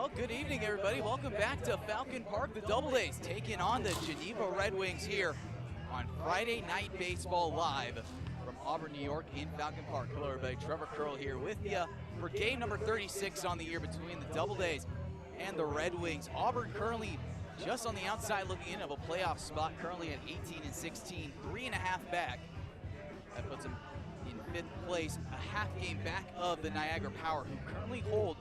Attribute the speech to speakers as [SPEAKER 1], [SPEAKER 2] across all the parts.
[SPEAKER 1] Well, good evening, everybody. Welcome back to Falcon Park. The Doubledays taking on the Geneva Red Wings here on Friday Night Baseball live from Auburn, New York in Falcon Park. Hello, everybody. Trevor Curl here with you for game number 36 on the year between the Doubledays and the Red Wings. Auburn currently just on the outside looking in of a playoff spot, currently at 18-16, 3.5 back. That puts them in 5th place, a half game back of the Niagara Power, who currently hold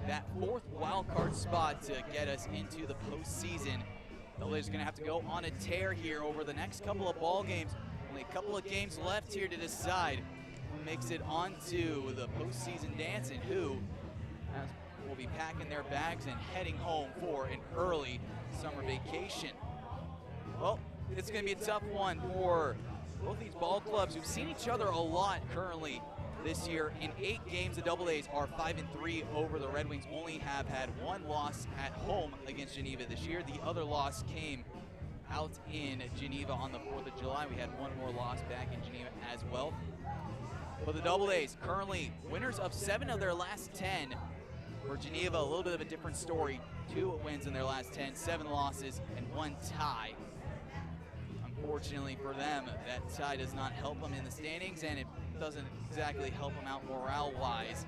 [SPEAKER 1] that 4th wild card spot to get us into the postseason. Doubledays are going to have to go on a tear here over the next couple of ball games. Only a couple of games left here to decide who makes it onto the postseason dance and who will be packing their bags and heading home for an early summer vacation. Well, it's going to be a tough one for both these ball clubs who've seen each other a lot currently this year. In 8 games, the Doubledays are 5-3 over the Red Wings, only have had 1 loss at home against Geneva this year. The other loss came out in Geneva on the 4th of July. We had 1 more loss back in Geneva as well. But the Doubledays currently winners of 7 of their last 10. For Geneva, a little bit of a different story. 2 wins in their last 10, 7 losses, and 1 tie. Unfortunately for them, that tie does not help them in the standings, and it doesn't exactly help them out morale-wise.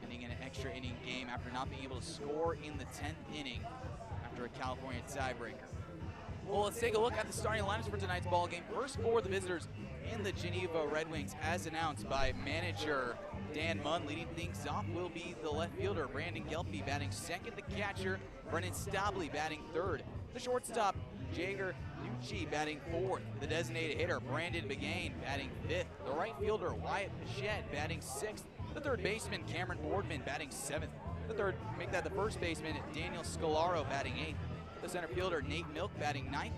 [SPEAKER 1] Ending in an extra inning game after not being able to score in the 10th inning after a California tiebreaker. Well, let's take a look at the starting lineups for tonight's ball game. First for the visitors in the Geneva Red Wings, as announced by manager Dan Munn. Leading things off will be the left fielder, Brandon Gelpe, batting 2nd. The catcher, Brennan Stabley, batting 3rd. The shortstop, Jager Nucci, batting 4th. The designated hitter, Brandon Begane, batting 5th. The right fielder, Wyatt Pichette, batting 6th. The third baseman, Cameron Boardman, batting 7th. The first baseman, Daniel Scalaro, batting 8th. The center fielder, Nate Milk, batting 9th.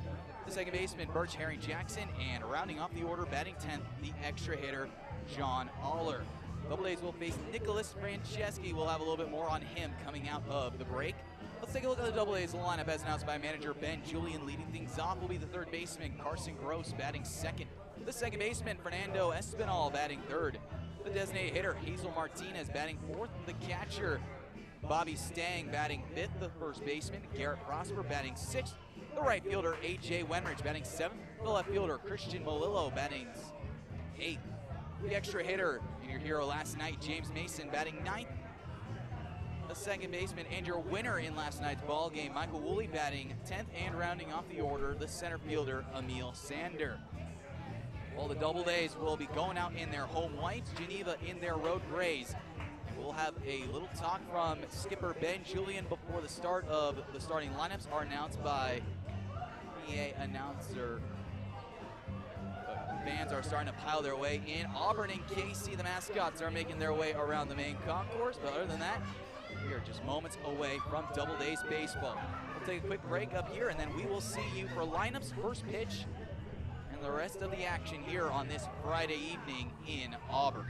[SPEAKER 1] The second baseman, Birch Herring Jackson, and rounding off the order, batting 10th, the extra hitter, John Aller. Doubledays will face Nicholas Franceschi. We'll have a little bit more on him coming out of the break. Let's take a look at the Doubledays lineup as announced by manager Ben Julian. Leading things off will be the third baseman, Carson Gross, batting 2nd. The second baseman, Fernando Espinal, batting 3rd. The designated hitter, Hazel Martinez, batting 4th. The catcher, Bobby Stang, batting 5th. The first baseman, Garrett Prosper, batting 6th. The right fielder, A.J. Wenrich, batting 7th. The left fielder, Christian Malillo, batting 8th. The extra hitter, your hero last night, James Mason, batting 9th. The second baseman, and your winner in last night's ball game, Michael Woolley, batting 10th, and rounding off the order, the center fielder, Emil Sander. Well, the Doubledays will be going out in their home whites, Geneva in their road grays. We'll have a little talk from skipper Ben Julian before the start of the starting lineups are announced by PA announcer. Fans are starting to pile their way in. Auburn and KC, the mascots, are making their way around the main concourse, but other than that, we are just moments away from Doubledays baseball. We'll take a quick break up here, and then we will see you for lineups, first pitch, and the rest of the action here on this Friday evening in Auburn.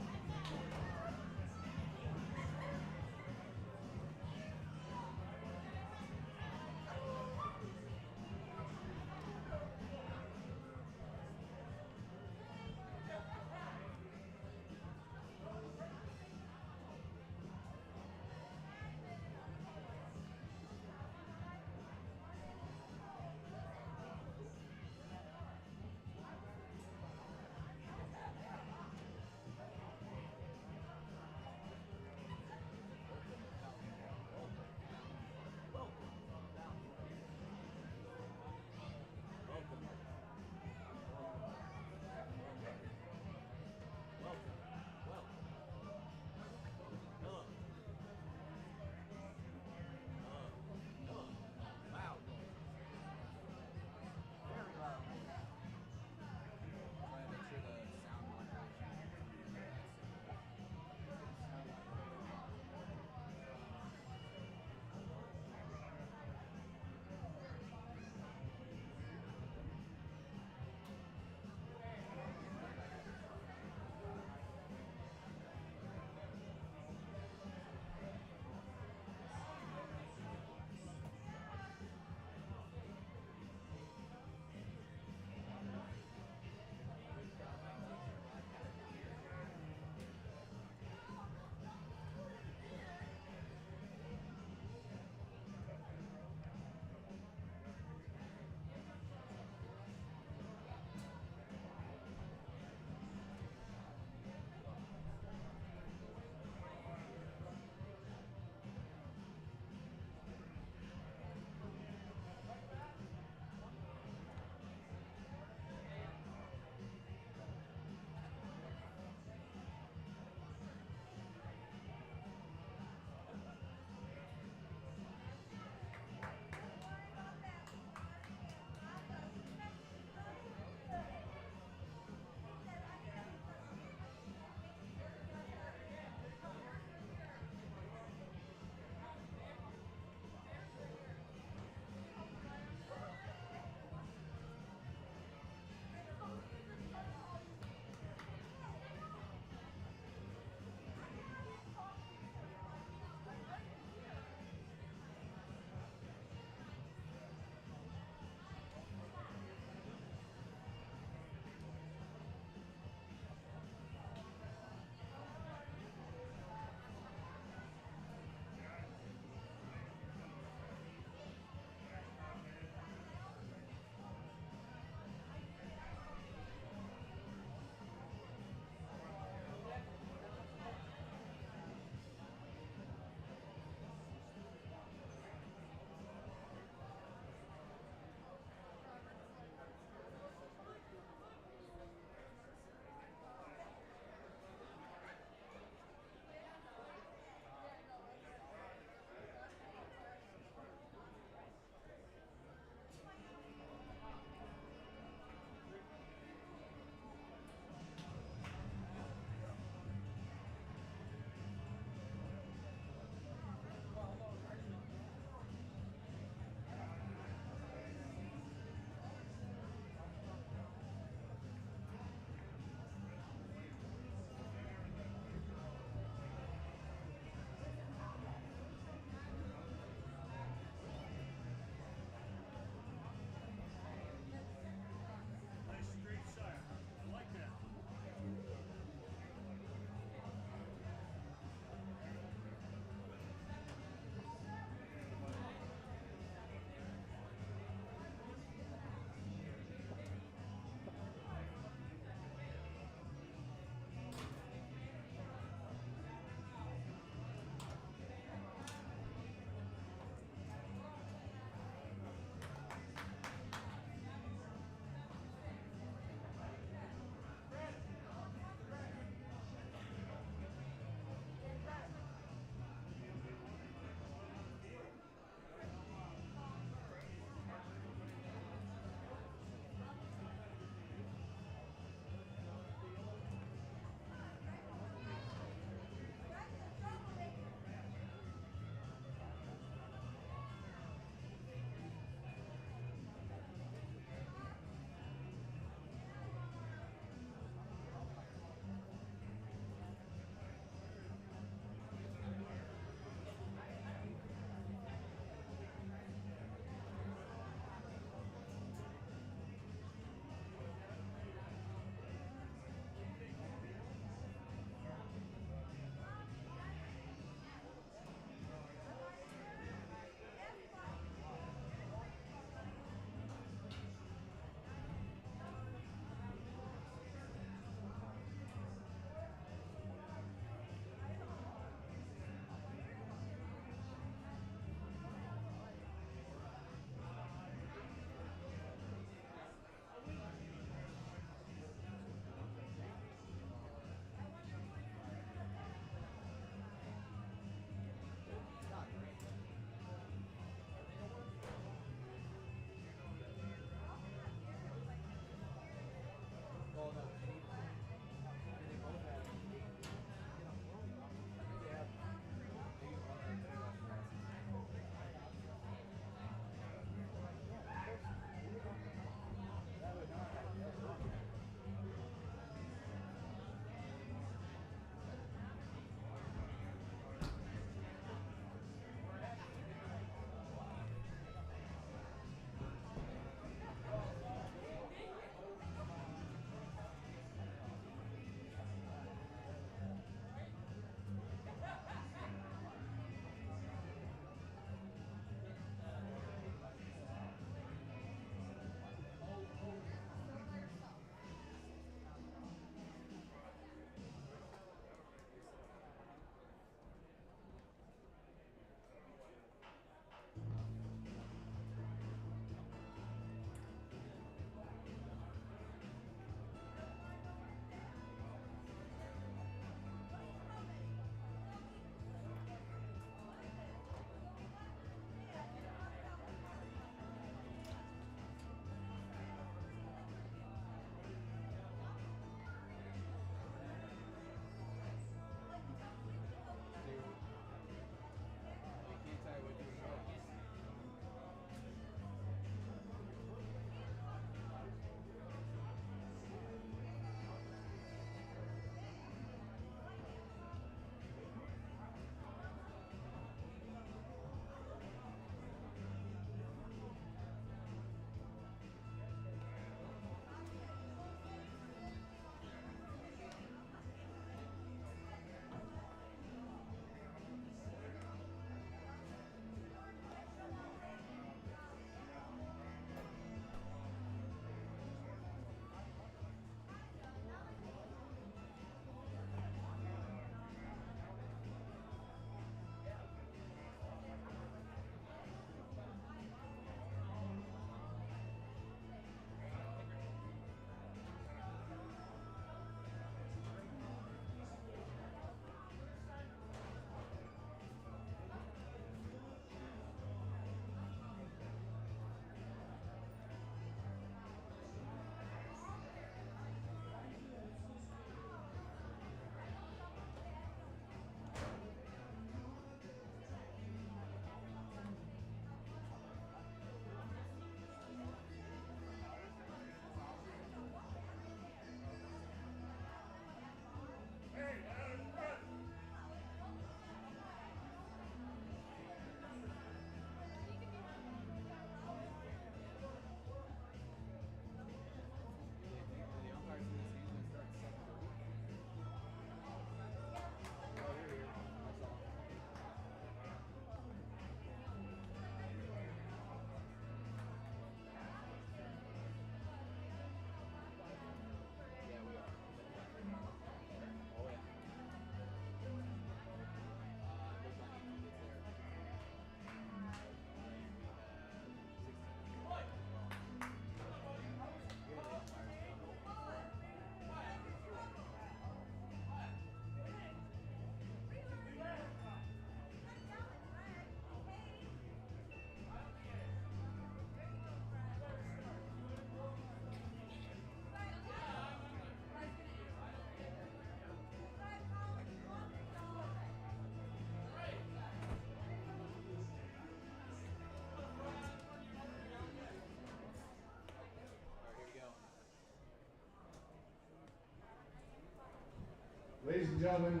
[SPEAKER 2] Ladies and gentlemen,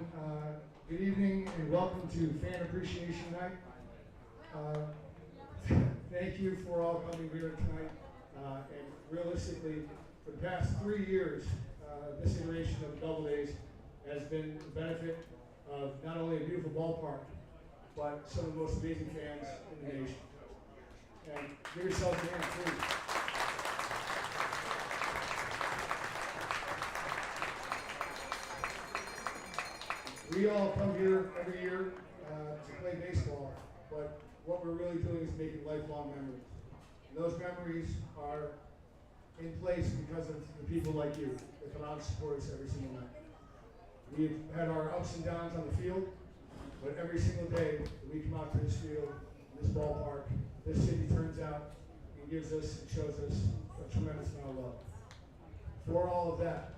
[SPEAKER 2] good evening and welcome to Fan Appreciation Night. Thank you for all coming here tonight. And realistically, for the past 3 years, this iteration of Doubledays has been the benefit of not only a beautiful ballpark, but some of the most amazing fans in the nation. And give yourselves a hand, please. We all come here every year to play baseball, but what we're really doing is making lifelong memories. And those memories are in place because of the people like you that come out and support us every single night. We've had our ups and downs on the field, but every single day that we come out to this field, this ballpark, this city turns out and gives us and shows us a tremendous amount of love. For all of that,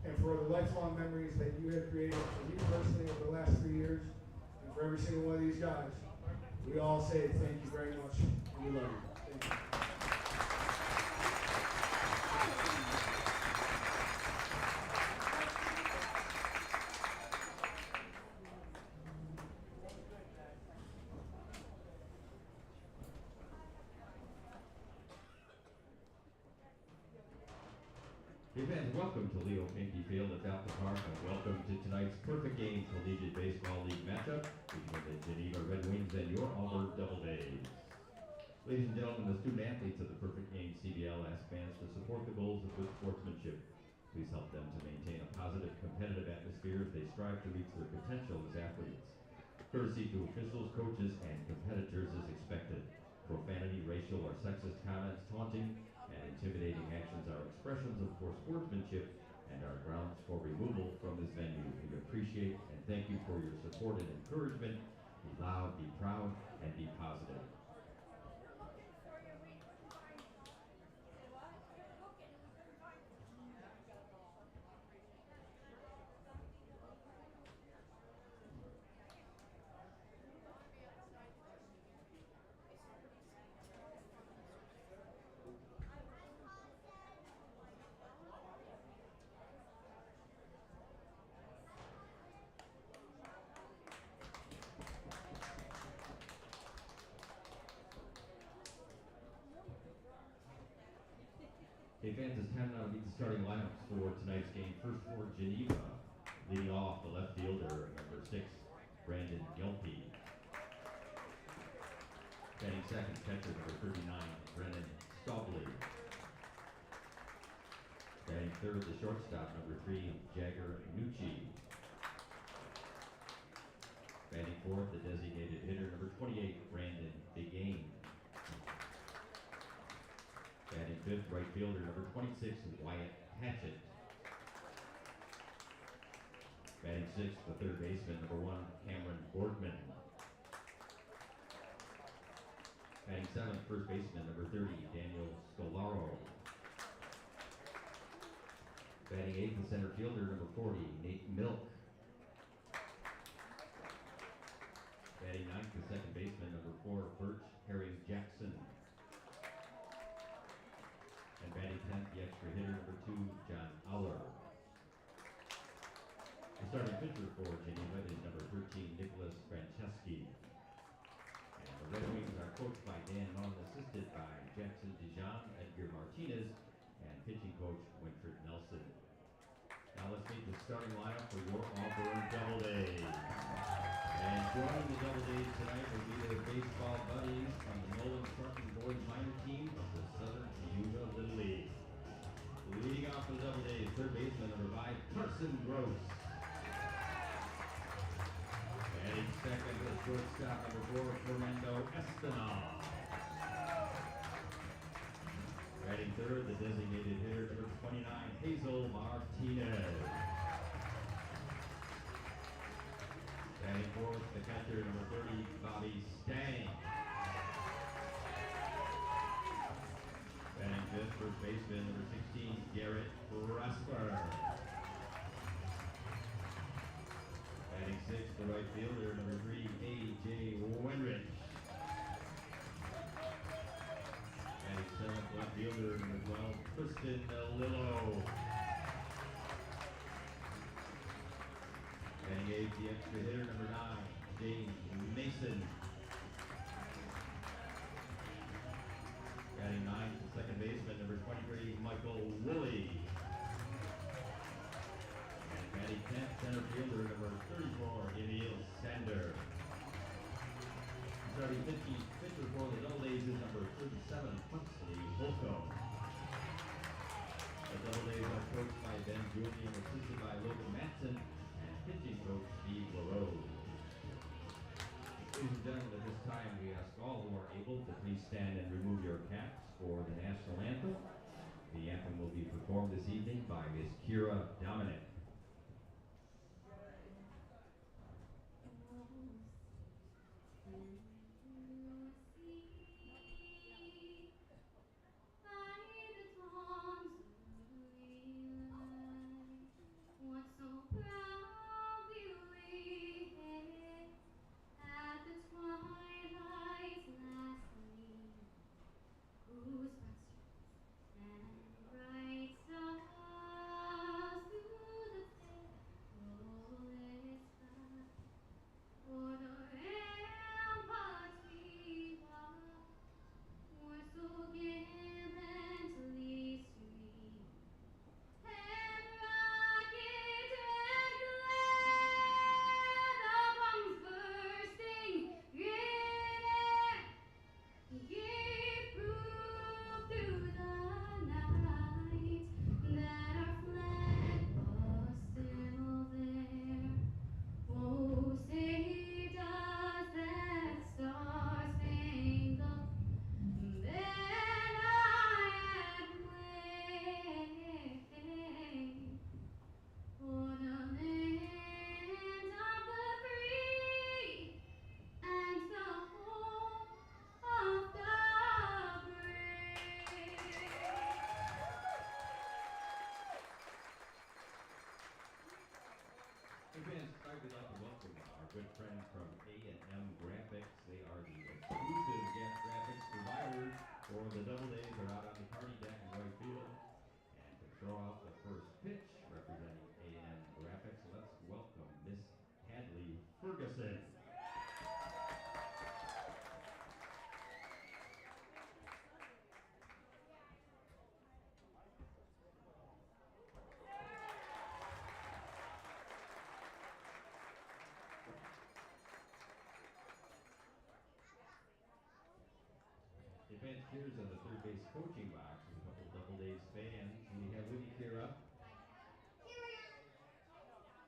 [SPEAKER 2] and for the lifelong memories that you have created for me personally over the last 3 years, and for every single one of these guys, we all say thank you very much, and we love you. Thank you.
[SPEAKER 3] Hey fans, welcome to Leo Pinky Field at Anthem Park, and welcome to tonight's Perfect Game Collegiate Baseball League matchup between the Geneva Red Wings and your Auburn Doubledays. Ladies and gentlemen, the student athletes of the Perfect Game CBL ask fans to support the goals of good sportsmanship. Please help them to maintain a positive, competitive atmosphere as they strive to reach their potential as athletes. Courtesy to officials, coaches, and competitors is expected. Profanity, racial, or sexist comments, taunting, and intimidating actions are expressions of poor sportsmanship and are grounds for removal from this venue. We appreciate and thank you for your support and encouragement. Be loud, be proud, and be positive. Hey fans, it's time now to meet the starting lineups for tonight's game. First for Geneva, leading off the left fielder, number 6, Brandon Gilpey. Batting second, catcher number 39, Brennan Stobley. Batting third, the shortstop, number 3, Jagger Nucci. Batting fourth, the designated hitter, number 28, Brandon Pregame. Batting fifth, right fielder, number 26, Wyatt Hatchett. Batting sixth, the third baseman, number 1, Cameron Boardman. Batting seventh, first baseman, number 30, Daniel Scolaro. Batting eighth, the center fielder, number 40, Nate Milk. Batting ninth, the second baseman, number 4, Birch Harry Jackson. And batting 10th, the extra hitter, number 2, John Aller. The starting pitcher for Geneva is number 13, Nicholas Franceschi. And the Red Wings are coached by Dan Munn, assisted by Jackson Dijon, Edgar Martinez, and pitching coach Winfred Nelson. Now let's meet the starting lineup for your Auburn Doubledays. And joining the Doubledays tonight will be their baseball buddies from the Nolan Thornton boys minor team of the Southern Utah Little League. Leading off the Doubledays, third baseman number 5, Carson Gross. Batting second, the shortstop number 4, Fernando Espinal. Batting third, the designated hitter number 29, Hazel Martinez. Batting fourth, the catcher number 30, Bobby Stang. Batting fifth, first baseman number 16, Garrett Prosper. Batting sixth, the right fielder number 3, A.J. Wenrich. Batting seventh, left fielder number 12, Kristen Lillo. Geneve, the extra hitter, number 9, James Mason. Batting 9th, the second baseman, number 23, Michael Woolley. And batting 10th, center fielder, number 34, Emil Sander. Starting pitcher for the Doubledays is number 37, Huxley Holcomb. The Doubledays are coached by Ben Julian, assisted by Logan Matson, and pitching coach Steve LaRose. Ladies and gentlemen, at this time we ask all who are able to please stand and remove your caps for the national anthem. The anthem will be performed this evening by Miss Kira Dominic. We'd like to welcome our good friends from A&M Graphics. They are the exclusive graphics providers for the Doubledays. They're out on the party deck in right field. And to throw out the first pitch, representing A&M Graphics, let's welcome Miss Hadley Ferguson. Advanced cheers on the third base coaching box with a couple of Doubledays fans. And we have with you, Kira.
[SPEAKER 4] Here we are.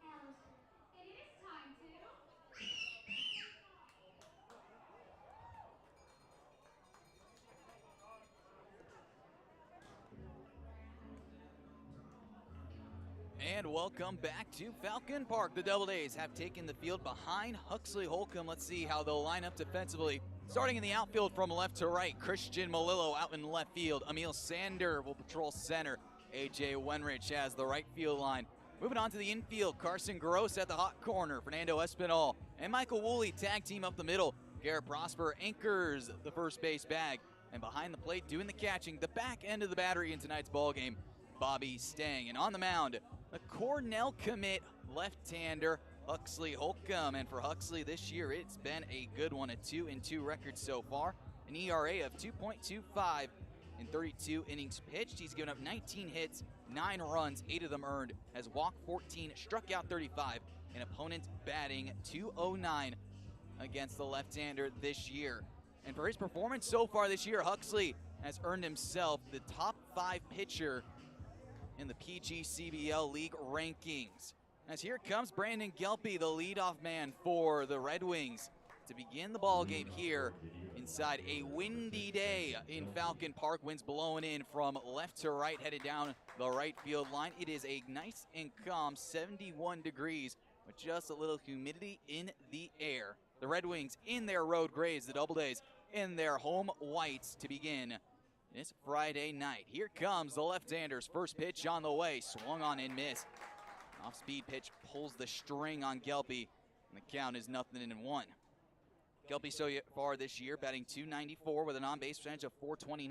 [SPEAKER 4] Alice, it is time to.
[SPEAKER 1] And welcome back to Falcon Park. The Doubledays have taken the field behind Huxley Holcomb. Let's see how they'll line up defensively. Starting in the outfield from left to right, Christian Malillo out in left field. Emil Sander will patrol center. A.J. Wenrich has the right field line. Moving on to the infield, Carson Gross at the hot corner. Fernando Espinal and Michael Woolley tag team up the middle. Garrett Prosper anchors the first base bag. And behind the plate doing the catching, the back end of the battery in tonight's ball game, Bobby Stang. And on the mound, the Cornell commit left-hander, Huxley Holcomb. And for Huxley this year, it's been a good one, a 2-2 record so far. An ERA of 2.25 in 32 innings pitched. He's given up 19 hits, 9 runs, 8 of them earned, has walked 14, struck out 35, and opponents batting .209 against the left-hander this year. And for his performance so far this year, Huxley has earned himself the top 5 pitcher in the PGCBL league rankings. As here comes Brandon Gelpy, the leadoff man for the Red Wings, to begin the ball game here inside a windy day in Falcon Park. Winds blowing in from left to right, headed down the right field line. It is a nice and calm 71 degrees with just a little humidity in the air. The Red Wings in their road grays, the Doubledays in their home whites to begin this Friday night. Here comes the left-hander's first pitch on the way, swung on and missed. Off-speed pitch pulls the string on Gelpy, and the count is 0-1. Gelpy so far this year batting .294 with an on-base percentage of .429.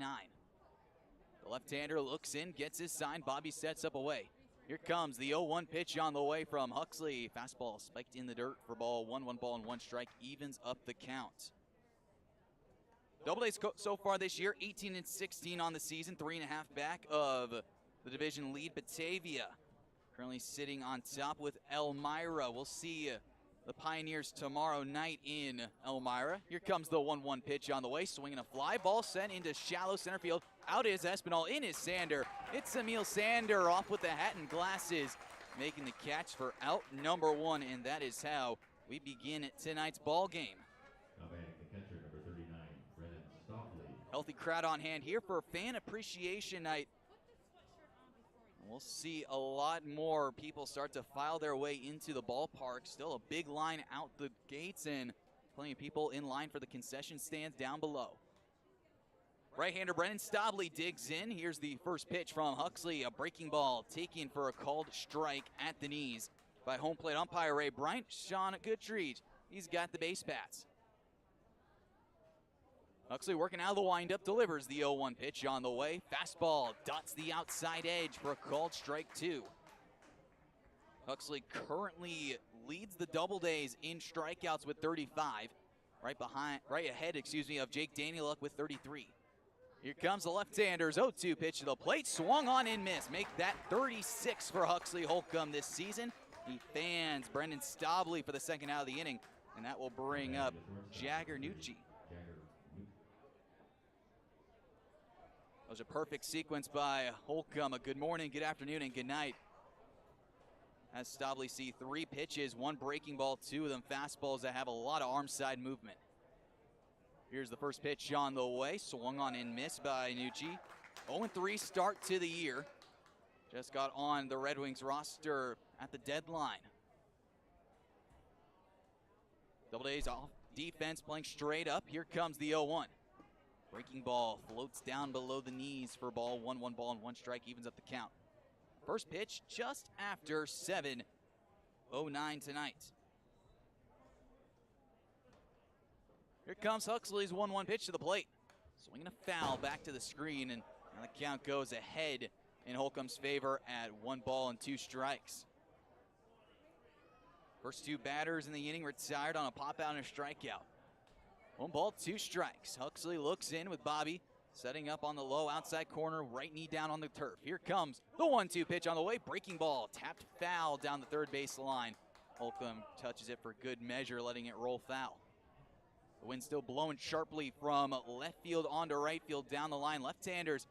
[SPEAKER 1] The left-hander looks in, gets his sign. Bobby sets up away. Here comes the 0-1 pitch on the way from Huxley. Fastball spiked in the dirt for ball one. 1 ball and 1 strike, evens up the count. Doubledays so far this year, 18-16 on the season, 3.5 back of the division lead, Batavia. Currently sitting on top with Elmira. We'll see the Pioneers tomorrow night in Elmira. Here comes the 1-1 pitch on the way, swinging a fly ball sent into shallow center field. Out is Espinal, in is Sander. It's Emil Sander off with the hat and glasses, making the catch for out number 1, and that is how we begin tonight's ball game.
[SPEAKER 3] Now batting the catcher, number 39, Brennan Stockley.
[SPEAKER 1] Healthy crowd on hand here for Fan Appreciation Night. We'll see a lot more people start to file their way into the ballpark. Still a big line out the gates and plenty of people in line for the concession stands down below. Right-hander Brennan Stobley digs in. Here's the first pitch from Huxley. A breaking ball taken for a called strike at the knees by home plate umpire Ray Bryant. Sean Goodreich, he's got the base paths. Huxley working out of the windup, delivers the 0-1 pitch on the way. Fastball dots the outside edge for a called strike 2. Huxley currently leads the Doubledays in strikeouts with 35. Right ahead of Jake Danieluk with 33. Here comes the left-hander's 0-2 pitch to the plate, swung on and missed. Make that 36 for Huxley Holcomb this season. He fans Brendan Stobley for the second out of the inning, and that will bring up Jagger Nucci. That was a perfect sequence by Holcomb. A good morning, good afternoon, and good night. As Stobley see 3 pitches, 1 breaking ball, 2 of them fastballs that have a lot of arm side movement. Here's the first pitch on the way, swung on and missed by Nucci. 0-3 start to the year. Just got on the Red Wings roster at the deadline. Doubledays off defense, playing straight up. Here comes the 0-1. Breaking ball floats down below the knees for ball 1. 1 ball and 1 strike, evens up the count. First pitch just after 7:09 tonight. Here comes Huxley's 1-1 pitch to the plate. Swinging a foul back to the screen, and now the count goes ahead in Holcomb's favor at 1 ball and 2 strikes. First 2 batters in the inning retired on a pop out and a strikeout. 1 ball, 2 strikes. Huxley looks in with Bobby, setting up on the low outside corner, right knee down on the turf. Here comes the 1-2 pitch on the way. Breaking ball, tapped foul down the third base line. Holcomb touches it for good measure, letting it roll foul. The wind still blowing sharply from left field onto right field down the line. Left-handers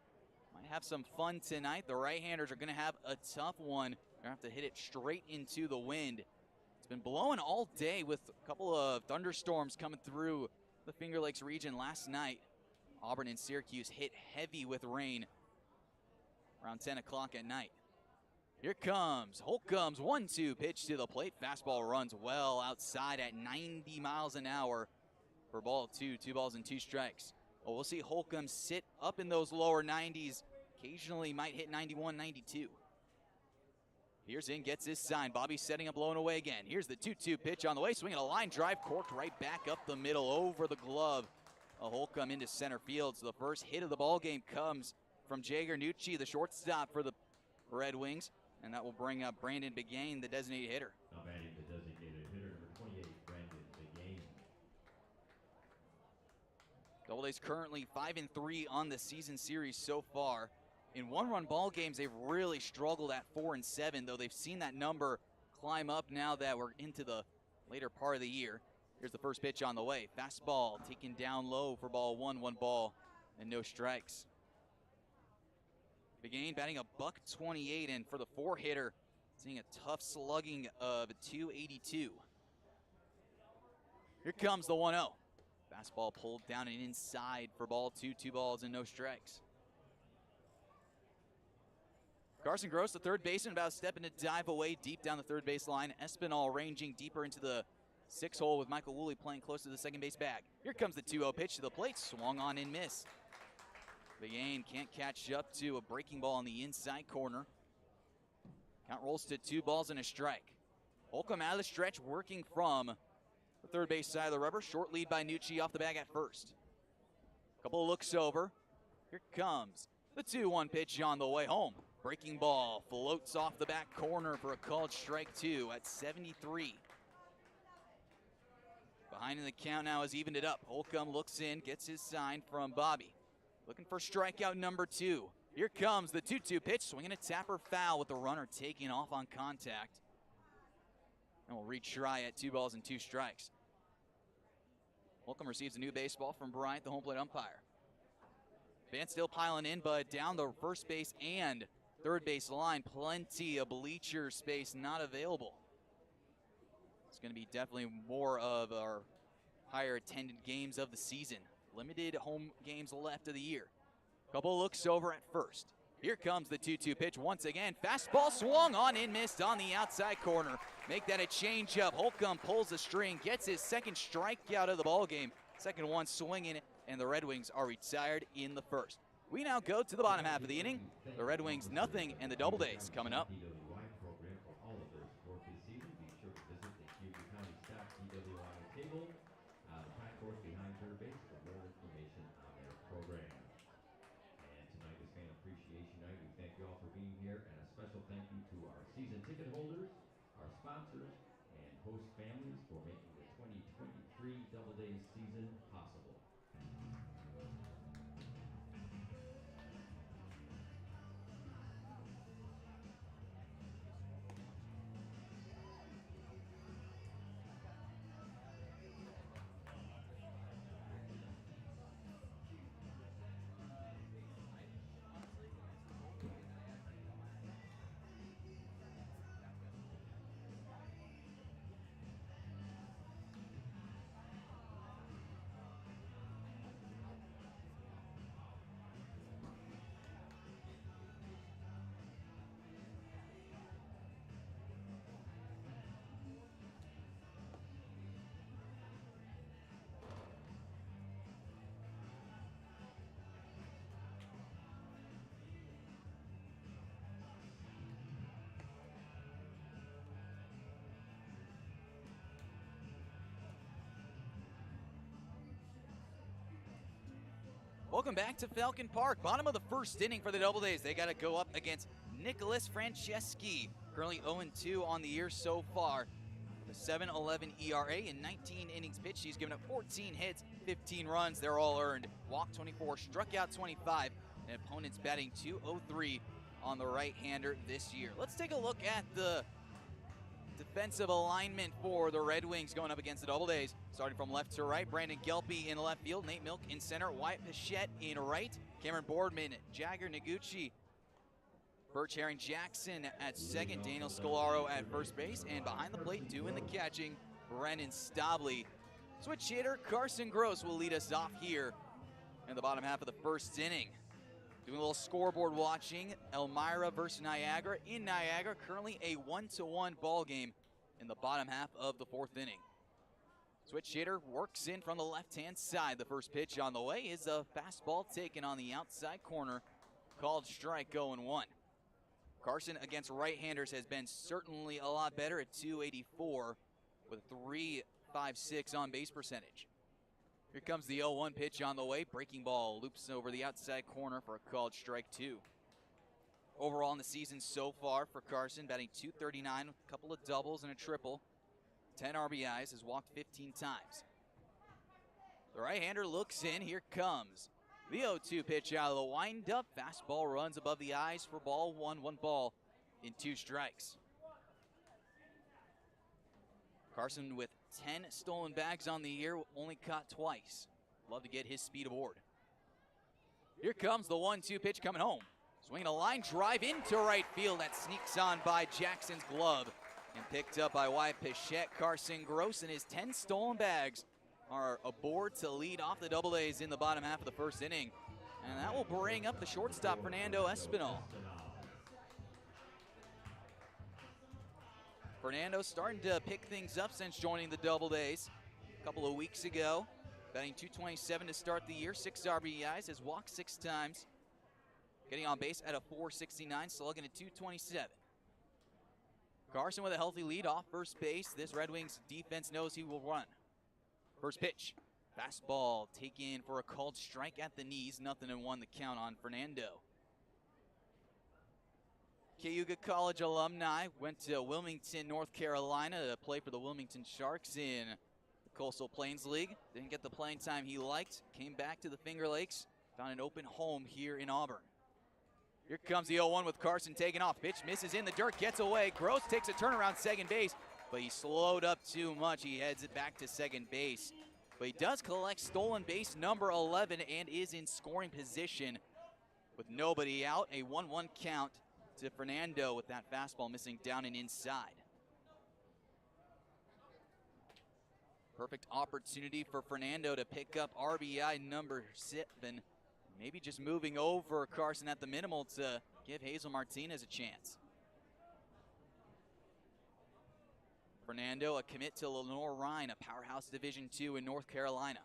[SPEAKER 1] might have some fun tonight. The right-handers are going to have a tough one. They're going to have to hit it straight into the wind. It's been blowing all day with a couple of thunderstorms coming through the Finger Lakes region last night. Auburn and Syracuse hit heavy with rain around 10 o'clock at night. Here comes Holcomb's 1-2 pitch to the plate. Fastball runs well outside at 90 miles an hour for ball 2. 2 balls and 2 strikes. Well, we'll see Holcomb sit up in those lower 90s. Occasionally might hit 91, 92. Here's in, gets his sign. Bobby setting up low and away again. Here's the 2-2 pitch on the way. Swinging a line drive, corked right back up the middle over the glove. A Holcomb into center field. So the first hit of the ball game comes from Jagger Nucci, the shortstop for the Red Wings. And that will bring up Brandon Begane, the designated hitter.
[SPEAKER 3] Now batting the designated hitter, number 28, Brandon Begane.
[SPEAKER 1] Doubledays currently 5-3 on the season series so far. In 1-run ball games, they've really struggled at 4-7, though they've seen that number climb up now that we're into the later part of the year. Here's the first pitch on the way. Fastball taken down low for ball 1. 1 ball and no strikes. Begane batting $128, and for the 4-hitter, seeing a tough slugging of 282. Here comes the 1-0. Fastball pulled down and inside for ball 2. 2 balls and no strikes. Carson Gross, the third baseman, about stepping to dive away deep down the third base line. Espinal ranging deeper into the 6 hole with Michael Woolley playing close to the second base bag. Here comes the 2-0 pitch to the plate, swung on and missed. Begane can't catch up to a breaking ball on the inside corner. Count rolls to 2 balls and a strike. Holcomb out of the stretch, working from the third base side of the rubber. Short lead by Nucci off the bag at first. Couple of looks over. Here comes the 2-1 pitch on the way home. Breaking ball floats off the back corner for a called strike 2 at 73. Behind in the count now has evened it up. Holcomb looks in, gets his sign from Bobby. Looking for strikeout number 2. Here comes the 2-2 pitch, swinging a tapper foul with the runner taking off on contact. And we'll retry at 2 balls and 2 strikes. Holcomb receives a new baseball from Bryant, the home plate umpire. Fans still piling in, but down the first base and third base line, plenty of bleacher space not available. It's going to be definitely more of our higher attended games of the season. Limited home games left of the year. Couple looks over at first. Here comes the 2-2 pitch once again. Fastball swung on and missed on the outside corner. Make that a changeup. Holcomb pulls the string, gets his second strikeout of the ball game. Second one swinging, and the Red Wings are retired in the first. We now go to the bottom half of the inning. The Red Wings nothing, and the Doubledays coming up.
[SPEAKER 3] Program for all of their sport this season. Be sure to visit the Geneva County Staff DWI table, the platform behind third base for more information on their program. And tonight is Fan Appreciation Night. We thank you all for being here, and a special thank you to our season ticket holders, our sponsors, and host families for making the 2023 Doubledays season possible.
[SPEAKER 1] Welcome back to Falcon Park. Bottom of the first inning for the Doubledays. They got to go up against Nicholas Franceschi. Currently 0-2 on the year so far. The 7.11 ERA in 19 innings pitched. He's given up 14 hits, 15 runs. They're all earned. Walked 24, struck out 25. And opponents batting .203 on the right-hander this year. Let's take a look at the defensive alignment for the Red Wings going up against the Doubledays. Starting from left to right, Brandon Gelpy in left field, Nate Milk in center, Wyatt Pichette in right, Cameron Boardman, Jagger Noguchi, Birch Herring Jackson at second, Daniel Scalaro at first base, and behind the plate doing the catching, Brennan Stobley. Switch hitter Carson Gross will lead us off here in the bottom half of the first inning. Doing a little scoreboard watching, Elmira versus Niagara in Niagara, currently a 1-1 ball game in the bottom half of the fourth inning. Switch hitter works in from the left-hand side. The first pitch on the way is a fastball taken on the outside corner, called strike 0-1. Carson against right-handers has been certainly a lot better at .284 with .356 on base percentage. Here comes the 0-1 pitch on the way. Breaking ball loops over the outside corner for a called strike 2. Overall in the season so far for Carson, batting .239 with a couple of doubles and a triple. 10 RBIs, has walked 15 times. The right-hander looks in. Here comes the 0-2 pitch out of the windup. Fastball runs above the eyes for ball one. 1 ball in 2 strikes. Carson with 10 stolen bags on the year, only caught twice. Love to get his speed aboard. Here comes the 1-2 pitch coming home. Swinging a line drive into right field that sneaks on by Jackson's glove and picked up by Wyatt Pichette. Carson Gross and his 10 stolen bags are aboard to lead off the Doubledays in the bottom half of the first inning. And that will bring up the shortstop, Fernando Espinal. Fernando starting to pick things up since joining the Doubledays a couple of weeks ago. Batting .227 to start the year, 6 RBIs, has walked 6 times. Getting on base at a .469, slugging at .227. Carson with a healthy lead off first base. This Red Wings defense knows he will run. First pitch, fastball taken for a called strike at the knees. 0-1 the count on Fernando. Cayuga College alumni, went to Wilmington, North Carolina to play for the Wilmington Sharks in the Coastal Plains League. Didn't get the playing time he liked, came back to the Finger Lakes, found an open home here in Auburn. Here comes the 0-1 with Carson taking off. Pitch misses in the dirt, gets away. Gross takes a turnaround second base, but he slowed up too much. He heads it back to second base. But he does collect stolen base number 11 and is in scoring position with nobody out. A 1-1 count to Fernando with that fastball missing down and inside. Perfect opportunity for Fernando to pick up RBI number 7. Maybe just moving over Carson at the minimal to give Hazel Martinez a chance. Fernando, a commit to Lenore Rhine, a powerhouse Division II in North Carolina.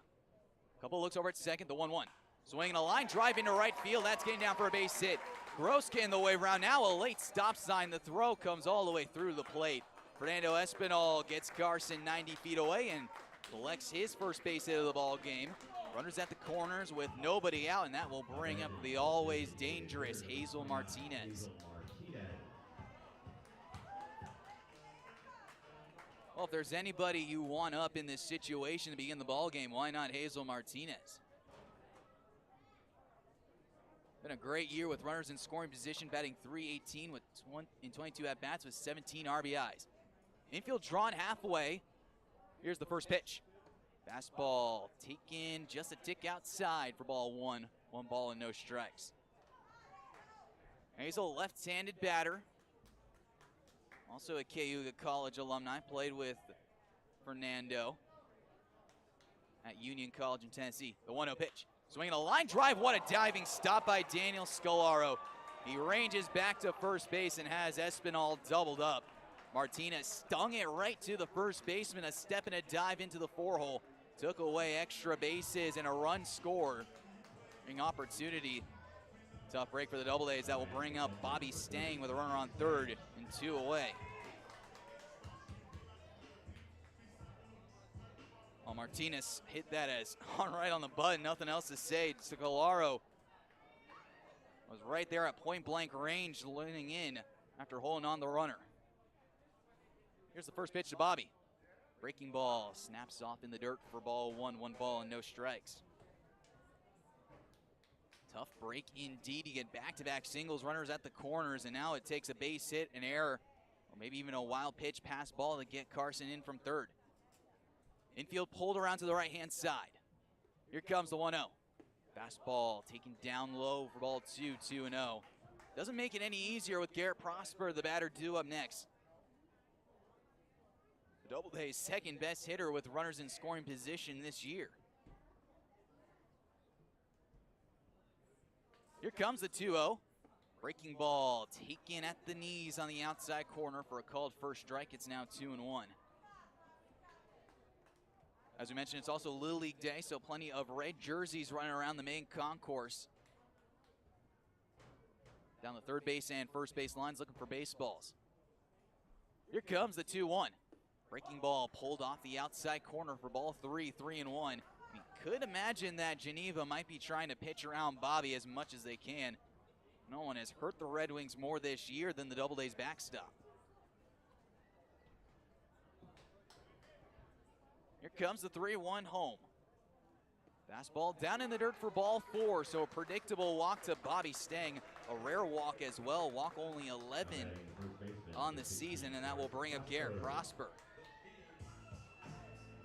[SPEAKER 1] Couple looks over at second, the 1-1. Swinging a line drive into right field. That's getting down for a base hit. Gross getting the way around. Now a late stop sign. The throw comes all the way through the plate. Fernando Espinal gets Carson 90 feet away and collects his first base hit of the ball game. Runners at the corners with nobody out, and that will bring up the always dangerous Hazel Martinez. Well, if there's anybody you want up in this situation to begin the ball game, why not Hazel Martinez? Been a great year with runners in scoring position, batting .318 with 22 at-bats with 17 RBIs. Infield drawn halfway. Here's the first pitch. Fastball taken just a tick outside for ball one. 1 ball and no strikes. Hazel, left-handed batter. Also a Cayuga College alumni, played with Fernando at Union College in Tennessee. The 1-0 pitch. Swinging a line drive. What a diving stop by Daniel Scolaro. He ranges back to first base and has Espinal doubled up. Martinez stung it right to the first baseman. A step and a dive into the 4-hole. Took away extra bases and a run scored. Opportunity. Tough break for the Doubledays. That will bring up Bobby Stang with a runner on third and 2 away. Well, Martinez hit that as right on the button. Nothing else to say. Scolaro was right there at point blank range, leaning in after holding on the runner. Here's the first pitch to Bobby. Breaking ball snaps off in the dirt for ball 1. 1 ball and no strikes. Tough break indeed to get back-to-back singles, runners at the corners, and now it takes a base hit, an error, or maybe even a wild pitch pass ball to get Carson in from third. Infield pulled around to the right-hand side. Here comes the 1-0. Fastball taken down low for ball 2, 2-0. Doesn't make it any easier with Garrett Prosper, the batter, due up next. The Doubledays' second best hitter with runners in scoring position this year. Here comes the 2-0. Breaking ball taken at the knees on the outside corner for a called first strike. It's now 2-1. As we mentioned, it's also Little League Day, so plenty of red jerseys running around the main concourse. Down the third base and first base lines looking for baseballs. Here comes the 2-1. Breaking ball pulled off the outside corner for ball 3, 3-1. You could imagine that Geneva might be trying to pitch around Bobby as much as they can. No one has hurt the Red Wings more this year than the Doubledays backstop. Here comes the 3-1 home. Fastball down in the dirt for ball 4, so a predictable walk to Bobby Stang. A rare walk as well, walk only 11 on the season, and that will bring up Garrett Prosper.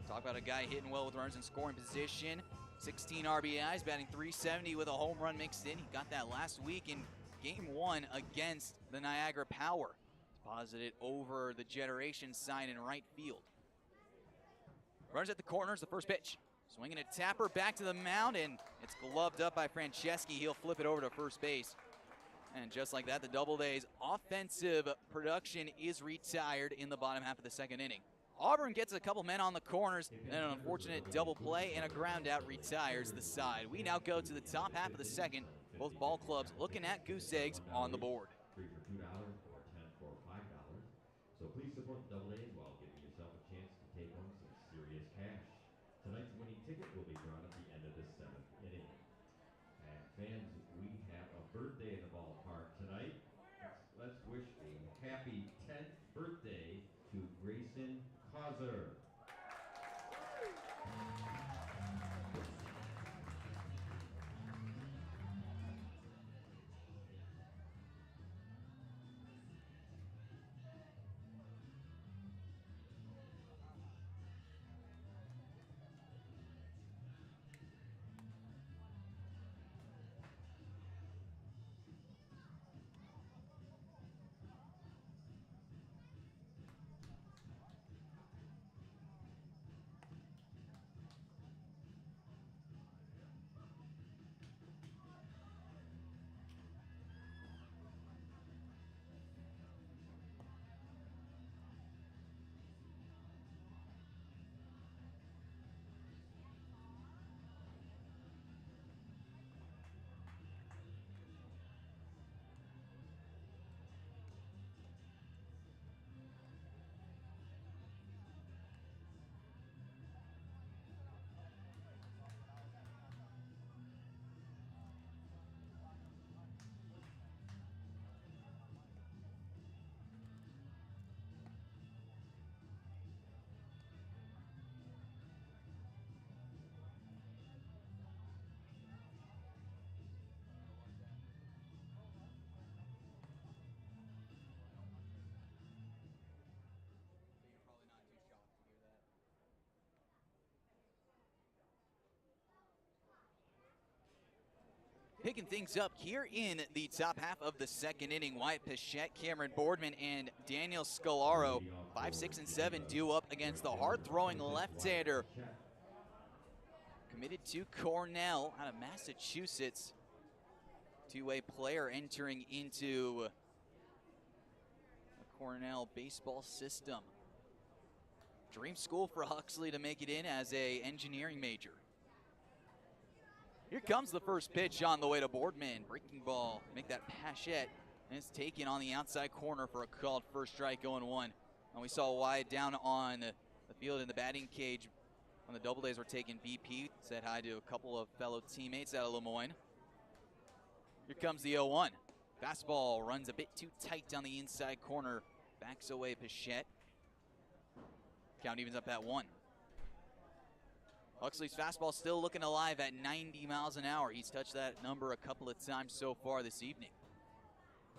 [SPEAKER 1] Talk about a guy hitting well with runners in scoring position. 16 RBIs, batting .370 with a home run mixed in. He got that last week in game 1 against the Niagara Power. Deposited over the Generation sign in right field. Runners at the corners, the first pitch. Swinging a tapper back to the mound, and it's gloved up by Franceschi. He'll flip it over to first base. And just like that, the Doubledays' offensive production is retired in the bottom half of the second inning. Auburn gets a couple men on the corners, and an unfortunate double play and a ground out retires the side. We now go to the top half of the second. Both ball clubs looking at goose eggs on the board.
[SPEAKER 3] 3 for $2 or 10 for $5. So please support the Doubledays while giving yourself a chance to take home some serious cash. Tonight's winning ticket will be drawn at the end of the 7th inning. And fans, we have a birthday in the ballpark tonight. Let's wish buzzer.
[SPEAKER 1] You're probably not too shocked to hear that. Picking things up here in the top half of the second inning, Wyatt Pichette, Cameron Boardman, and Daniel Scalaro, 5, 6, and 7, due up against the hard-throwing left-hander committed to Cornell out of Massachusetts. Two-way player entering into the Cornell baseball system. Dream school for Huxley to make it in as a engineering major. Here comes the first pitch on the way to Boardman. Breaking ball, make that Pichette, and it's taken on the outside corner for a called first strike, 0-1. And we saw Wyatt down on the field in the batting cage when the Doubledays were taking BP. Said hi to a couple of fellow teammates out of Lemoyne. Here comes the 0-1. Fastball runs a bit too tight down the inside corner. Backs away Pichette. Count evens up at 1. Huxley's fastball still looking alive at 90 miles an hour. He's touched that number a couple of times so far this evening.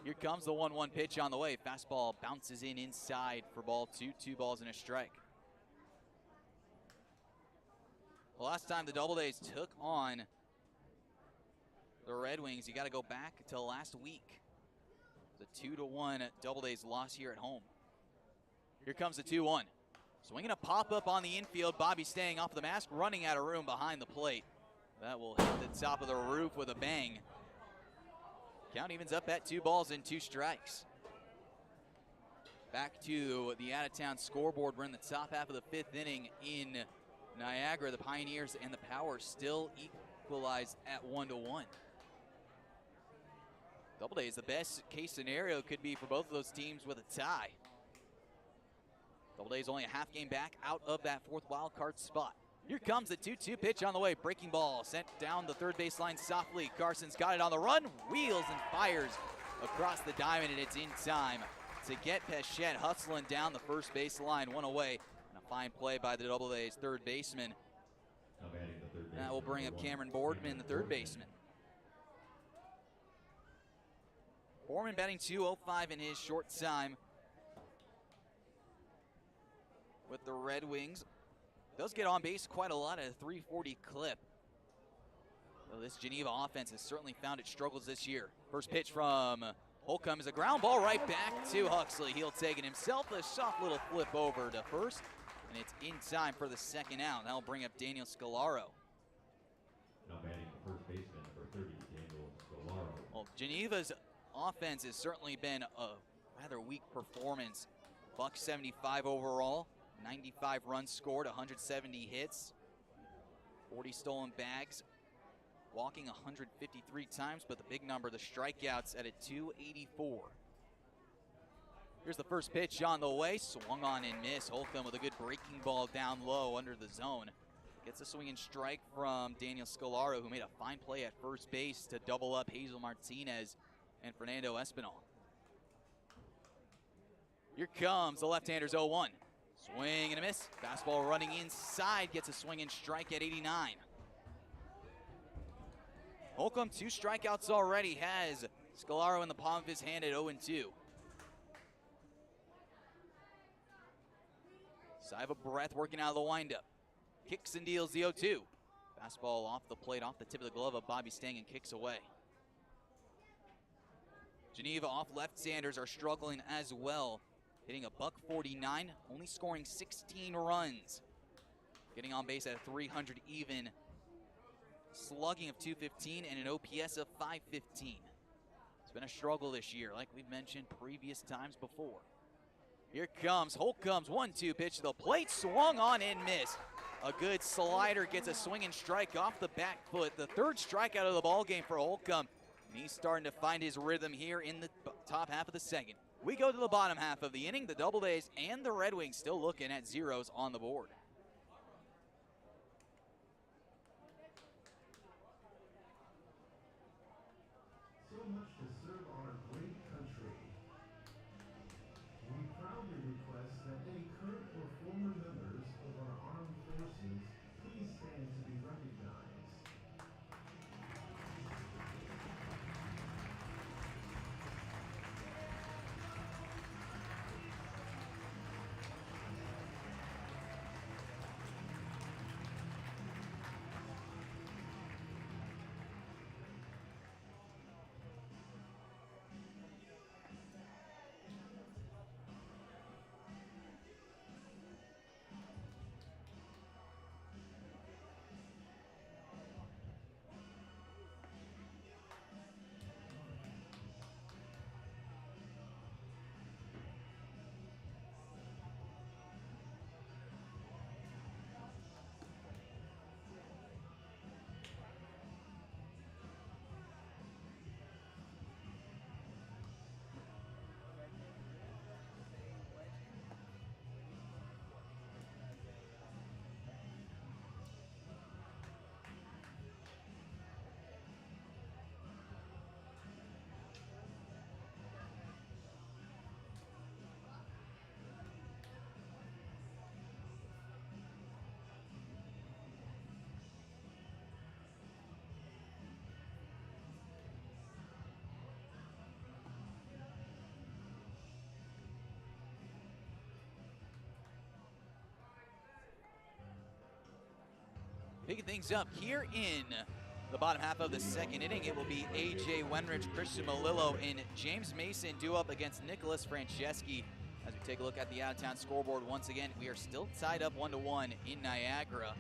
[SPEAKER 1] Here comes the 1-1 pitch on the way. Fastball bounces in inside for ball 2. 2 balls and a strike. The last time the Doubledays took on the Red Wings, you got to go back to last week. The 2-1 Doubledays loss here at home. Here comes the 2-1. Swinging a pop-up on the infield. Bobby staying off the mask, running out of room behind the plate. That will hit the top of the roof with a bang. Count evens up at 2 balls and 2 strikes. Back to the out-of-town scoreboard. We're in the top half of the 5th inning in Niagara. The Pioneers and the Power still equalized at 1-1. Doubledays, the best case scenario could be for both of those teams with a tie. Doubledays only a half game back out of that 4th wild card spot. Here comes the 2-2 pitch on the way. Breaking ball sent down the third baseline softly. Carson's got it on the run, wheels and fires across the diamond, and it's in time to get Pichette hustling down the first baseline, 1 away. And a fine play by the Doubledays third baseman. That will bring up Cameron Boardman, the third baseman. Boardman batting .205 in his short time with the Red Wings. Does get on base quite a lot at a .340 clip. So this Geneva offense has certainly found its struggles this year. First pitch from Holcomb is a ground ball right back to Huxley. He'll take it himself, a soft little flip over to first, and it's in time for the second out. That'll bring up Daniel Scalaro.
[SPEAKER 3] Now batting the first baseman, number 30, Daniel Scalaro.
[SPEAKER 1] Well, Geneva's offense has certainly been a rather weak performance. $175 overall. 95 runs scored, 170 hits, 40 stolen bags, walking 153 times, but the big number, the strikeouts at a 284. Here's the first pitch on the way, swung on and missed. Holcomb with a good breaking ball down low under the zone. Gets a swinging strike from Daniel Scalaro, who made a fine play at first base to double up Hazel Martinez and Fernando Espinal. Here comes the left-hander's 0-1. Swing and a miss. Fastball running inside, gets a swing and strike at 89. Holcomb 2 strikeouts already, has Scalaro in the palm of his hand at 0-2. Sigh of a breath working out of the windup. Kicks and deals the 0-2. Fastball off the plate, off the tip of the glove of Bobby Stang, and kicks away. Geneva off left-handers are struggling as well. Hitting a .149, only scoring 16 runs. Getting on base at a 300 even. Slugging of 215 and an OPS of 515. It's been a struggle this year, like we've mentioned previous times before. Here comes Holcomb's 1-2 pitch to the plate, swung on and missed. A good slider gets a swing and strike off the back foot. The third strikeout of the ball game for Holcomb. And he's starting to find his rhythm here in the top half of the second. We go to the bottom half of the inning. The Doubledays and the Red Wings still looking at zeros on the board.
[SPEAKER 5] So much to serve our great country. We proudly request that any current or former members of our armed forces please stand to be recognized.
[SPEAKER 1] Picking things up here in the bottom half of the second inning, it will be A.J. Wenrich, Christian Malillo, and James Mason due up against Nicholas Franceschi. As we take a look at the out-of-town scoreboard once again, we are still tied up 1-1 in Niagara.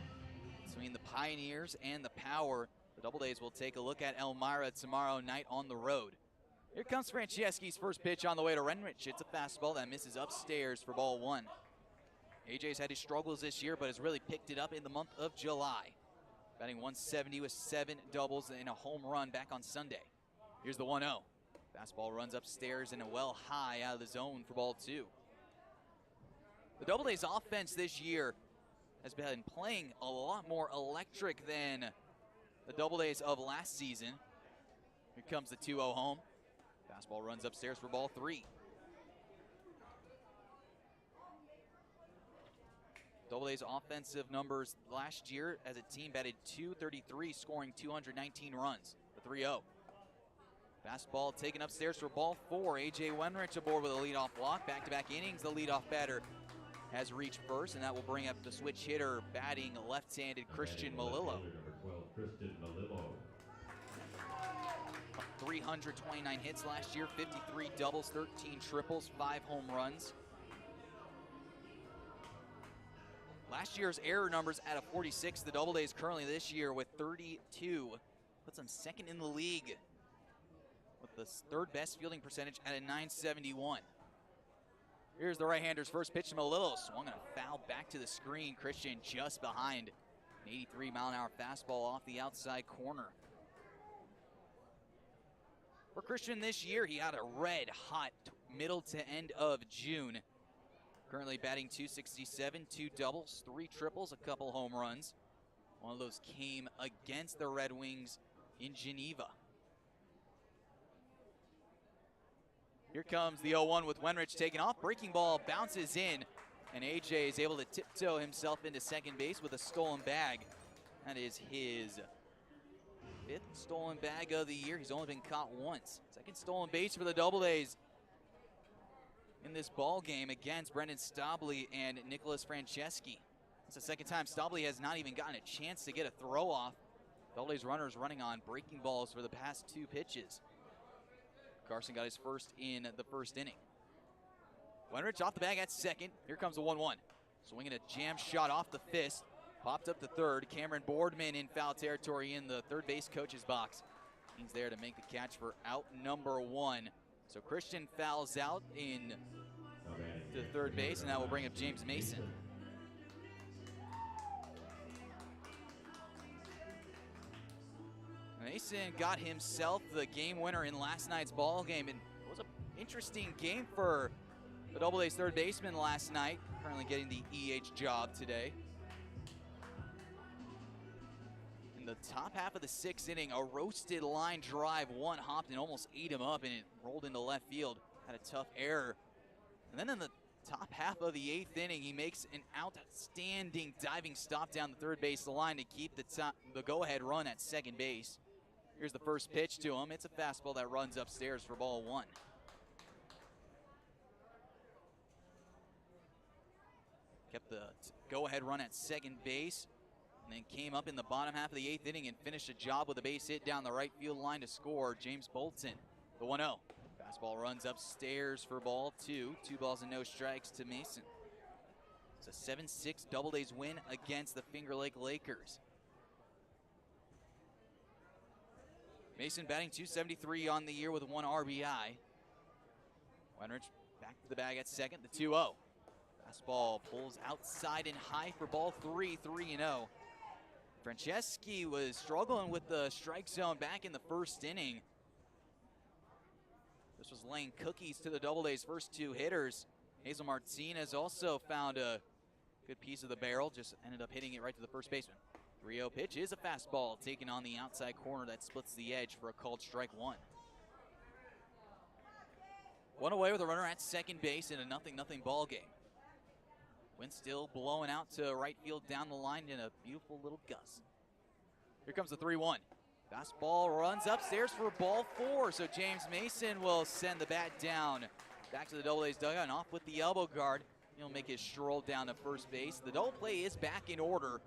[SPEAKER 1] Between the Pioneers and the Power, the Doubledays will take a look at Elmira tomorrow night on the road. Here comes Franceschi's first pitch on the way to Wenrich. It's a fastball that misses upstairs for ball 1. AJ's had his struggles this year, but has really picked it up in the month of July. Batting 170 with 7 doubles and a home run back on Sunday. Here's the 1-0. Fastball runs upstairs and a well high out of the zone for ball 2. The Doubledays offense this year has been playing a lot more electric than the Doubledays of last season. Here comes the 2-0 home. Fastball runs upstairs for ball 3. Doubledays offensive numbers last year as a team batted .233, scoring 219 runs. The 3-0. Fastball taken upstairs for ball 4. A.J. Wenrich aboard with a leadoff walk. Back-to-back innings, the leadoff batter has reached first, and that will bring up the switch hitter batting left-handed Christian Malillo.
[SPEAKER 3] Number 12, Christian Malillo.
[SPEAKER 1] 329 hits last year, 53 doubles, 13 triples, 5 home runs. Last year's error numbers at a 46. The Doubledays currently this year with 32. Puts them second in the league with the third best fielding percentage at a .971. Here's the right-hander's first pitch to Malillo. Swung on a foul back to the screen. Christian just behind. An 83-mile-an-hour fastball off the outside corner. For Christian this year, he had a red-hot middle to end of June. Currently batting .267, 2 doubles, 3 triples, a couple home runs. One of those came against the Red Wings in Geneva. Here comes the 0-1 with Wenrich taking off. Breaking ball bounces in, And AJ is able to tiptoe himself into second base with a stolen bag. That is his 5th stolen bag of the year. He's only been caught once. 2nd stolen base for the Doubledays in this ball game against Brendan Stobley and Nicholas Franceschi. It's the 2nd time Stobley has not even gotten a chance to get a throw off. Doubledays runners running on breaking balls for the past 2 pitches. Carson got his first in the 1st inning. Wenrich off the bag at second. Here comes the 1-1. Swinging a jam shot off the fist. Popped up to third. Cameron Boardman in foul territory in the third base coach's box. He's there to make the catch for out number 1. So Christian fouls out in to third base, and that will bring up James Mason. Mason got himself the game winner in last night's ball game, and it was an interesting game for the Doubledays third baseman last night, currently getting the EH job today. In the top half of the 6th inning, a roasted line drive, one hopped and almost ate him up, and it rolled into left field. Had a tough error. And then in the top half of the 8th inning, he makes an outstanding diving stop down the third base line to keep the go-ahead run at second base. Here's the first pitch to him. It's a fastball that runs upstairs for ball 1. Kept the go-ahead run at second base, and then came up in the bottom half of the 8th inning and finished the job with a base hit down the right field line to score. James Bolton, the 1-0. Fastball runs upstairs for ball 2. 2 balls and no strikes to Mason. It's a 7-6 Doubledays win against the Finger Lake Lakers. Mason batting .273 on the year with 1 RBI. Wenrich back to the bag at second, the 2-0. Fastball pulls outside and high for ball 3, 3-0. Franceschi was struggling with the strike zone back in the 1st inning. This was laying cookies to the Doubledays' first 2 hitters. Hazel Martinez also found a good piece of the barrel, just ended up hitting it right to the first baseman. 3-0 pitch is a fastball taken on the outside corner that splits the edge for a called strike 1. 1 away with a runner at second base in a 0-0 ball game. Wind still blowing out to right field down the line in a beautiful little gust. Here comes the 3-1. Fastball runs upstairs for ball 4, so James Mason will send the bat down. Back to the Doubledays dugout and off with the elbow guard. He'll make his stroll down to first base. The double play is back in order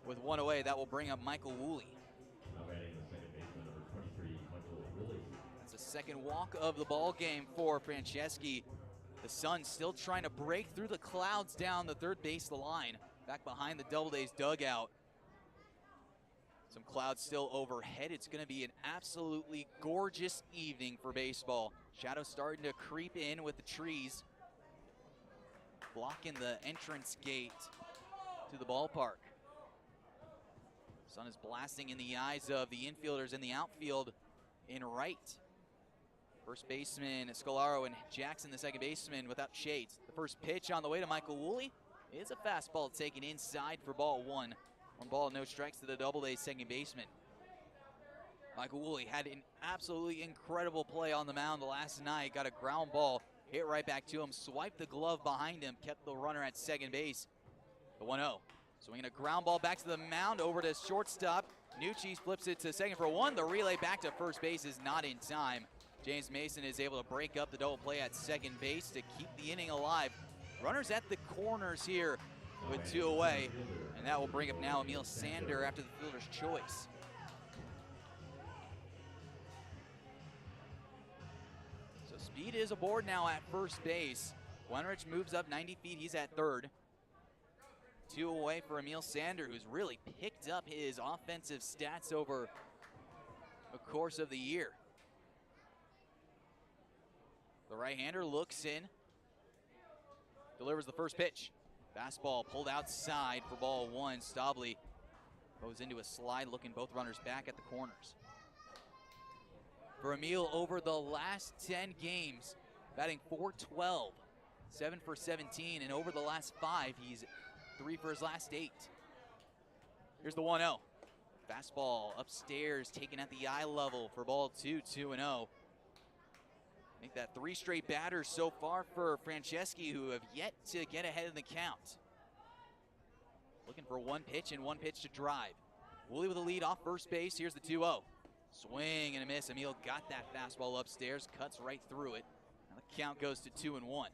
[SPEAKER 1] with 1 away. That will bring up Michael Woolley. That's the second walk of the ball game for Franceschi. The sun still trying to break through the clouds down the third base line, back behind the Doubledays dugout. Some clouds still overhead. It's going to be an absolutely gorgeous evening for baseball. Shadows starting to creep in with the trees, blocking the entrance gate to the ballpark. Sun is blasting in the eyes of the infielders in the outfield in right. First baseman Scolaro and Jackson, the second baseman, without shades. The first pitch on the way to Michael Woolley is a fastball taken inside for ball 1. 1 ball, no strikes to the Doubledays second baseman. Michael Woolley had an absolutely incredible play on the mound last night. Got a ground ball, hit right back to him, swiped the glove behind him, kept the runner at second base. The 1-0. Swinging a ground ball back to the mound, over to shortstop. Nucci flips it to second for 1. The relay back to first base is not in time. James Mason is able to break up the double play at second base to keep the inning alive. Runners at the corners here with 2 away, and that will bring up now Emil Sander after the fielder's choice. So speed is aboard now at first base. Wenrich moves up 90 feet, he's at third. 2 away for Emil Sander, who's really picked up his offensive stats over the course of the year. The right-hander looks in, delivers the first pitch. Fastball pulled outside for ball 1. Stobley goes into a slide, looking both runners back at the corners. For Emil, over the last 10 games, batting .412, 7 for 17, and over the last 5, he's 3 for his last 8. Here's the 1-0. Fastball upstairs, taken at the eye level for ball 2, 2-0. I think that 3 straight batters so far for Franceschi, who have yet to get ahead in the count. Looking for 1 pitch and 1 pitch to drive. Woolley with a lead off first base. Here's the 2-0. Swing and a miss. Emil got that fastball upstairs, cuts right through it. Now the count goes to 2-1.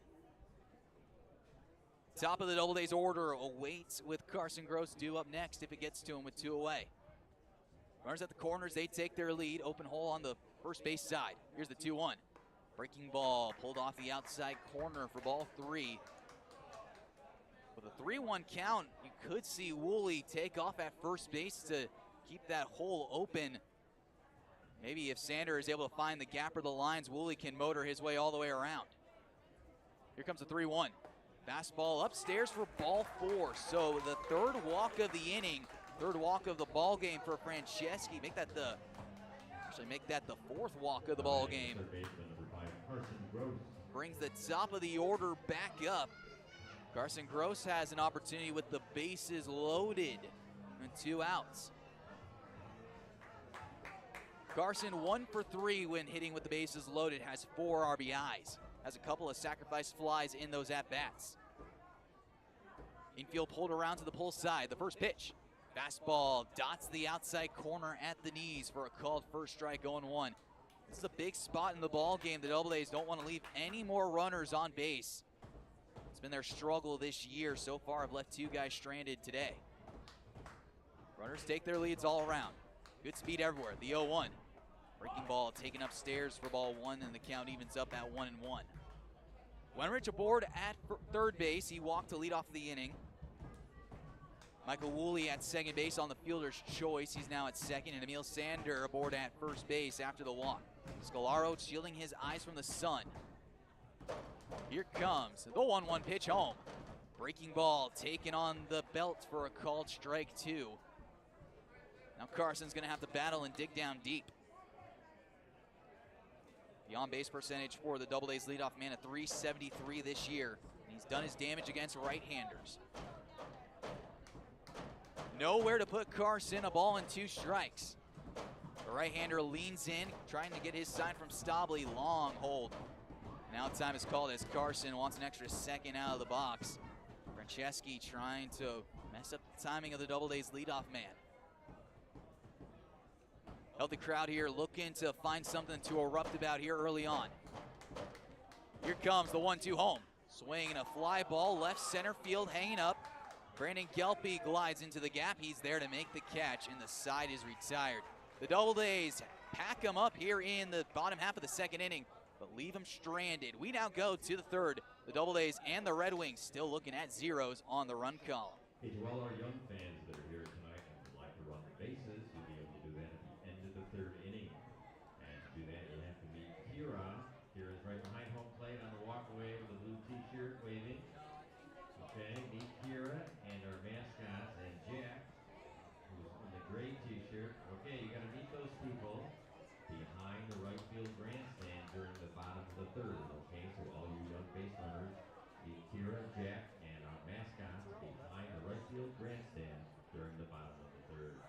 [SPEAKER 1] Top of the Doubledays order awaits with Carson Gross due up next if it gets to him with 2 away. Runners at the corners, they take their lead. Open hole on the first base side. Here's the 2-1. Breaking ball pulled off the outside corner for ball 3. With a 3-1 count, you could see Woolley take off at first base to keep that hole open. Maybe if Sander is able to find the gap or the lines, Woolley can motor his way all the way around. Here comes the 3-1. Fastball upstairs for ball 4. So the 3rd walk of the inning, 3rd walk of the ball game for Franceschi. Make that the 4th walk of the ball game. Brings the top of the order back up. Carson Gross has an opportunity with the bases loaded and 2 outs. Carson 1 for 3 when hitting with the bases loaded, has 4 RBIs, has a couple of sacrifice flies in those at-bats. Infield pulled around to the pull side. The first pitch. Fastball dots the outside corner at the knees for a called first strike, 0-1. This is a big spot in the ball game. The Doubledays don't want to leave any more runners on base. It's been their struggle this year. So far, have left 2 guys stranded today. Runners take their leads all around. Good speed everywhere. The 0-1. Breaking ball taken upstairs for ball 1, and the count evens up at 1-1. Wenrich aboard at 3rd base. He walked to lead off the inning. Michael Woolley at 2nd base on the fielder's choice. He's now at 2nd, and Emil Sander aboard at 1st base after the walk. Scalaro shielding his eyes from the sun. Here comes the 1-1 pitch home. Breaking ball taken on the belt for a called strike 2. Now Carson's going to have to battle and dig down deep. The on-base percentage for the Doubledays leadoff man at .373 this year. And he's done his damage against right-handers. Nowhere to put Carson, a ball and 2 strikes. The right-hander leans in, trying to get his sign from Stabley. Long hold. Now time is called as Carson wants an extra second out of the box. Franceschi trying to mess up the timing of the Doubledays leadoff man. Healthy crowd here looking to find something to erupt about here early on. Here comes the 1-2 home. Swing and a fly ball left center field hanging up. Brandon Gelpy glides into the gap. He's there to make the catch, and the side is retired. The Doubledays pack them up here in the bottom half of the 2nd inning, but leave them stranded. We now go to the 3rd. The Doubledays and the Red Wings still looking at zeros on the run column.
[SPEAKER 3] Hey, to all our young fans that are here tonight and would like to run the bases, you'll be able to do that at the end of the 3rd inning. And to do that, you'll have to meet Kira. Kira's right behind home plate on the walkway with a blue t-shirt waving. Okay, meet Kira and our mascots and Jack, who's in the gray t-shirt. Okay, you got to meet those people behind the right field grandstand during the bottom of the 3rd. Okay, so all you young base runners, meet Kira, Jack, and our mascots behind the right field grandstand during the bottom of the 3rd.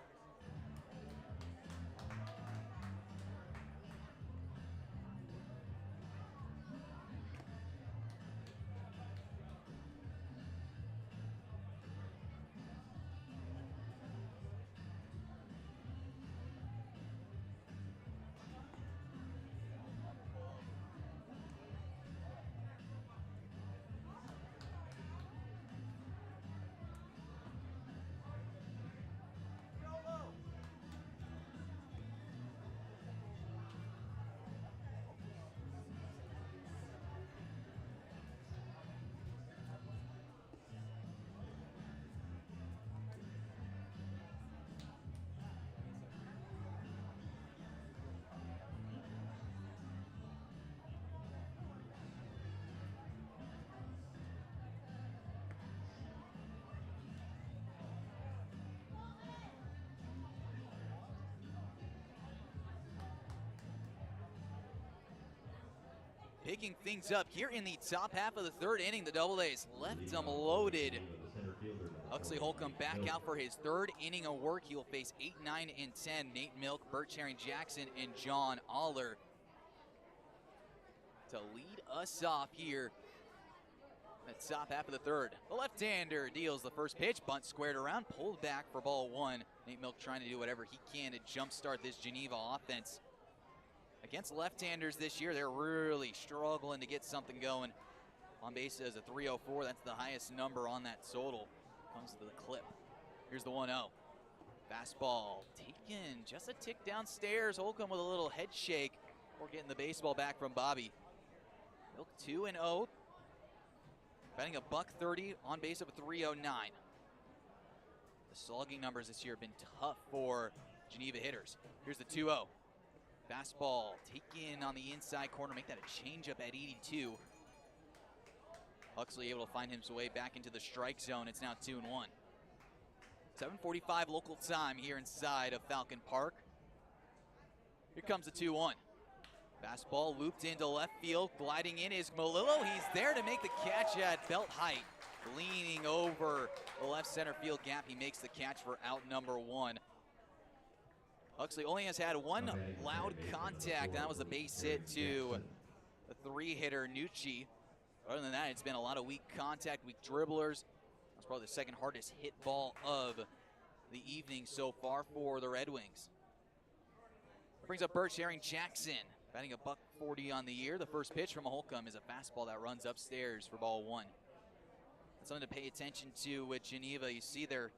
[SPEAKER 1] Picking things up here in the top half of the 3rd inning, the Doubledays left them loaded. Huxley Holcomb back out for his 3rd inning of work. He will face 8, 9, and 10. Nate Milk, Bert Herring Jackson, and John Aller. to lead us off here at the top half of the third. The left-hander deals the first pitch, bunt squared around, pulled back for ball one. Nate Milk trying to do whatever he can to jumpstart this Geneva offense. Against left-handers this year, they're really struggling to get something going. On base as a 304, that's the highest number on that total. Comes to the clip. Here's the 1-0. Fastball taken just a tick downstairs. Holcomb with a little head shake before getting the baseball back from Bobby. Milk 2-0. Batting a .130, on base of a 309. The slugging numbers this year have been tough for Geneva hitters. Here's the 2-0. Fastball taken on the inside corner, make that a changeup at 82. Huxley able to find his way back into the strike zone. It's now 2-1. 7:45 local time here inside of Falcon Park. Here comes the 2-1. Fastball looped into left field. Gliding in is Malillo. He's there to make the catch at belt height. Leaning over the left center field gap. He makes the catch for out number one. Huxley only has had one loud contact, and that was a base hit to the three-hitter Nucci. Other than that, it's been a lot of weak contact, weak dribblers. That's probably the second hardest hit ball of the evening so far for the Red Wings. Brings up Birch Herring Jackson, batting a .140 on the year. The first pitch from Holcomb is a fastball that runs upstairs for ball one. That's something to pay attention to with Geneva. You see their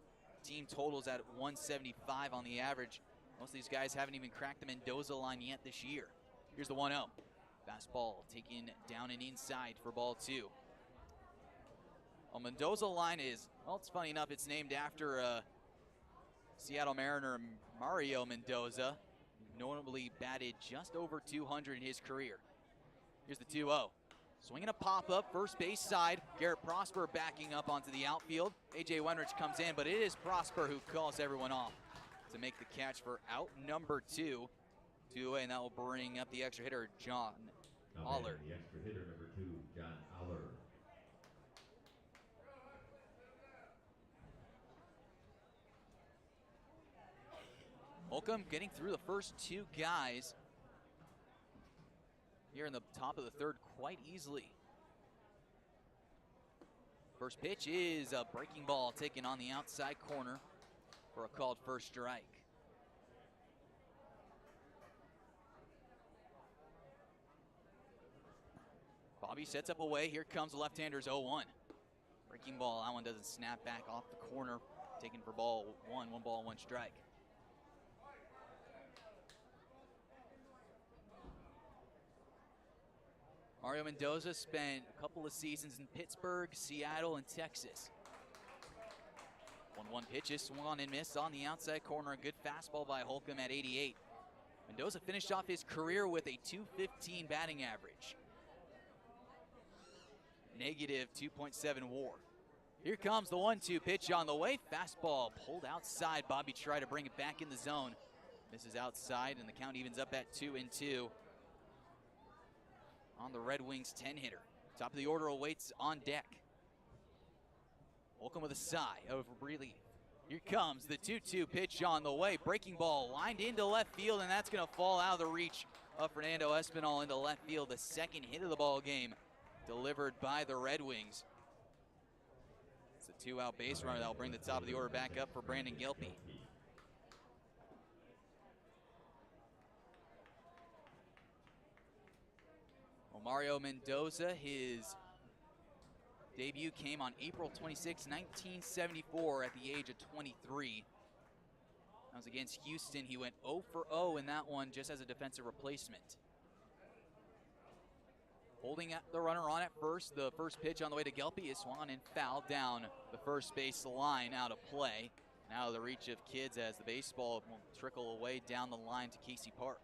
[SPEAKER 1] team totals at 175 on the average. Most of these guys haven't even cracked the Mendoza line yet this year. Here's the 1-0. Fastball taken down and inside for ball two. A Mendoza line is, well, it's funny enough, it's named after Seattle Mariner Mario Mendoza. Notably batted just over 200 in his career. Here's the 2-0. Swinging a pop-up, first base side. Garrett Prosper backing up onto the outfield. A.J. Wenrich comes in, but it is Prosper who calls everyone off to make the catch for out number two. 2-away, and that will bring up the extra hitter, John Aller.
[SPEAKER 3] The extra hitter, number 2, John Aller.
[SPEAKER 1] Holcomb getting through the first two guys here in the top of the third quite easily. First pitch is a breaking ball taken on the outside corner for a called first strike. Bobby sets up away. Here comes the left-hander's 0-1. Breaking ball. That one doesn't snap back off the corner. Taken for ball one. 1 ball, 1 strike. Mario Mendoza spent a couple of seasons in Pittsburgh, Seattle, and Texas. 1-1 pitches, swung and missed on the outside corner. A good fastball by Holcomb at 88. Mendoza finished off his career with a .215 batting average. Negative 2.7 WAR. Here comes the 1-2 pitch on the way. Fastball pulled outside. Bobby tried to bring it back in the zone. Misses outside, and the count evens up at 2-2. On the Red Wings 10-hitter. Top of the order awaits on deck. Holcomb with a sigh of relief. Here comes the 2-2 pitch on the way. Breaking ball lined into left field, and that's going to fall out of the reach of Fernando Espinal into left field. The second hit of the ball game delivered by the Red Wings. It's a 2-out base runner that will bring the top of the order back up for Brandon Gilpy. Mario Mendoza, his debut came on April 26, 1974 at the age of 23. That was against Houston. He went 0 for 0 in that one just as a defensive replacement. Holding the runner on at first. The first pitch on the way to Gelpy is swung and fouled down the first base line out of play. Now the reach of kids as the baseball will trickle away down the line to Casey Park.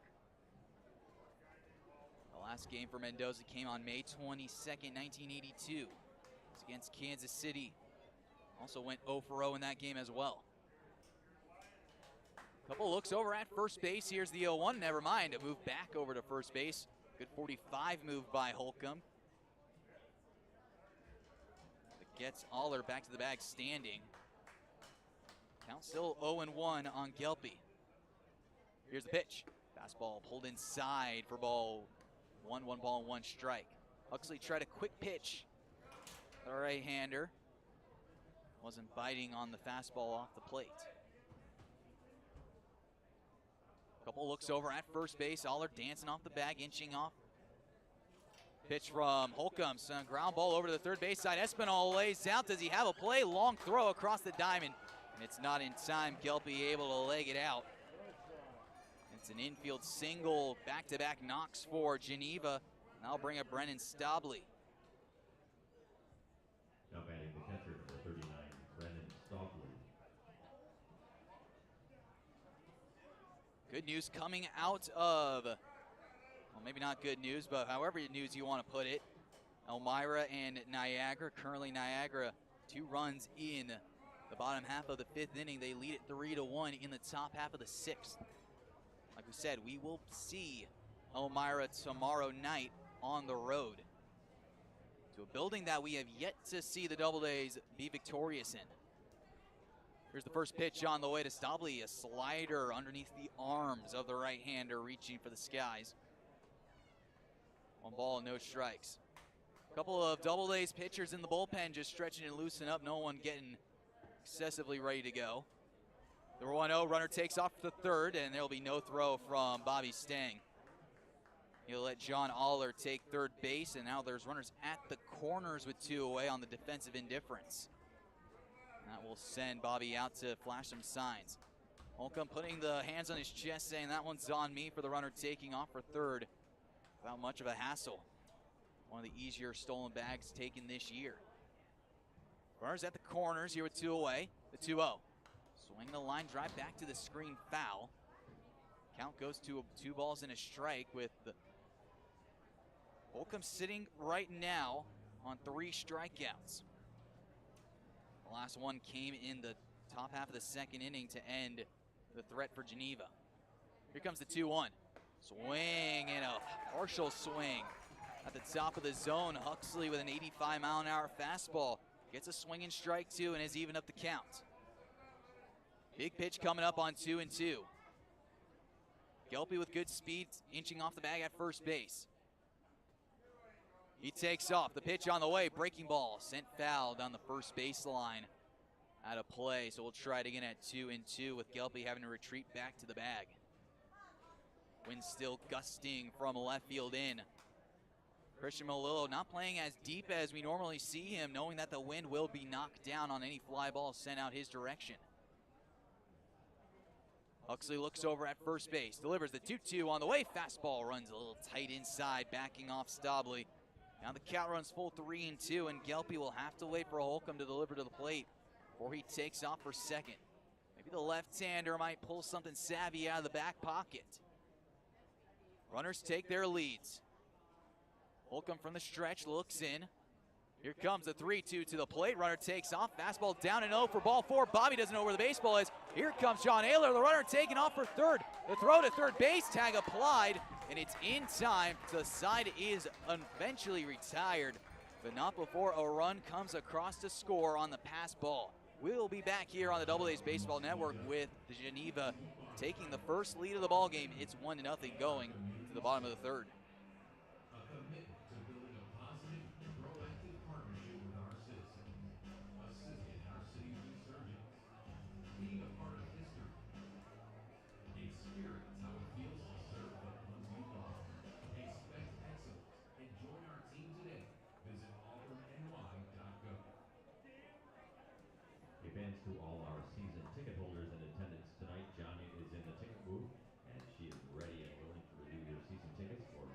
[SPEAKER 1] The last game for Mendoza came on May 22nd, 1982. It's against Kansas City. Also went 0 for 0 in that game as well. Couple looks over at first base. Here's the 0-1. Never mind. A move back over to first base. Good 45 move by Holcomb. It gets Aller back to the bag standing. Count still 0-1 on Gelpy. Here's the pitch. Fastball pulled inside for ball one. 1 ball, 1 strike. Huxley tried a quick pitch. The right-hander wasn't biting on the fastball off the plate. Couple looks over at first base. Aller dancing off the bag, inching off. Pitch from Holcomb. Some ground ball over to the third base side. Espinal lays out. Does he have a play? Long throw across the diamond. And it's not in time. Gelpy able to leg it out. It's an infield single. Back-to-back knocks for Geneva. That'll bring up Brennan Stabley.
[SPEAKER 3] Now batting the catcher, number 39, Brennan Stabley.
[SPEAKER 1] Good news coming out of, well, maybe not good news, but however news you want to put it. Elmira and Niagara. Currently Niagara 2 runs in the bottom half of the 5th inning. They lead it 3-1 in the top half of the 6th. Like we said, we will see Elmira tomorrow night on the road to a building that we have yet to see the Doubledays be victorious in. Here's the first pitch on the way to Stabley, a slider underneath the arms of the right-hander reaching for the skies. 1 ball, no strikes. A couple of Doubledays pitchers in the bullpen just stretching and loosening up, no one getting excessively ready to go. The 1-0, runner takes off to third, and there'll be no throw from Bobby Stang. He'll let John Aller take third base, and now there's runners at the corners with 2 away on the defensive indifference. That will send Bobby out to flash some signs. Holcomb putting the hands on his chest, saying that one's on me, for the runner taking off for third without much of a hassle. One of the easier stolen bags taken this year. Runners at the corners here with 2 away. The 2-0. Swing the line drive back to the screen, foul. Count goes to 2 balls and a strike, with the Holcomb sitting right now on 3 strikeouts. The last one came in the top half of the 2nd inning to end the threat for Geneva. Here comes the 2-1. Swing and a partial swing at the top of the zone. Huxley with an 85-mile-an-hour fastball gets a swing and strike 2 and has evened up the count. Big pitch coming up on 2-2. Gelpy with good speed, inching off the bag at first base. He takes off. The pitch on the way. Breaking ball sent foul down the first baseline. Out of play. So we'll try it again at 2-2 with Gelpy having to retreat back to the bag. Wind still gusting from left field in. Christian Melillo not playing as deep as we normally see him, knowing that the wind will be knocked down on any fly ball sent out his direction. Huxley looks over at first base. Delivers the 2-2 on the way. Fastball runs a little tight inside, backing off Stabley. Now the count runs full 3-2, and Gelpy will have to wait for Holcomb to deliver to the plate before he takes off for second. Maybe the left-hander might pull something savvy out of the back pocket. Runners take their leads. Holcomb from the stretch looks in. Here comes the 3-2 to the plate. Runner takes off. Fastball down and 0 for ball 4. Bobby doesn't know where the baseball is. Here comes John Ayler, the runner taking off for third. The throw to third base, tag applied, and it's in time. The side is eventually retired, but not before a run comes across to score on the pass ball. We'll be back here on the Doubledays Baseball Network with the Geneva taking the first lead of the ball game. It's 1-0 going to the bottom of the third.
[SPEAKER 5] A commitment to building a positive, proactive partnership with our citizens, assisting our city's resurgence, being a part of history. Experience how it feels to serve the ones you love. Expect excellence and join our team today. Visit auburnny.gov.
[SPEAKER 3] Events to all our season ticket holders in attendance tonight. Johnny is in the ticket booth, and she is ready and willing to renew your season tickets for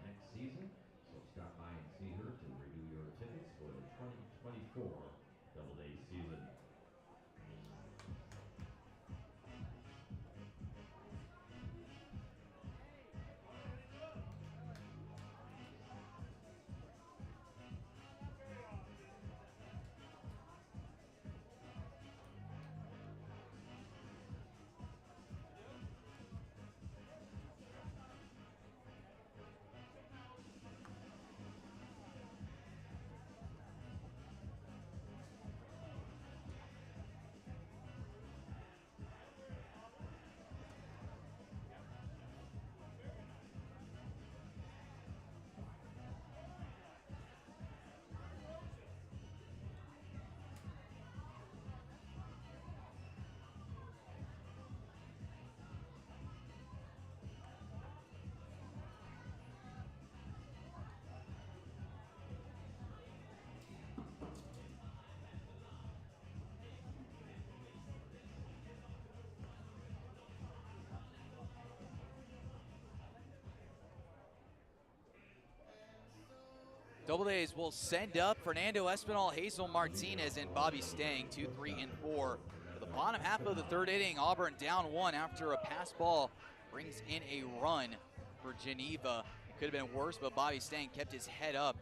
[SPEAKER 1] Doubledays will send up Fernando Espinal, Hazel Martinez, and Bobby Stang, 2, 3, and 4. For the bottom half of the third inning, Auburn down 1 after a pass ball brings in a run for Geneva. It could have been worse, but Bobby Stang kept his head up,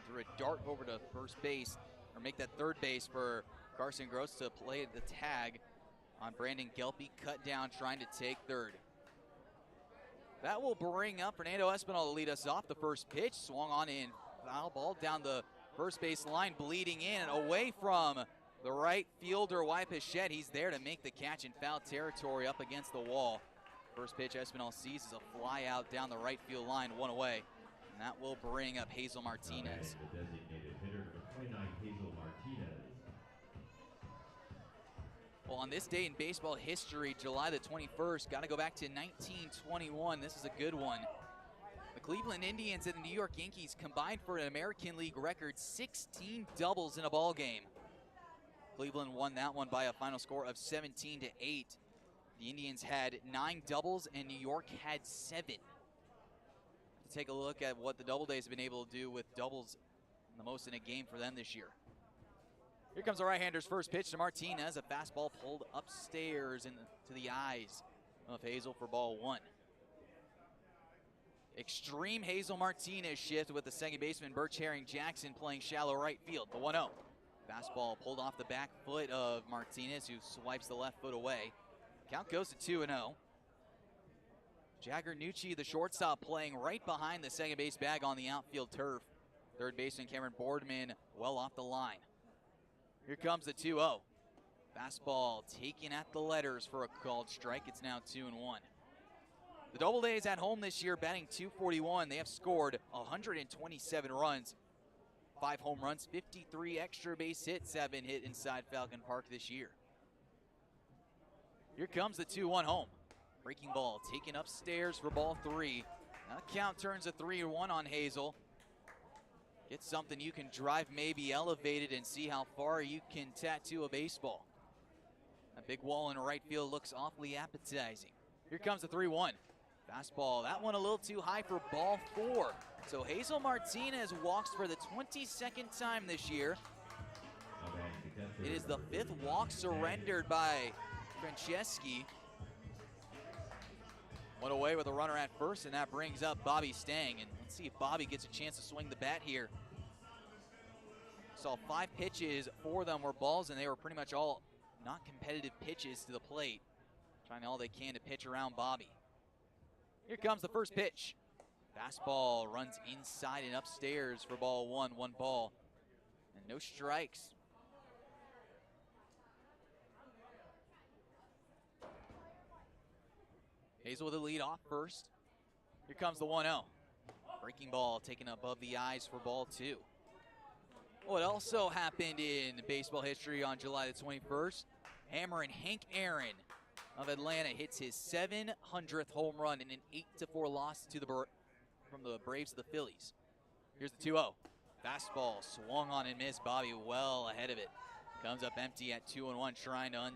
[SPEAKER 1] threw a dart over to first base, or make that third base for Carson Gross to play the tag on Brandon Gelpe, cut down trying to take third. That will bring up Fernando Espinal to lead us off. The first pitch swung on in. Foul ball down the first base line, bleeding in, away from the right fielder, Pichette. He's there to make the catch in foul territory up against the wall. First pitch Espinal sees is a fly out down the right field line, 1 away. And that will bring up Hazel Martinez.
[SPEAKER 3] The designated hitter, number 29, Hazel Martinez.
[SPEAKER 1] Well, on this day in baseball history, July the 21st, got to go back to 1921. This is a good one. The Cleveland Indians and the New York Yankees combined for an American League record 16 doubles in a ball game. Cleveland won that one by a final score of 17-8. The Indians had 9 doubles and New York had 7. To take a look at what the Doubledays have been able to do with doubles, the most in a game for them this year. Here comes the right-hander's first pitch to Martinez. A fastball pulled upstairs to the eyes of Hazel for ball 1. Extreme Hazel Martinez shift with the second baseman Birch Herring Jackson playing shallow right field. The 1-0. Fastball pulled off the back foot of Martinez, who swipes the left foot away. Count goes to 2-0. Jagger Nucci, the shortstop, playing right behind the second base bag on the outfield turf. Third baseman Cameron Boardman well off the line. Here comes the 2-0. Fastball taken at the letters for a called strike. It's now 2-1. The Doubledays at home this year batting .241. They have scored 127 runs. 5 home runs, 53 extra base hits have been hit inside Falcon Park this year. Here comes the 2-1 home. Breaking ball taken upstairs for ball 3. Now the count turns to 3-1 on Hazel. Get something you can drive maybe elevated and see how far you can tattoo a baseball. A big wall in right field looks awfully appetizing. Here comes the 3-1. Fastball, that one a little too high for ball 4. So Hazel Martinez walks for the 22nd time this year. It is the 5th walk surrendered by Franceschi. One away with a runner at first, and that brings up Bobby Stang. And let's see if Bobby gets a chance to swing the bat here. Saw 5 pitches, 4 of them were balls, and they were pretty much all not competitive pitches to the plate. Trying all they can to pitch around Bobby. Here comes the first pitch. Fastball runs inside and upstairs for ball 1, 1 ball, and no strikes. Hazel with the lead off first. Here comes the 1-0. Breaking ball taken above the eyes for ball 2. What also happened in baseball history on July the 21st, Hammerin' Hank Aaron of Atlanta hits his 700th home run in an 8-4 loss to from the Braves to the Phillies. Here's the 2-0. Fastball swung on and missed. Bobby well ahead of it. Comes up empty at 2-1, trying to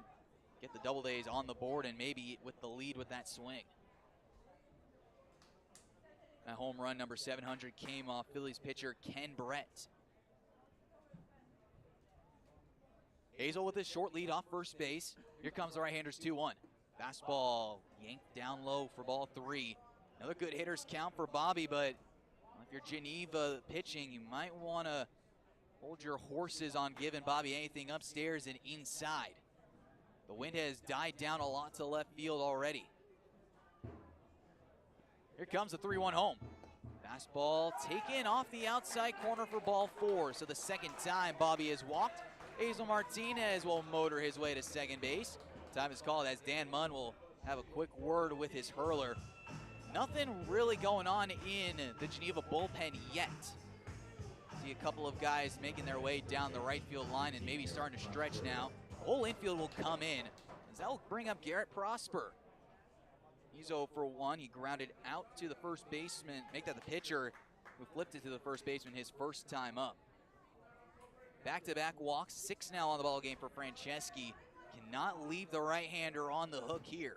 [SPEAKER 1] get the Doubledays on the board and maybe with the lead with that swing. That home run number 700 came off Phillies pitcher Ken Brett. Hazel with his short lead off first base. Here comes the right-handers 2-1. Fastball yanked down low for ball 3. Another good hitter's count for Bobby, but if you're Geneva pitching, you might want to hold your horses on giving Bobby anything upstairs and inside. The wind has died down a lot to left field already. Here comes the 3-1 home. Fastball taken off the outside corner for ball 4. So the second time Bobby has walked. Hazel Martinez will motor his way to second base. Time is called as Dan Munn will have a quick word with his hurler. Nothing really going on in the Geneva bullpen yet. See a couple of guys making their way down the right field line and maybe starting to stretch now. The whole infield will come in, as that will bring up Garrett Prosper. He's 0 for 1. He grounded out to the first baseman, make that the pitcher, who flipped it to the first baseman his first time up. Back-to-back walks, 6 now on the ball game for Franceschi. Cannot leave the right-hander on the hook here.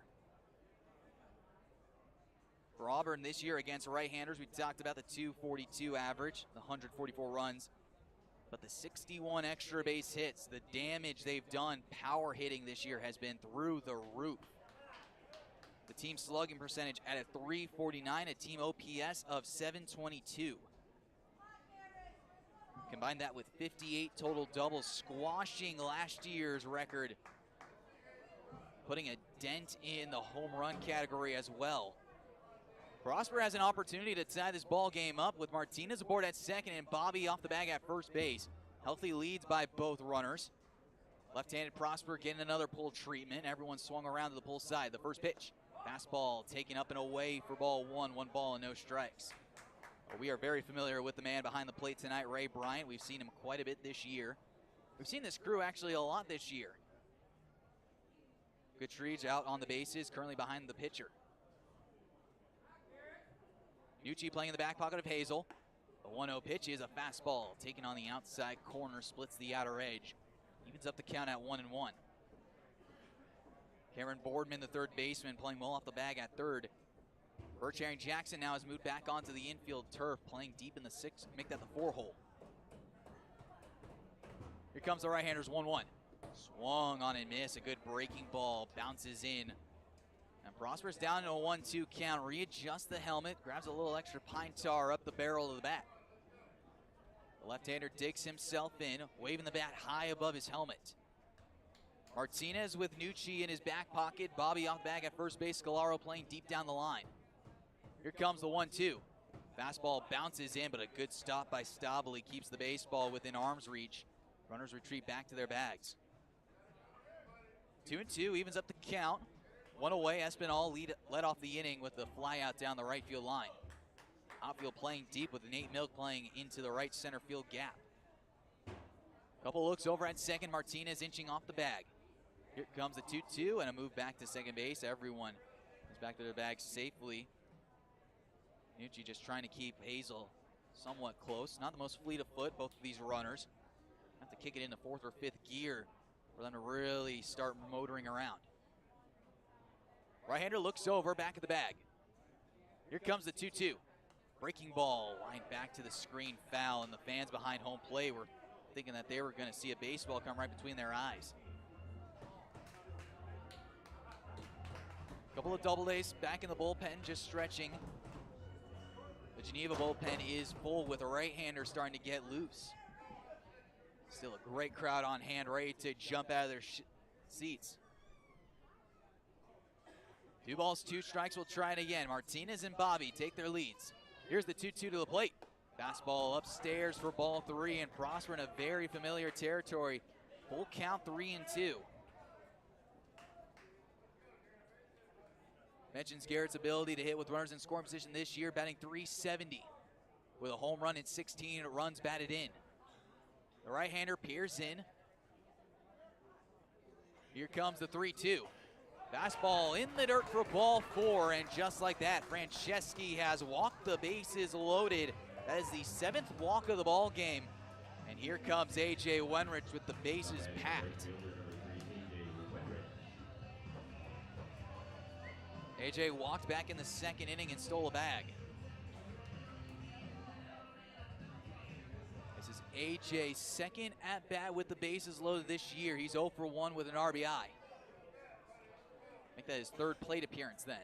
[SPEAKER 1] For Auburn this year against right-handers, we talked about the 242 average, the 144 runs, but the 61 extra base hits, the damage they've done power hitting this year has been through the roof. The team slugging percentage at a 349, a team OPS of 722. Combine that with 58 total doubles, squashing last year's record, putting a dent in the home run category as well. Prosper has an opportunity to tie this ball game up with Martinez aboard at second and Bobby off the bag at first base. Healthy leads by both runners. Left-handed Prosper getting another pull treatment. Everyone swung around to the pull side. The first pitch, fastball taken up and away for ball one. 1 ball and no strikes. Well, we are very familiar with the man behind the plate tonight, Ray Bryant. We've seen him quite a bit this year. We've seen this crew actually a lot this year. Goodrich out on the bases, currently behind the pitcher. Nucci playing in the back pocket of Hazel. The 1-0 pitch is a fastball taken on the outside corner, splits the outer edge. Evens up the count at 1-1. Cameron Boardman, the third baseman, playing well off the bag at third. Birch-Aaron Jackson now has moved back onto the infield turf, playing deep in the 6, make that the 4 hole. Here comes the right-handers, 1-1. Swung on and missed, a good breaking ball, bounces in. And Prosper's down in a 1-2 count, readjusts the helmet, grabs a little extra pine tar up the barrel of the bat. The left-hander digs himself in, waving the bat high above his helmet. Martinez with Nucci in his back pocket, Bobby off the bag at first base, Scalaro playing deep down the line. Here comes the 1-2. Fastball bounces in, but a good stop by Stabile keeps the baseball within arm's reach. Runners retreat back to their bags. 2-2 evens up the count. 1 away, Espinal led off the inning with the fly out down the right field line. Outfield playing deep with Nate Milk playing into the right center field gap. Couple looks over at second, Martinez inching off the bag. Here comes the 2-2 and a move back to second base. Everyone is back to their bags safely. Nucci just trying to keep Hazel somewhat close. Not the most fleet of foot, both of these runners. Have to kick it into 4th or 5th gear for them to really start motoring around. Right-hander looks over, back of the bag. Here comes the 2-2. Breaking ball, lined back to the screen, foul, and the fans behind home plate were thinking that they were going to see a baseball come right between their eyes. Couple of Doubledays back in the bullpen, just stretching. The Geneva bullpen is full with a right-hander starting to get loose. Still a great crowd on hand, ready to jump out of their seats. 2 balls, 2 strikes. We'll try it again. Martinez and Bobby take their leads. Here's the 2-2 to the plate. Fastball upstairs for ball 3, and Prosper in a very familiar territory. Full count, 3-2. Mentions Garrett's ability to hit with runners in scoring position this year, batting .370 with a home run and 16 runs batted in. The right-hander peers in. Here comes the 3-2. Fastball in the dirt for ball 4, and just like that, Franceschi has walked the bases loaded. That is the 7th walk of the ball game. And here comes A.J. Wenrich with the bases packed. A.J. walked back in the 2nd inning and stole a bag. This is A.J.'s 2nd at-bat with the bases loaded this year. He's 0 for 1 with an RBI. Make that his 3rd plate appearance then.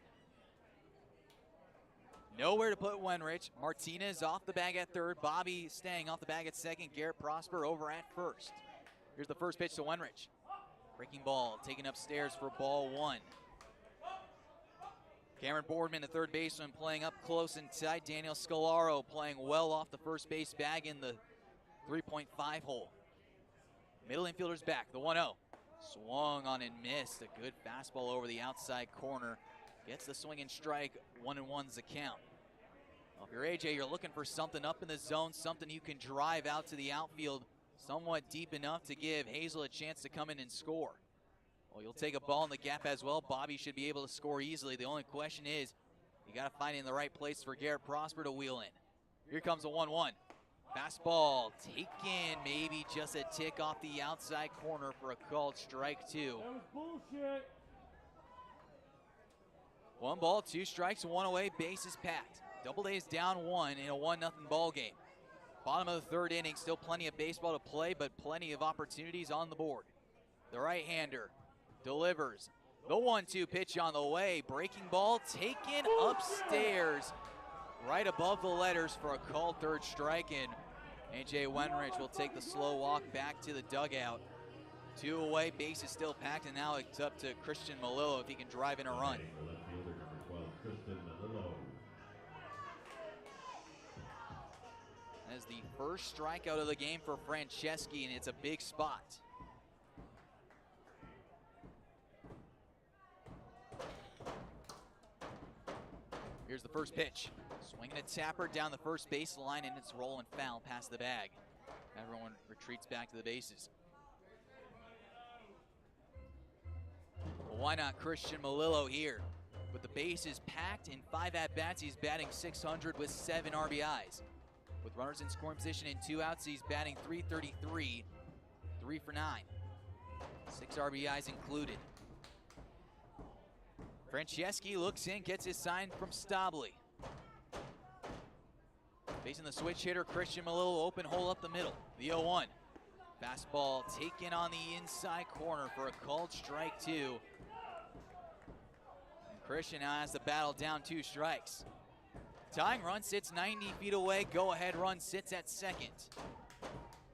[SPEAKER 1] Nowhere to put Wenrich. Martinez off the bag at 3rd. Bobby staying off the bag at 2nd. Garrett Prosper over at 1st. Here's the first pitch to Wenrich. Breaking ball taken upstairs for ball 1. Cameron Boardman, the 3rd baseman, playing up close and tight. Daniel Scalaro playing well off the first base bag in the 3.5 hole. Middle infielder's back, the 1-0. Swung on and missed. A good fastball over the outside corner. Gets the swing and strike. 1-1's the count. Well, if you're AJ, you're looking for something up in the zone, something you can drive out to the outfield somewhat deep enough to give Hazel a chance to come in and score. Well, you'll take a ball in the gap as well. Bobby should be able to score easily. The only question is, you got to find it in the right place for Garrett Prosper to wheel in. Here comes a 1-1. Fastball taken, maybe just a tick off the outside corner for a called strike 2.
[SPEAKER 6] That was bullshit.
[SPEAKER 1] 1 ball, 2 strikes, 1 away, bases packed. Doubledays down 1 in a 1-0 ball game. Bottom of the 3rd inning, still plenty of baseball to play, but plenty of opportunities on the board. The right-hander delivers. The 1-2 pitch on the way. Breaking ball taken upstairs, right above the letters for a called 3rd strike, and A.J. Wenrich will take the slow walk back to the dugout. 2 away, bases still packed, and now it's up to Christian Malillo if he can drive in a run.
[SPEAKER 3] The left fielder, number 12, Christian Malillo.
[SPEAKER 1] As the first strikeout of the game for Franceschi, and it's a big spot. Here's the first pitch. Swinging a tapper down the first base line, and it's rolling foul past the bag. Everyone retreats back to the bases. Well, why not Christian Malillo here? With the bases packed in 5 at-bats, he's batting .600 with 7 RBIs. With runners in scoring position and 2 outs, he's batting .333, 3 for 9. 6 RBIs included. Franceschi looks in, gets his sign from Stabley. Facing the switch hitter, Christian Malillo, open hole up the middle. The 0-1. Fastball taken on the inside corner for a called strike 2. And Christian now has the battle down 2 strikes. Tying run sits 90 feet away. Go ahead run sits at second.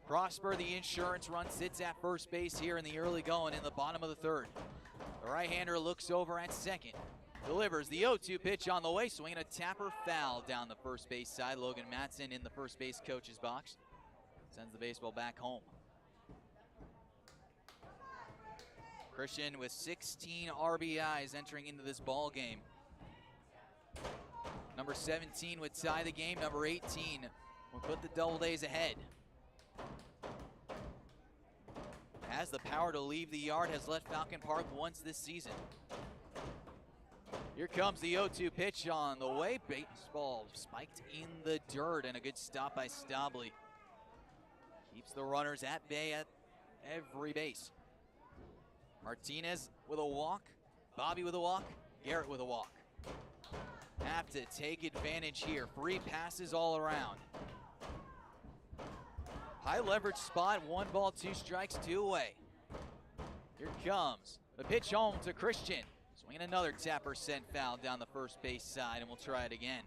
[SPEAKER 1] Prosper, the insurance run, sits at first base here in the early going in the bottom of the 3rd. The right-hander looks over at second. Delivers the 0-2 pitch on the way, swinging a tapper foul down the first base side. Logan Matson in the first base coach's box. Sends the baseball back home. Christian with 16 RBIs entering into this ball game. Number 17 would tie the game. Number 18 would put the Doubledays ahead. Has the power to leave the yard, has left Falcon Park once this season. Here comes the 0-2 pitch on the way. Baseball spiked in the dirt, and a good stop by Stabley. Keeps the runners at bay at every base. Martinez with a walk, Bobby with a walk, Garrett with a walk. Have to take advantage here. Free passes all around. High leverage spot, 1 ball, 2 strikes, 2 away. Here comes the pitch home to Christian. Swinging another tapper sent foul down the first base side, and we'll try it again.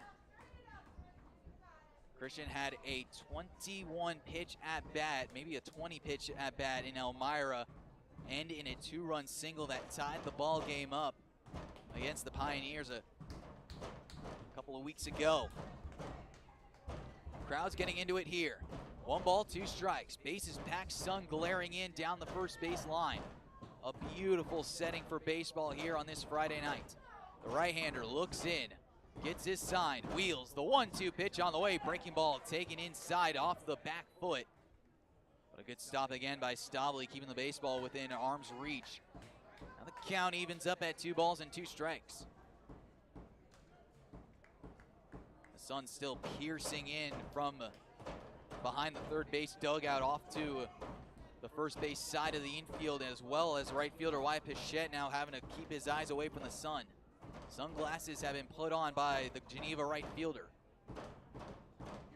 [SPEAKER 1] Christian had a 21 pitch at bat, maybe a 20 pitch at bat in Elmira, and in a 2-run single that tied the ball game up against the Pioneers a couple of weeks ago. Crowd's getting into it here. 1 ball, 2 strikes. Bases packed, sun glaring in down the first base line. A beautiful setting for baseball here on this Friday night. The right-hander looks in, gets his sign, wheels. The 1-2 pitch on the way. Breaking ball taken inside off the back foot. But a good stop again by Stabley, keeping the baseball within arm's reach. Now the count evens up at 2 balls and 2 strikes. The sun still piercing in from behind the third base dugout off to the first base side of the infield, as well as right fielder Wyatt Pichette now having to keep his eyes away from the sun. Sunglasses have been put on by the Geneva right fielder.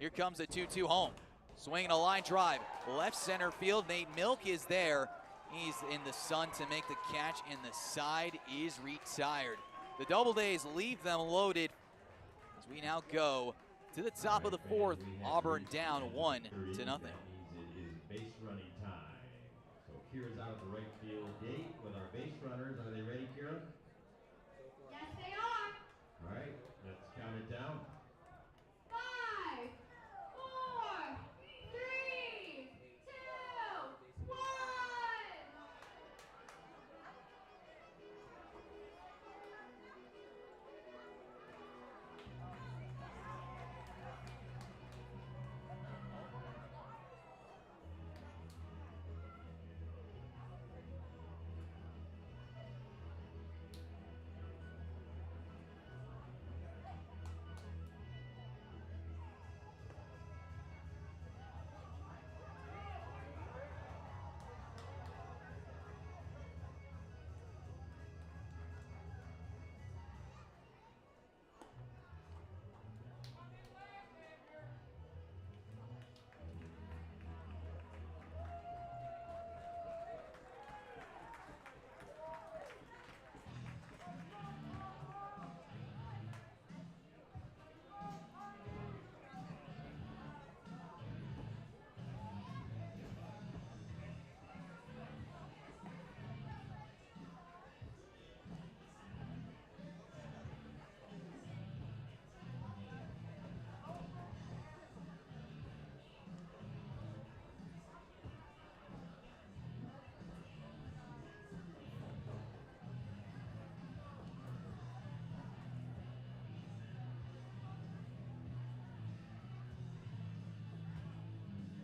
[SPEAKER 1] Here comes a 2-2 home. Swinging a line drive. Left center field. Nate Milk is there. He's in the sun to make the catch, and the side is retired. The Doubledays leave them loaded as we now go to the top of the 4th. Auburn down 1-0.
[SPEAKER 3] That means it is base running time. So Kira's out at the right field gate with our base runners. Are they ready, Kira?
[SPEAKER 4] Yes, they are.
[SPEAKER 3] All right, let's count it down.
[SPEAKER 4] 5, 4, 3, 2, 1.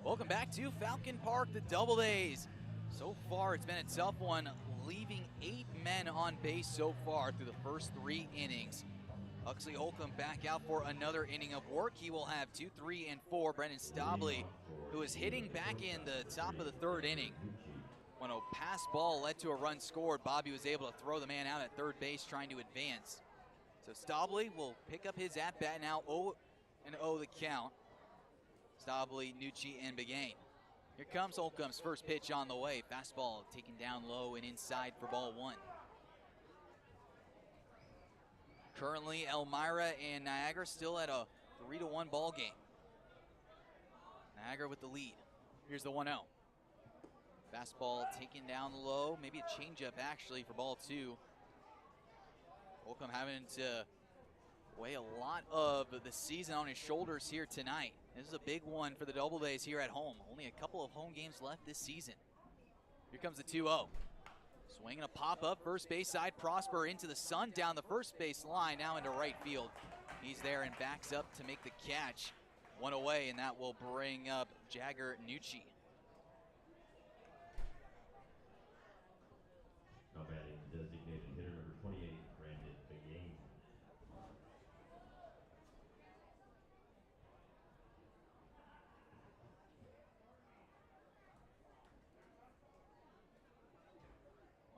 [SPEAKER 1] Welcome back to Falcon Park, the Doubledays. So far, it's been a tough one, leaving 8 men on base so far through the first 3 innings. Huxley Holcomb back out for another inning of work. He will have 2, 3, and 4. Brendan Stobley, who is hitting back in the top of the 3rd inning. When a pass ball led to a run scored, Bobby was able to throw the man out at third base trying to advance. So Stobley will pick up his at-bat now, 0-0 the count. Stobley, Nucci, and Pregame. Here comes Holcomb's first pitch on the way. Fastball taken down low and inside for ball 1. Currently, Elmira and Niagara still at a 3-1 ball game. Niagara with the lead. Here's the 1-0. Fastball taken down low, maybe a changeup actually for ball 2. Holcomb having to weigh a lot of the season on his shoulders here tonight. This is a big one for the Doubledays here at home. Only a couple of home games left this season. Here comes the 2-0. Swinging a pop-up, first base side, Prosper into the sun, down the first base line, now into right field. He's there and backs up to make the catch. 1 away, and that will bring up Jagger Nucci.
[SPEAKER 3] Now batting designated hitter number 28, Brandon Pregame.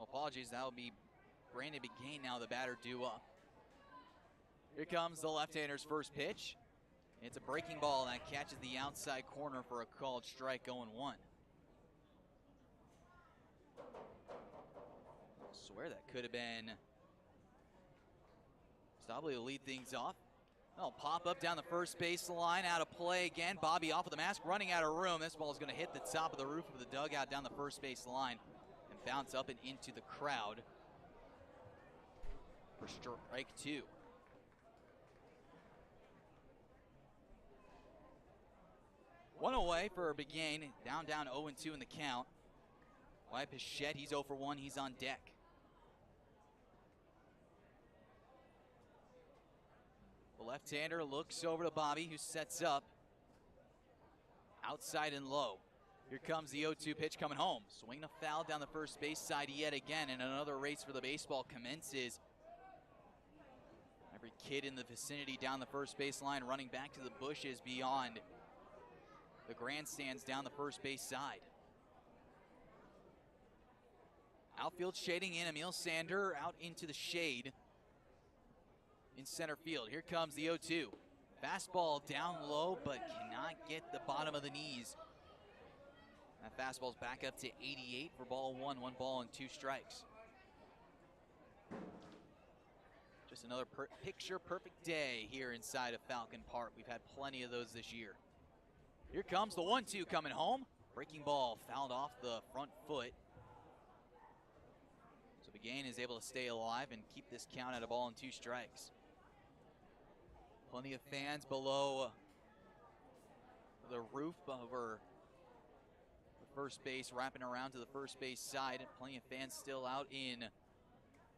[SPEAKER 1] Apologies, that will be Brandon Pregame now, the batter due up. Here comes the left-hander's first pitch. It's a breaking ball that catches the outside corner for a called strike, 0-1. Swear that could have been Stobley to lead things off. Oh, pop up down the first base line, out of play again. Bobby off of the mask, running out of room. This ball is going to hit the top of the roof of the dugout down the first base line and bounce up and into the crowd for strike 2. One away for Pregame, down 0-2 in the count. Wyatt Pichette, he's 0 for 1, he's on deck. The left-hander looks over to Bobby, who sets up. Outside and low. Here comes the 0-2 pitch coming home. Swinging a foul down the first base side yet again, and another race for the baseball commences. Every kid in the vicinity down the first base line running back to the bushes beyond the grandstands down the first base side. Outfield shading in, Emil Sander out into the shade in center field. Here comes the 0-2. Fastball down low, but cannot get the bottom of the knees. That fastball's back up to 88 for ball 1, 1 ball and 2 strikes. Just another picture-perfect day here inside of Falcon Park. We've had plenty of those this year. Here comes the 1-2 coming home. Breaking ball fouled off the front foot. So Pregame is able to stay alive and keep this count at a ball and 2 strikes. Plenty of fans below the roof over the first base, wrapping around to the first base side. Plenty of fans still out in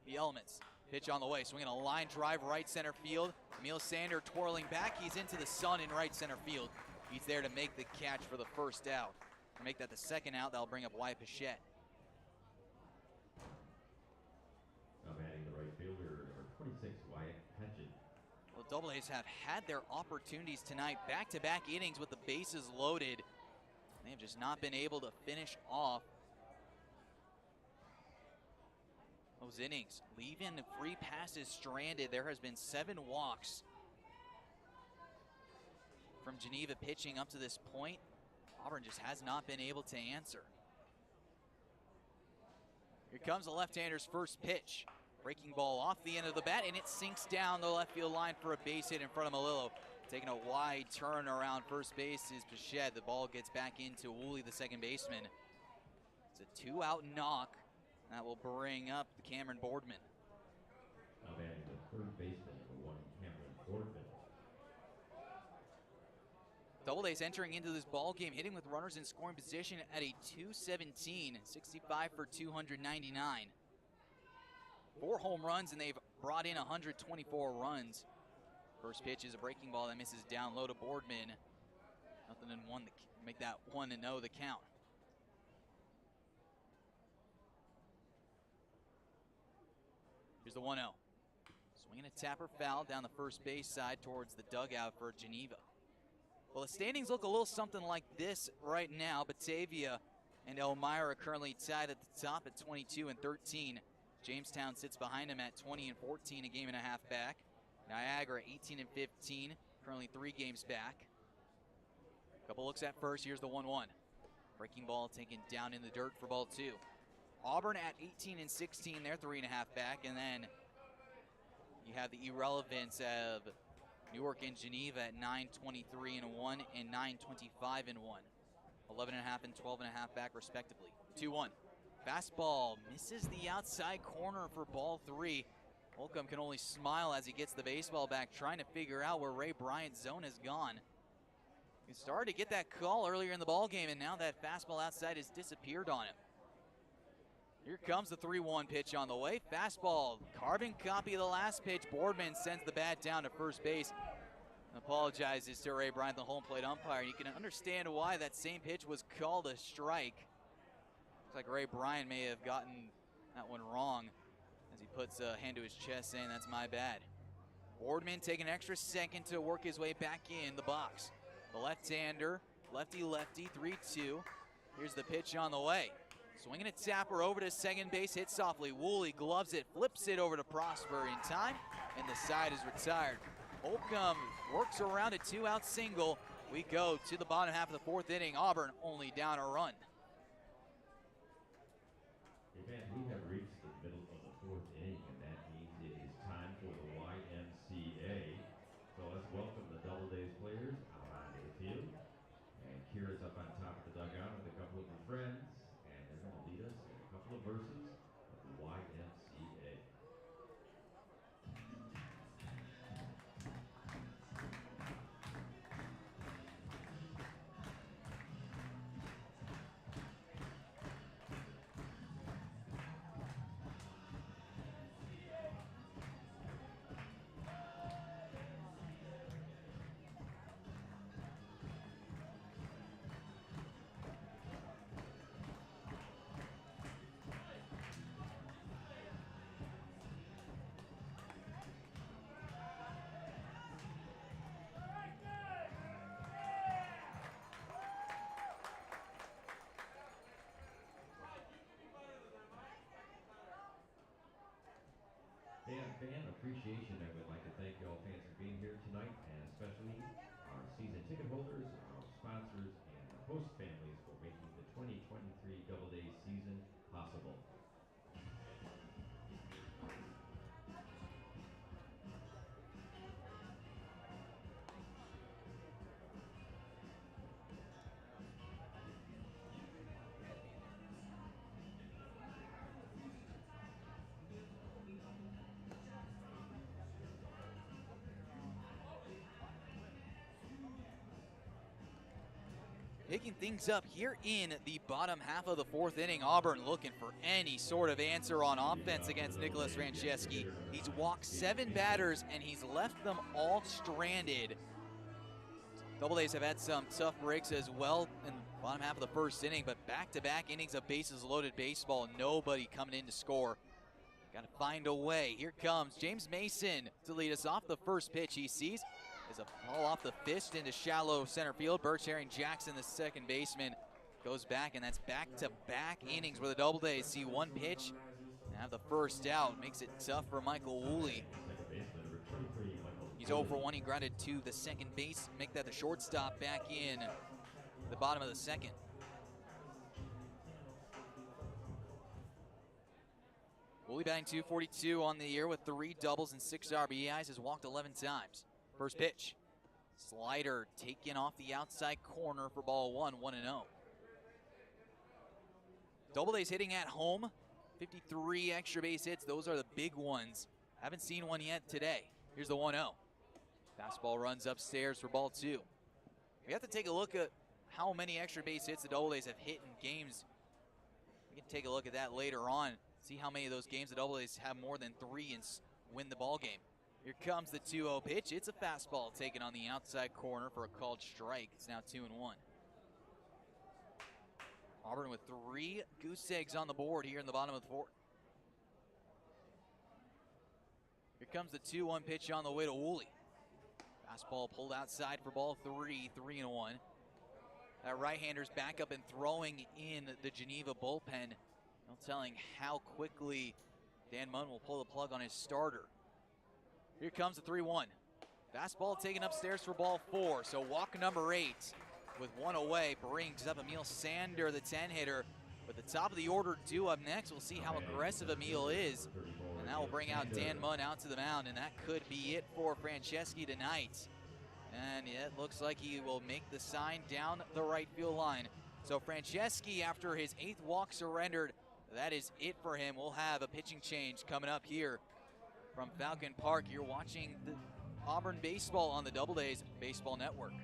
[SPEAKER 1] the elements. Pitch on the way, swinging a line drive right center field. Emil Sander twirling back. He's into the sun in right center field. He's there to make the catch for the first out. To make that the second out, that'll bring up Wyatt Pichette.
[SPEAKER 3] Now batting the right fielder, number 26, Wyatt Hatchet.
[SPEAKER 1] Well, Doubledays have had their opportunities tonight. Back-to-back innings with the bases loaded. They have just not been able to finish off those innings. Leaving free passes stranded. There has been 7 walks from Geneva pitching up to this point. Auburn just has not been able to answer. Here comes the left-hander's first pitch. Breaking ball off the end of the bat, and it sinks down the left field line for a base hit in front of Malillo. Taking a wide turn around first base is Pichette. The ball gets back into Woolley, the second baseman. It's a 2-out knock. That will bring up Cameron Boardman.
[SPEAKER 3] Now batting the third baseman, number 1, Cameron Boardman.
[SPEAKER 1] Doubledays entering into this ball game, hitting with runners in scoring position at a 217, 65 for 299. 4 home runs, and they've brought in 124 runs. First pitch is a breaking ball that misses down low to Boardman. Nothing in Make that 1-0 the count. Here's the 1-0. Swinging a tapper foul down the first base side towards the dugout for Geneva. Well, the standings look a little something like this right now. Batavia and Elmira are currently tied at the top at 22 and 13. Jamestown sits behind them at 20 and 14, a game and a half back. Niagara 18 and 15, currently 3 games back. Couple looks at first. Here's the 1-1. Breaking ball taken down in the dirt for ball 2. Auburn at 18 and 16, they're 3.5 back, and then you have the irrelevance of Newark and Geneva at 9-23 and 1 and 9-25 and 1. 11.5 and 12.5 back respectively. 2-1. Fastball misses the outside corner for ball 3. Holcomb can only smile as he gets the baseball back, trying to figure out where Ray Bryant's zone has gone. He started to get that call earlier in the ball game, and now that fastball outside has disappeared on him. Here comes the 3-1 pitch on the way. Fastball, carbon copy of the last pitch. Boardman sends the bat down to first base and apologizes to Ray Bryant, the home plate umpire. You can understand why that same pitch was called a strike. Looks like Ray Bryant may have gotten that one wrong as he puts a hand to his chest saying, "That's my bad." Boardman taking an extra second to work his way back in the box. The left-hander, lefty-lefty, 3-2. Here's the pitch on the way. Swinging a tapper over to second base, hit softly. Woolley gloves it, flips it over to Prosper in time, and the side is retired. Holcomb works around a 2-out single. We go to the bottom half of the 4th inning. Auburn only down a run.
[SPEAKER 3] Hey man, we have reached the middle of the 4th inning, and that means it is time for the YMCA. So let's welcome the Doubledays players out onto the field. And Kira's up on top of the dugout with a couple of her friends, and they're going to lead us in a couple of verses of the YMCA. And fan appreciation, I would like to thank you all fans for being here tonight, and especially our season ticket holders, our sponsors, and the host families for making the 2023 Doubledays season possible.
[SPEAKER 1] Picking things up here in the bottom half of the 4th inning. Auburn looking for any sort of answer on offense against Nicholas Franceschi. He's walked 7 batters and he's left them all stranded. Doubledays have had some tough breaks as well in the bottom half of the 1st inning, but back-to-back innings of bases loaded baseball, nobody coming in to score. Got to find a way. Here comes James Mason to lead us off. The first pitch he sees is a ball off the fist into shallow center field. Birch Herring Jackson, the second baseman, goes back, and that's back-to-back innings where the Doubledays see one pitch and have the first out. Makes it tough for Michael Woolley. He's 0 for 1. He grounded to the second base, make that the shortstop back in the bottom of the 2nd. Woolley batting .242 on the year with 3 doubles and 6 RBIs, has walked 11 times. First pitch, slider taken off the outside corner for ball 1, 1-0. Doubledays hitting at home, 53 extra base hits. Those are the big ones. Haven't seen one yet today. Here's the 1-0. Fastball runs upstairs for ball 2. We have to take a look at how many extra base hits the Doubledays have hit in games. We can take a look at that later on. See how many of those games the Doubledays have more than 3 and win the ball game. Here comes the 2-0 pitch. It's a fastball taken on the outside corner for a called strike. It's now 2-1. Auburn with 3 goose eggs on the board here in the bottom of the 4th. Here comes the 2-1 pitch on the way to Woolley. Fastball pulled outside for ball 3, 3-1. That right-hander's back up and throwing in the Geneva bullpen. No telling how quickly Dan Munn will pull the plug on his starter. Here comes the 3-1. Fastball taken upstairs for ball 4. So walk number 8 with 1 away brings up Emil Sander, the 10-hitter. But the top of the order due up next. We'll see how aggressive Emil is. And that will bring out Dan Munn out to the mound. And that could be it for Franceschi tonight. And it looks like he will make the sign down the right field line. So Franceschi, after his 8th walk surrendered, that is it for him. We'll have a pitching change coming up here from Falcon Park. You're watching the Auburn baseball on the Doubledays Baseball Network.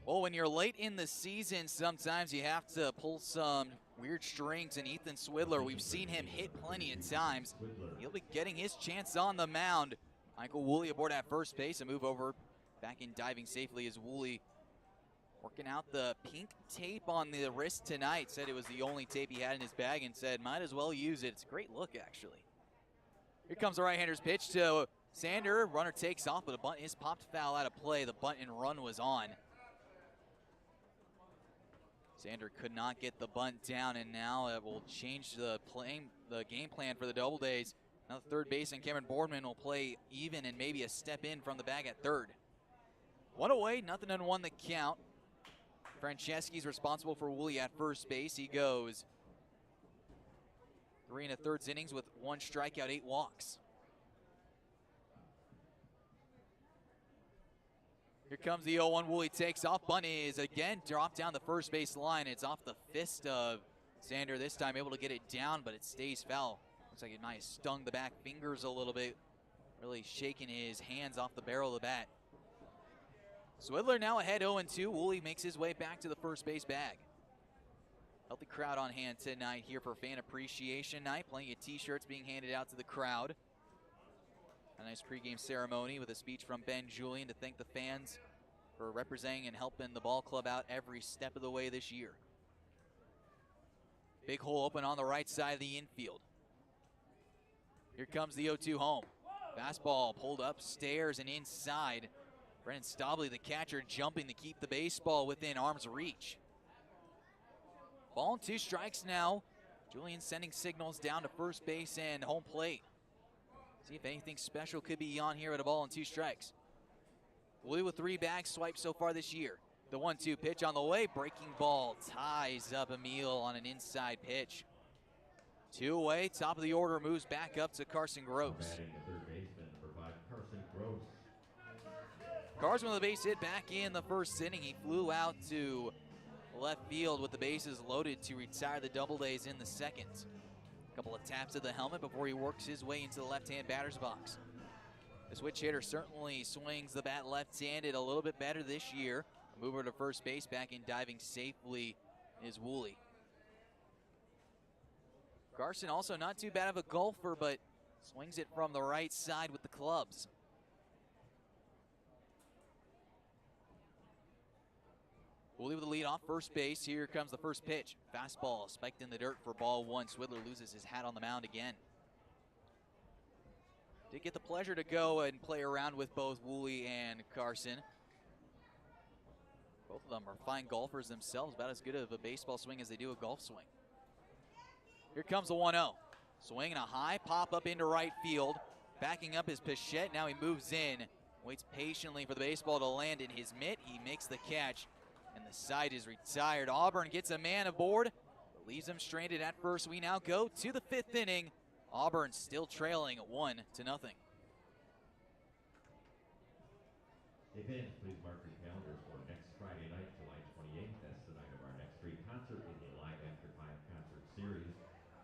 [SPEAKER 1] Well, when you're late in the season, sometimes you have to pull some weird strings, and Ethan Swidler, we've seen him hit plenty of times. He'll be getting his chance on the mound. Michael Woolley aboard at first base. A move over, back in diving safely as Woolley working out the pink tape on the wrist tonight. Said it was the only tape he had in his bag and said might as well use it. It's a great look, actually. Here comes the right-hander's pitch to Sander. Runner takes off, but a bunt is popped foul out of play. The bunt and run was on. Sander could not get the bunt down, and now it will change the game plan for the Doubledays. Now the third baseman, Cameron Boardman, will play even and maybe a step in from the bag at third. 1 away, 0-1 the count. Franceschi's responsible for Woolley at first base. He goes 3 1/3 innings with 1 strikeout, 8 walks. Here comes the 0-1. Woolley takes off. Bunt is again dropped down the first base line. It's off the fist of Sander this time, able to get it down, but it stays foul. Looks like it might have stung the back fingers a little bit, really shaking his hands off the barrel of the bat. Swidler now ahead 0-2. Woolley makes his way back to the first base bag. Healthy crowd on hand tonight here for Fan Appreciation Night. Plenty of t-shirts being handed out to the crowd. A nice pregame ceremony with a speech from Ben Julian to thank the fans for representing and helping the ball club out every step of the way this year. Big hole open on the right side of the infield. Here comes the 0-2 home. Fastball pulled upstairs and inside. Brennan Stobley, the catcher, jumping to keep the baseball within arm's reach. Ball and 2 strikes now. Julian sending signals down to first base and home plate. See if anything special could be on here at a ball and 2 strikes. Woolley with 3 bags swiped so far this year. The 1-2 pitch on the way. Breaking ball ties up Emil on an inside pitch. 2 away. Top of the order moves back up to Carson Gross.
[SPEAKER 3] Batting the third baseman, number 5, Carson Gross.
[SPEAKER 1] Carson with a base hit back in the first inning. He flew out to left field with the bases loaded to retire the Doubledays in the second. A couple of taps of the helmet before he works his way into the left-hand batter's box. The switch hitter certainly swings the bat left-handed a little bit better this year. A mover to first base back in diving safely is Woolley. Carson also not too bad of a golfer, but swings it from the right side with the clubs. Woolley with the lead off first base. Here comes the first pitch. Fastball spiked in the dirt for ball 1. Swidler loses his hat on the mound again. Did get the pleasure to go and play around with both Woolley and Carson. Both of them are fine golfers themselves, about as good of a baseball swing as they do a golf swing. Here comes the 1-0. Swinging a high pop up into right field. Backing up is Pichette. Now he moves in. Waits patiently for the baseball to land in his mitt. He makes the catch, and the side is retired. Auburn gets a man aboard, but leaves him stranded at first. We now go to the 5th inning. Auburn still trailing 1-0.
[SPEAKER 3] Hey fans, please mark your calendars for next Friday night, July 28th. That's the night of our next free concert in the Live After 5 concert series.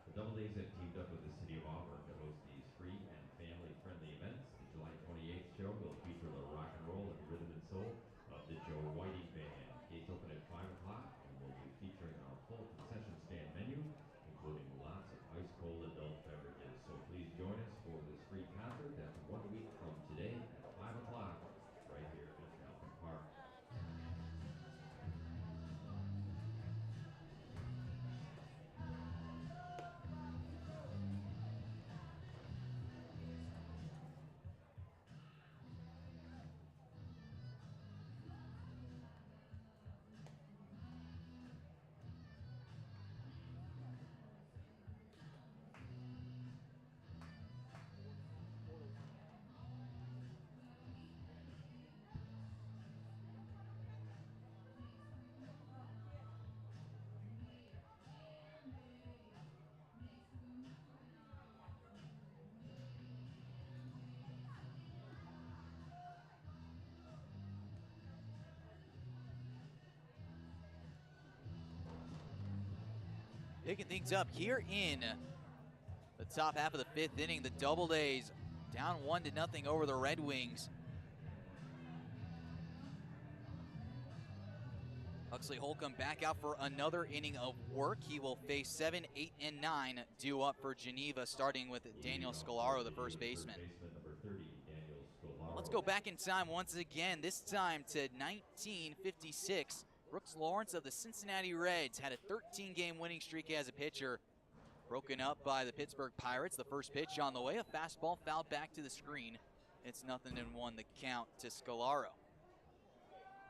[SPEAKER 3] The Doubledays have teamed up with the city of Auburn to host these free and family-friendly events. The July 28th show will feature the rock and roll and rhythm and soul of the Joe Whiting Band. Gates open at 5 o'clock, and we'll be featuring our full concession stand menu, including lots of ice-cold adult beverages. So please join us for this free concert. That's 1 week from today at 5 o'clock, right here in Falcon Park.
[SPEAKER 1] Picking things up here in the top half of the 5th inning. The Doubledays down 1-0 over the Red Wings. Huxley Holcomb back out for another inning of work. He will face 7, 8, and 9 due up for Geneva, starting with Daniel Scolaro, the first baseman. Let's go back in time once again, this time to 1956. Brooks Lawrence of the Cincinnati Reds had a 13-game winning streak as a pitcher, broken up by the Pittsburgh Pirates. The first pitch on the way, a fastball fouled back to the screen. It's 0-1 the count to Scolaro.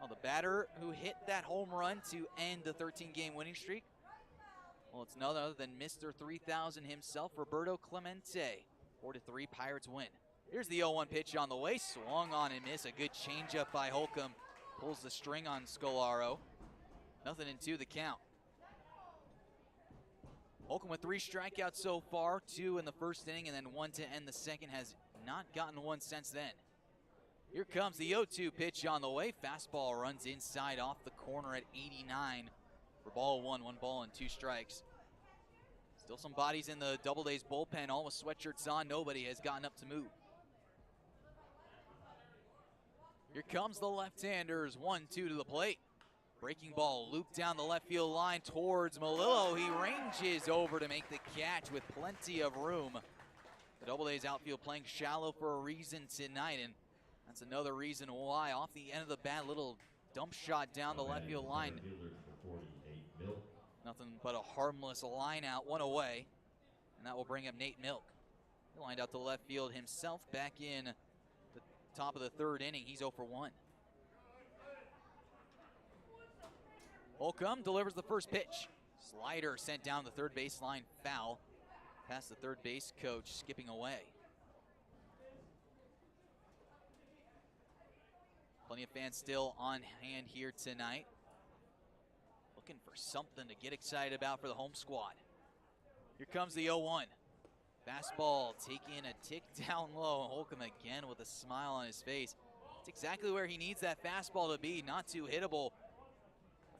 [SPEAKER 1] Well, the batter who hit that home run to end the 13-game winning streak, well, it's none other than Mr. 3000 himself, Roberto Clemente. 4-3, Pirates win. Here's the 0-1 pitch on the way, swung on and miss. A good changeup by Holcomb. Pulls the string on Scolaro. 0-2 the count. Holcomb with 3 strikeouts so far, 2 in the first inning and then 1 to end the second. Has not gotten one since then. Here comes the 0-2 pitch on the way. Fastball runs inside off the corner at 89 for ball 1. 1 ball and 2 strikes. Still some bodies in the Doubledays bullpen, all with sweatshirts on. Nobody has gotten up to move. Here comes the left-handers, 1-2 to the plate. Breaking ball looped down the left field line towards Melillo. He ranges over to make the catch with plenty of room. The Doubledays outfield playing shallow for a reason tonight, and that's another reason why. Off the end of the bat, little dump shot down the left field line. Nothing but a harmless line out, 1 away, and that will bring up Nate Milk. He lined out to left field himself back in the top of the 3rd inning. He's 0 for 1. Holcomb delivers the first pitch. Slider sent down the third baseline, foul. Past the third base coach, skipping away. Plenty of fans still on hand here tonight. Looking for something to get excited about for the home squad. Here comes the 0-1. Fastball taking a tick down low. Holcomb again with a smile on his face. It's exactly where he needs that fastball to be, not too hittable.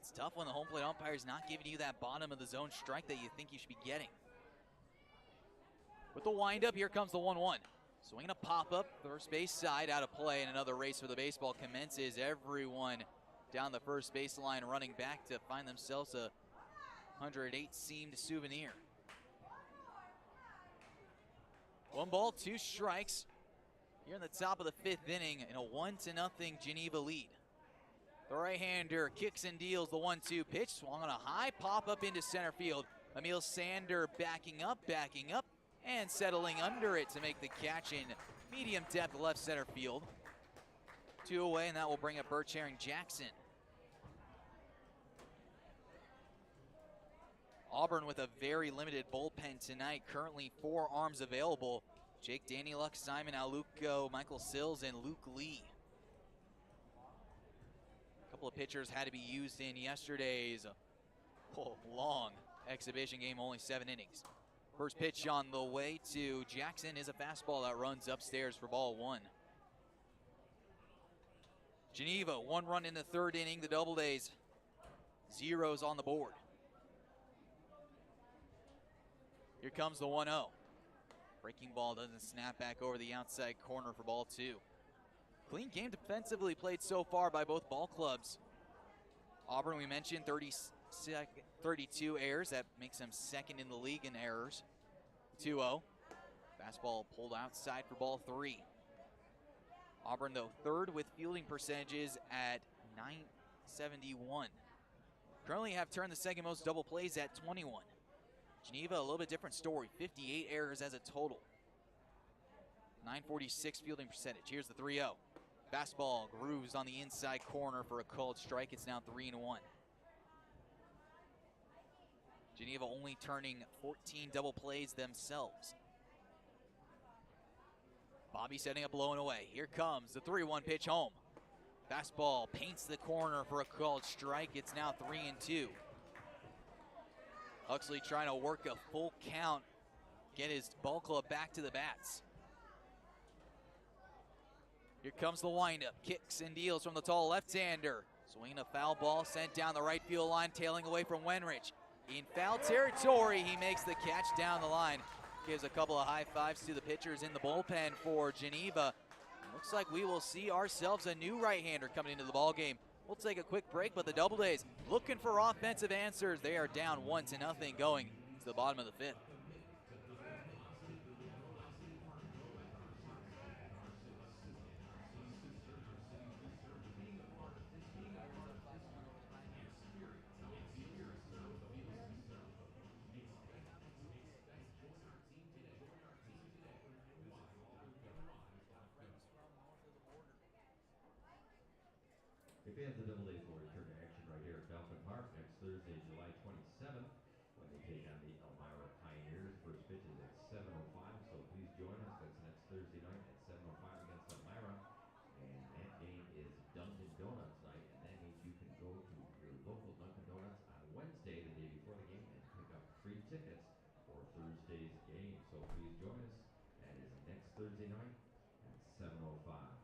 [SPEAKER 1] It's tough when the home plate umpire is not giving you that bottom of the zone strike that you think you should be getting. With the windup, here comes the 1-1. Swinging a pop-up, first base side out of play, and another race for the baseball commences. Everyone down the first baseline running back to find themselves a 108-seamed souvenir. 1 ball, 2 strikes. Here in the top of the 5th inning in a 1-0 Geneva lead. The right-hander kicks and deals the 1-2 pitch. Swung on a high pop-up into center field. Emil Sander backing up, and settling under it to make the catch in medium depth left center field. 2 away, and that will bring up Birch Herring Jackson. Auburn with a very limited bullpen tonight. Currently 4 arms available. Jake Danieluk, Simon Aluko, Michael Sills, and Luke Lee. A couple of pitchers had to be used in yesterday's long exhibition game, only 7 innings. First pitch on the way to Jackson is a fastball that runs upstairs for ball 1. Geneva, 1 run in the 3rd inning. The Doubledays, 0s on the board. Here comes the 1-0. Breaking ball doesn't snap back over the outside corner for ball 2. Clean game defensively played so far by both ball clubs. Auburn, we mentioned, 32 errors. That makes them 2nd in the league in errors. 2-0. Fastball pulled outside for ball 3. Auburn, though, 3rd with fielding percentages at .971. Currently have turned the 2nd most double plays at 21. Geneva, a little bit different story. 58 errors as a total. .946 fielding percentage. Here's the 3-0. Fastball grooves on the inside corner for a called strike. It's now 3-1. Geneva only turning 14 double plays themselves. Bobby setting up low and away. Here comes the 3-1 pitch home. Fastball paints the corner for a called strike. It's now 3-2. Huxley trying to work a full count, get his ball club back to the bats. Here comes the windup. Kicks and deals from the tall left-hander. Swinging a foul ball sent down the right field line, tailing away from Wenrich. In foul territory, he makes the catch down the line. Gives a couple of high fives to the pitchers in the bullpen for Geneva. Looks like we will see ourselves a new right-hander coming into the ballgame. We'll take a quick break, but the Doubledays looking for offensive answers. They are down 1-0 going to the bottom of the 5th.
[SPEAKER 3] The fans of Doubledays will return to action right here at Falcon Park next Thursday, July 27th, when they take on the Elmira Pioneers. First pitch is at 7:05, so please join us. That's next Thursday night at 7:05 against Elmira. And that game is Dunkin' Donuts night, and that means you can go to your local Dunkin' Donuts on Wednesday, the day before the game, and pick up free tickets for Thursday's game. So please join us. That is next Thursday night at 7:05.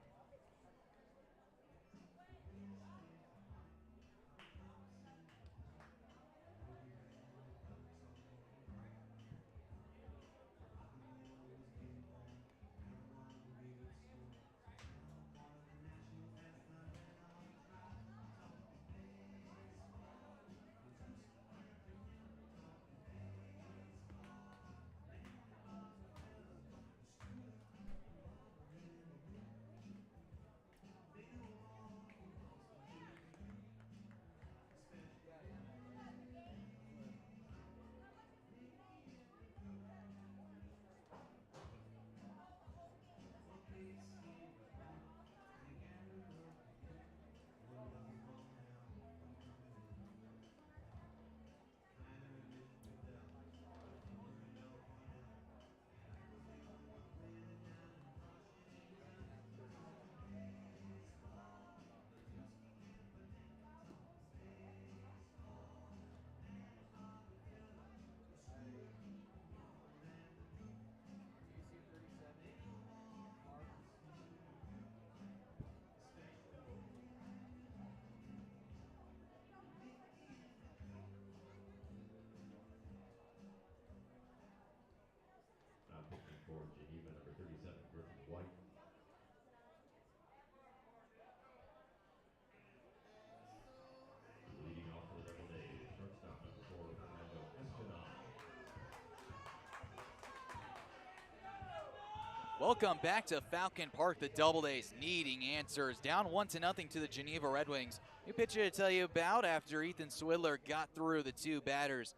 [SPEAKER 1] Welcome back to Falcon Park. The Doubledays needing answers. Down 1-0 to the Geneva Red Wings. New pitcher to tell you about after Ethan Swidler got through the two batters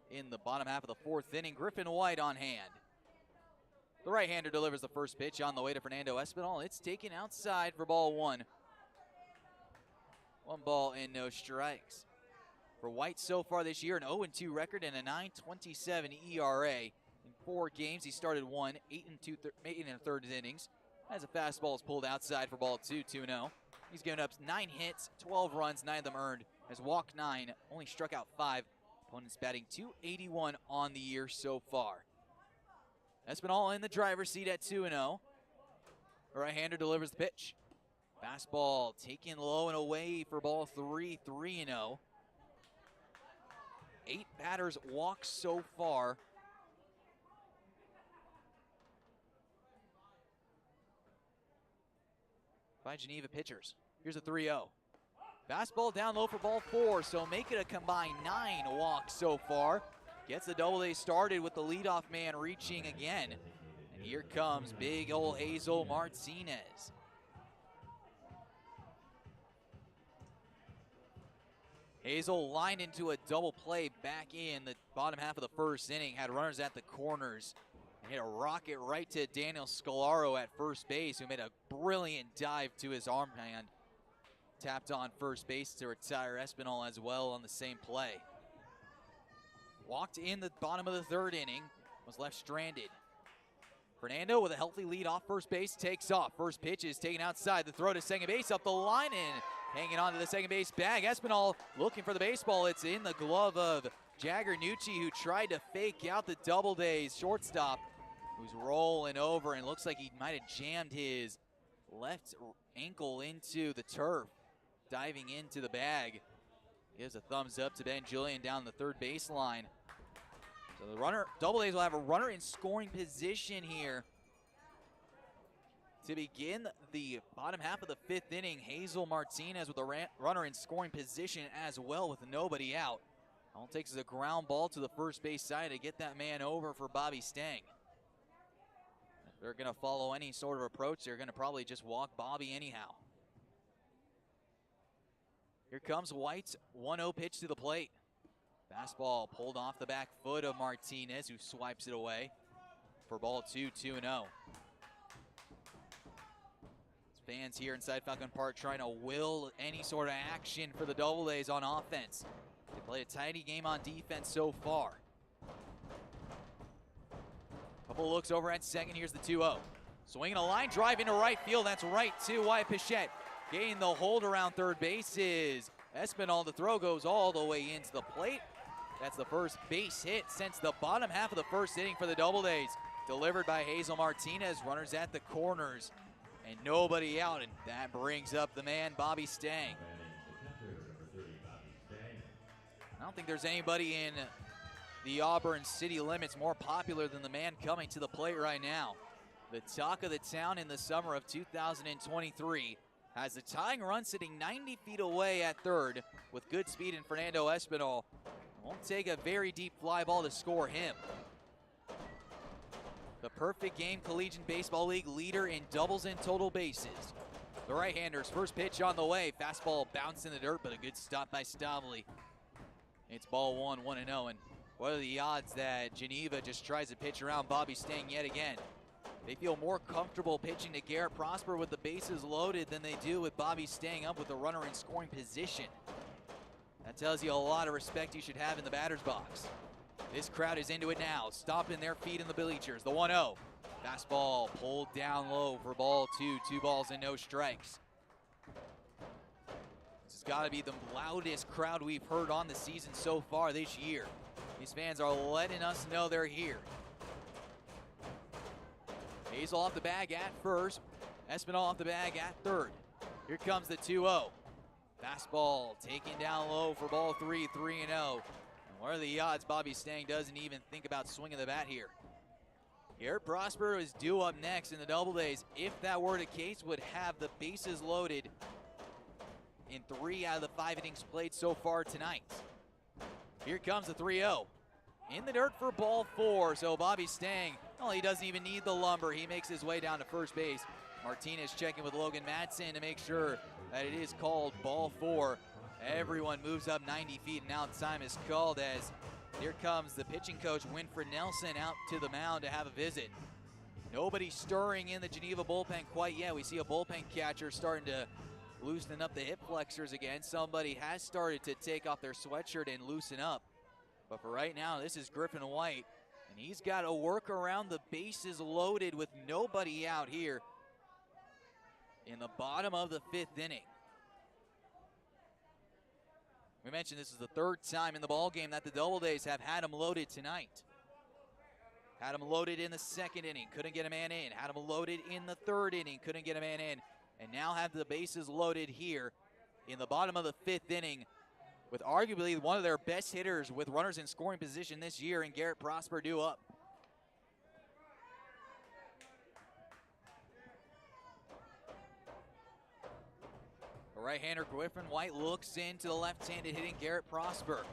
[SPEAKER 1] in the bottom half of the fourth inning. Griffin White on hand. The right-hander delivers the first pitch on the way to Fernando Espinal. It's taken outside for ball one. 1 ball and no strikes. For White so far this year, an 0-2 record and a 9.27 ERA. In 4 games, he started 8 1/3 innings. As a fastball is pulled outside for ball 2-0. He's given up 9 hits, 12 runs, 9 of them earned. Has walked 9, only struck out 5. Opponent's batting .281 on the year so far. Espinal in the driver's seat at 2-0. The right-hander delivers the pitch. Fastball taken low and away for ball 3, 3-0. 8 batters walked so far. By Geneva pitchers. Here's a 3-0. Fastball down low for ball 4, so make it a combined 9 walks so far. Gets the Doubledays started with the leadoff man reaching again. And here comes big old Hazel Martinez. Hazel lined into a double play back in the bottom half of the first inning, had runners at the corners, and hit a rocket right to Daniel Scalaro at first base, who made a brilliant dive to his armband. Tapped on first base to retire Espinal as well on the same play. Walked in the bottom of the third inning, was left stranded. Fernando with a healthy lead off first base takes off. First pitch is taken outside. The throw to second base up the line and hanging on to the second base bag. Espinal looking for the baseball. It's in the glove of Jagger Nucci, who tried to fake out the Doubledays shortstop, who's rolling over and looks like he might have jammed his left ankle into the turf, diving into the bag. Gives a thumbs up to Ben Julian down the third baseline. So the Doubledays will have a runner in scoring position here to begin the bottom half of the fifth inning. Hazel Martinez with a runner in scoring position as well with nobody out. All it takes is a ground ball to the first base side to get that man over for Bobby Stang. If they're going to follow any sort of approach, they're going to probably just walk Bobby anyhow. Here comes White's 1-0 pitch to the plate. Fastball pulled off the back foot of Martinez, who swipes it away for ball 2, 2-0. Fans here inside Falcon Park trying to will any sort of action for the Doubledays on offense. They played a tidy game on defense so far. Couple looks over at second. Here's the 2-0. Swinging a line drive into right field. That's right to Wyatt Pichette. Getting the hold around third base is Espinal. The throw goes all the way into the plate. That's the first base hit since the bottom half of the first inning for the Doubledays. Delivered by Hazel Martinez. Runners at the corners and nobody out, and that brings up the man, Bobby Stang. I don't think there's anybody in the Auburn city limits more popular than the man coming to the plate right now. The talk of the town in the summer of 2023 has the tying run sitting 90 feet away at third with good speed in Fernando Espinal. Won't take a very deep fly ball to score him. The Perfect Game Collegiate Baseball League leader in doubles and total bases. The right-hander's first pitch on the way. Fastball bounced in the dirt, but a good stop by Stavely. It's ball 1, 1-0. And what are the odds that Geneva just tries to pitch around Bobby Stang yet again? They feel more comfortable pitching to Garrett Prosper with the bases loaded than they do with Bobby Stang up with a runner in scoring position. That tells you a lot of respect you should have in the batter's box. This crowd is into it now, stomping their feet in the bleachers. The 1-0. Fastball pulled down low for ball 2. 2 balls and no strikes. This has got to be the loudest crowd we've heard on the season so far this year. These fans are letting us know they're here. Hazel off the bag at first. Espinal off the bag at third. Here comes the 2-0. Fastball taken down low for ball 3, 3-0. And what are the odds Bobby Stang doesn't even think about swinging the bat here? Garrett Prosper is due up next in the Doubledays. If that were the case, would have the bases loaded in 3 out of the 5 innings played so far tonight. Here comes the 3-0. In the dirt for ball 4, so Bobby Stang Well, he doesn't even need the lumber. He makes his way down to first base. Martinez checking with Logan Madsen to make sure that it is called ball 4. Everyone moves up 90 feet, and now time is called as here comes the pitching coach, Winfred Nelson, out to the mound to have a visit. Nobody stirring in the Geneva bullpen quite yet. We see a bullpen catcher starting to loosen up the hip flexors again. Somebody has started to take off their sweatshirt and loosen up. But for right now, this is Griffin White, and he's got to work around the bases loaded with nobody out here in the bottom of the 5th inning. We mentioned this is the 3rd time in the ballgame that the Doubledays have had him loaded tonight. Had him loaded in the 2nd inning, couldn't get a man in. Had him loaded in the 3rd inning, couldn't get a man in. And now have the bases loaded here in the bottom of the 5th inning with arguably one of their best hitters with runners in scoring position this year, and Garrett Prosper due up. The right-hander Griffin White looks into the left-handed hitting Garrett Prosper.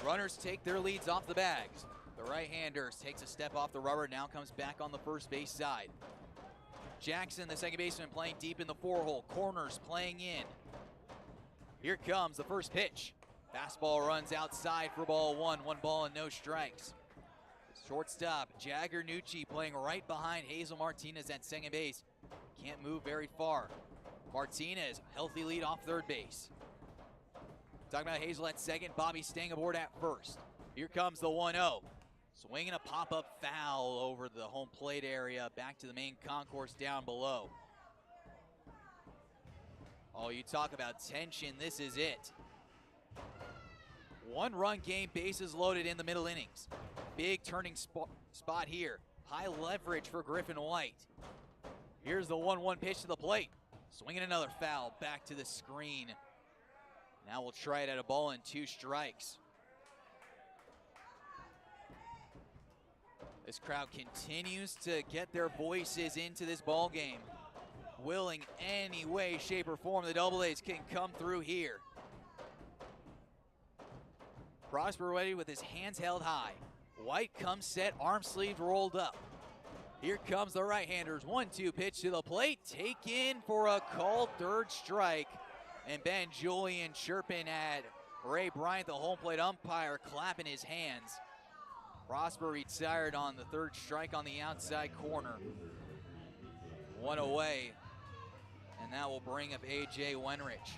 [SPEAKER 1] Runners take their leads off the bags. The right-hander takes a step off the rubber, now comes back on the first base side. Jackson, the second baseman, playing deep in the 4-hole. Corners playing in. Here comes the first pitch. Fastball runs outside for ball 1. 1 ball and no strikes. Shortstop Jagger Nucci playing right behind Hazel Martinez at second base. Can't move very far. Martinez, healthy lead off third base. Talking about Hazel at second, Bobby staying aboard at first. Here comes the 1-0. Swinging a pop-up foul over the home plate area, back to the main concourse down below. Oh, you talk about tension, this is it. 1-run game, bases loaded in the middle innings. Big turning spot here. High leverage for Griffin White. Here's the 1-1 pitch to the plate. Swinging another foul, back to the screen. Now we'll try it at a ball and 2 strikes. This crowd continues to get their voices into this ball game. Willing any way, shape, or form the Doubledays can come through here. Prosper ready with his hands held high. White comes set, arm sleeve rolled up. Here comes the right-handers. 1-2 pitch to the plate. Taken for a called 3rd strike. And Ben Julian chirping at Ray Bryant, the home plate umpire, clapping his hands. Prosper retired on the 3rd strike on the outside corner. 1 away. And that will bring up A.J. Wenrich.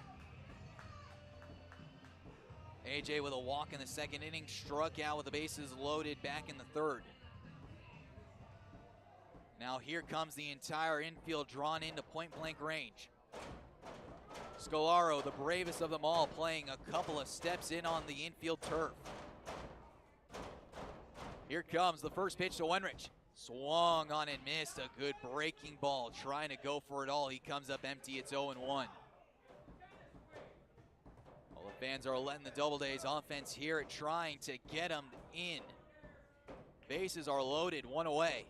[SPEAKER 1] A.J. with a walk in the 2nd inning, struck out with the bases loaded back in the 3rd. Now here comes the entire infield drawn into point-blank range. Scolaro, the bravest of them all, playing a couple of steps in on the infield turf. Here comes the first pitch to Wenrich. Swung on and missed. A good breaking ball, trying to go for it all. He comes up empty. It's 0-1. Well, the fans are letting the Doubledays offense hear it, trying to get them in. Bases are loaded, 1 away.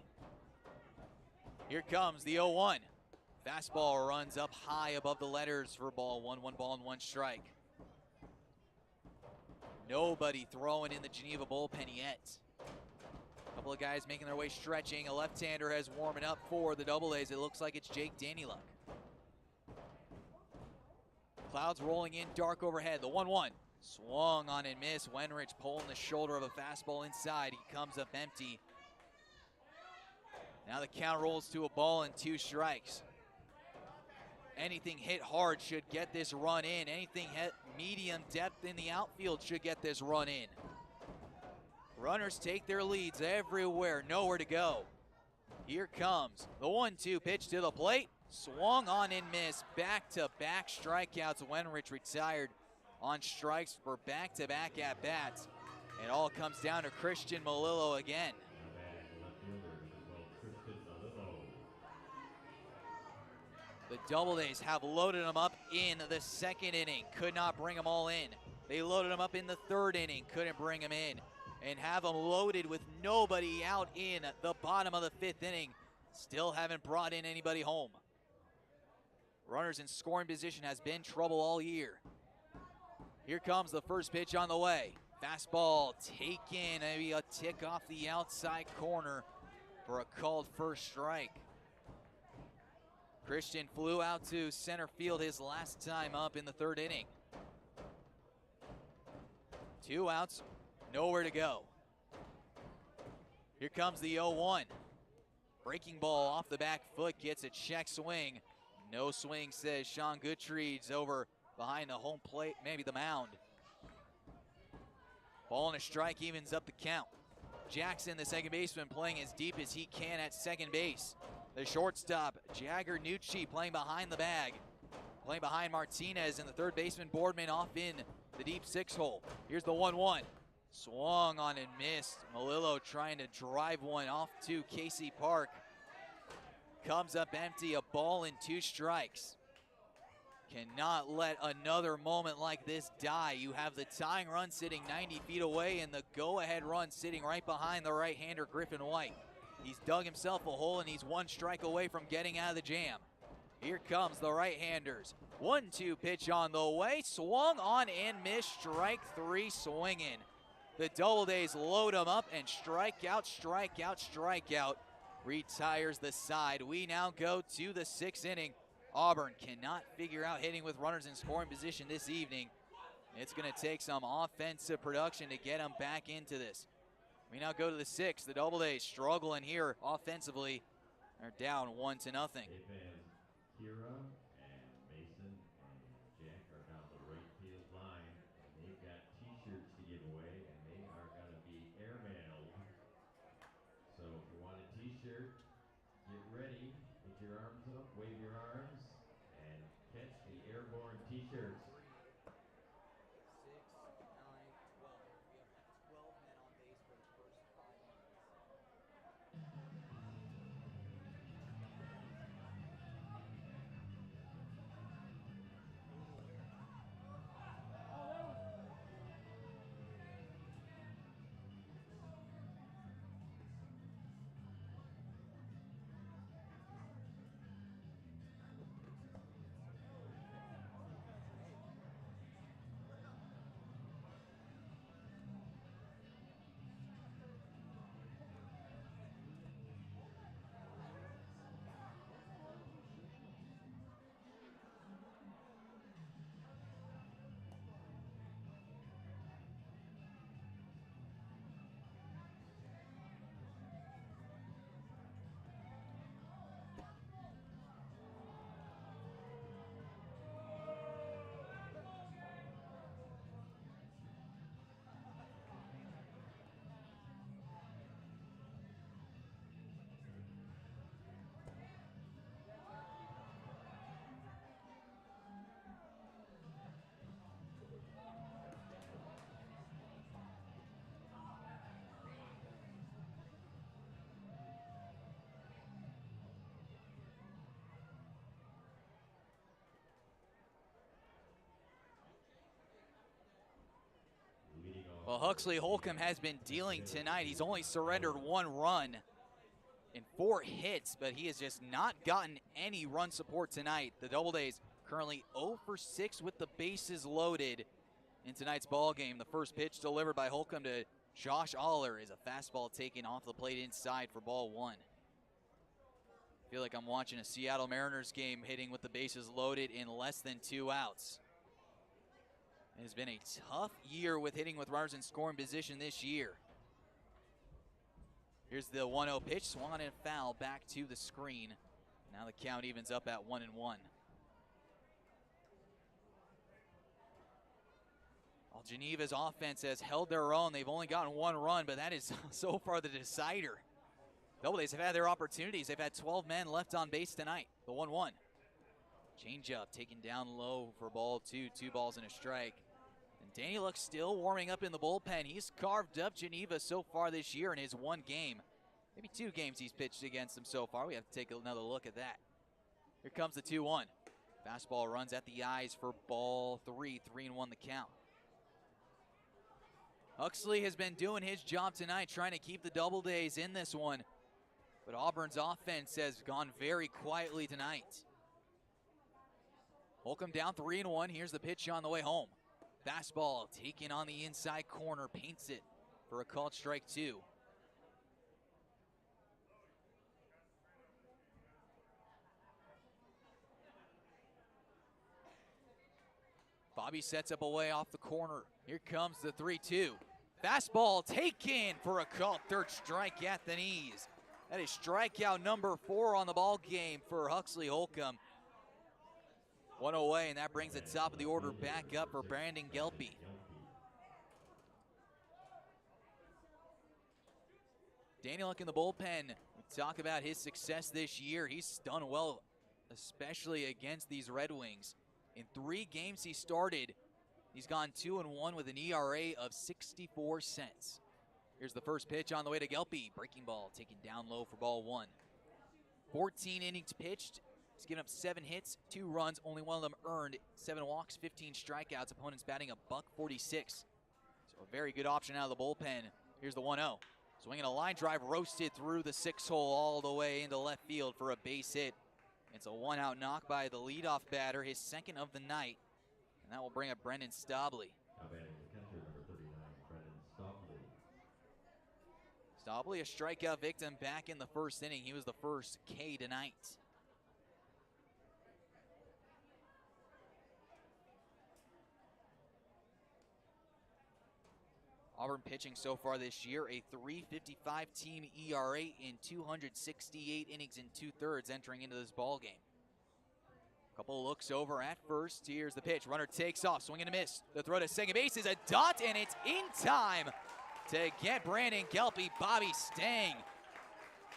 [SPEAKER 1] Here comes the 0-1. Fastball runs up high above the letters for ball 1. 1 ball and 1 strike. Nobody throwing in the Geneva bullpen yet. A couple of guys making their way stretching. A left-hander has warming up for the Doubledays. It looks like it's Jake Danyluck. Clouds rolling in, dark overhead. The 1-1. Swung on and missed. Wenrich pulling the shoulder of a fastball inside. He comes up empty. Now the count rolls to a ball and 2 strikes. Anything hit hard should get this run in. Anything hit medium depth in the outfield should get this run in. Runners take their leads everywhere, nowhere to go. Here comes the 1-2 pitch to the plate. Swung on and missed. Back-to-back strikeouts. Wenrich retired on strikes for back-to-back at-bats. It all comes down to Christian Melillo again. The Doubledays have loaded them up in the 2nd inning. Could not bring them all in. They loaded them up in the 3rd inning. Couldn't bring them in. And have them loaded with nobody out in the bottom of the 5th inning. Still haven't brought in anybody home. Runners in scoring position has been trouble all year. Here comes the first pitch on the way. Fastball taken, maybe a tick off the outside corner. for a called first strike. Christian flew out to center field his last time up in the third inning. 2 outs, nowhere to go. Here comes the 0-1. Breaking ball off the back foot, gets a check swing. No swing, says Sean Goodtrees over behind the home plate, maybe the mound. Ball and a strike evens up the count. Jackson, the second baseman, playing as deep as he can at second base. The shortstop, Jagger Nucci, playing behind the bag. Playing behind Martinez, and the third baseman, Boardman, off in the deep 6-hole. Here's the 1-1. Swung on and missed. Malillo trying to drive one off to Casey Park. Comes up empty, a ball and 2 strikes. Cannot let another moment like this die. You have the tying run sitting 90 feet away and the go-ahead run sitting right behind the right-hander, Griffin White. He's dug himself a hole and he's 1 strike away from getting out of the jam. Here comes the right-handers. 1-2 pitch on the way. Swung on and missed. Strike 3 swinging. The Doubledays load them up and strikeout, strikeout, strikeout. Retires the side. We now go to the 6th inning. Auburn cannot figure out hitting with runners in scoring position this evening. It's going to take some offensive production to get them back into this. We now go to the 6th. The Doubledays struggling here offensively. They're down 1-0.
[SPEAKER 3] Kira and Mason and Jack are down the right field line, and they've got t-shirts to give away, and they are going to be airmailed. So if you want a t-shirt, get ready, put your arms up, wave your arms, and catch the airborne t-shirts.
[SPEAKER 1] 6, 9, 12. We have 12 men on base for the first 5 innings. Well, Huxley Holcomb has been dealing tonight. He's only surrendered 1 run in 4 hits, but he has just not gotten any run support tonight. The Doubledays currently 0 for 6 with the bases loaded in tonight's ball game. The first pitch delivered by Holcomb to Josh Aller is a fastball taken off the plate inside for ball 1. I feel like I'm watching a Seattle Mariners game, hitting with the bases loaded in less than 2 outs. It has been a tough year with hitting with runners in scoring position this year. Here's the 1-0 pitch, swung on and foul back to the screen. Now the count evens up at 1-1. Well, Geneva's offense has held their own. They've only gotten 1 run, but that is so far the decider. Doubledays have had their opportunities. They've had 12 men left on base tonight. The 1-1. Changeup taken down low for ball 2. 2 balls and a strike. And Danny Luck still warming up in the bullpen. He's carved up Geneva so far this year in his 1 game. Maybe 2 games he's pitched against them so far. We have to take another look at that. Here comes the 2-1. Fastball runs at the eyes for ball 3. 3-1 the count. Huxley has been doing his job tonight, trying to keep the Doubledays in this one. But Auburn's offense has gone very quietly tonight. Holcomb down 3-1. Here's the pitch on the way home. Fastball taken on the inside corner, paints it for a called strike 2. Bobby sets up away off the corner. Here comes the 3-2. Fastball taken for a call. Third strike at the knees. That is strikeout number 4 on the ball game for Huxley Holcomb. One away, and that brings the top of the order back up for Brandon Gelpy. Danny Luck in the bullpen. We talk about his success this year. He's done well, especially against these Red Wings. In 3 games he started, he's gone 2-1 with an ERA of 64 cents. Here's the first pitch on the way to Gelpy. Breaking ball taken down low for ball 1. 14 innings pitched. He's given up 7 hits, 2 runs, only one of them earned. 7 walks, 15 strikeouts. Opponents batting $146. So a very good option out of the bullpen. Here's the 1-0. Swinging a line drive, roasted through the 6-hole all the way into left field for a base hit. It's a 1-out knock by the leadoff batter, his second of the night. And that will bring up Brendan Stobley.
[SPEAKER 3] Now batting the catcher, number 39, Brendan Stobley.
[SPEAKER 1] Stobley, a strikeout victim back in the first inning. He was the first K tonight. Auburn pitching so far this year, a .355 team ERA in 268 innings and 2/3 entering into this ball game. Couple looks over at first. Here's the pitch. Runner takes off, swing and a miss. The throw to second base is a dot, and it's in time to get Brandon Gelpy. Bobby Stang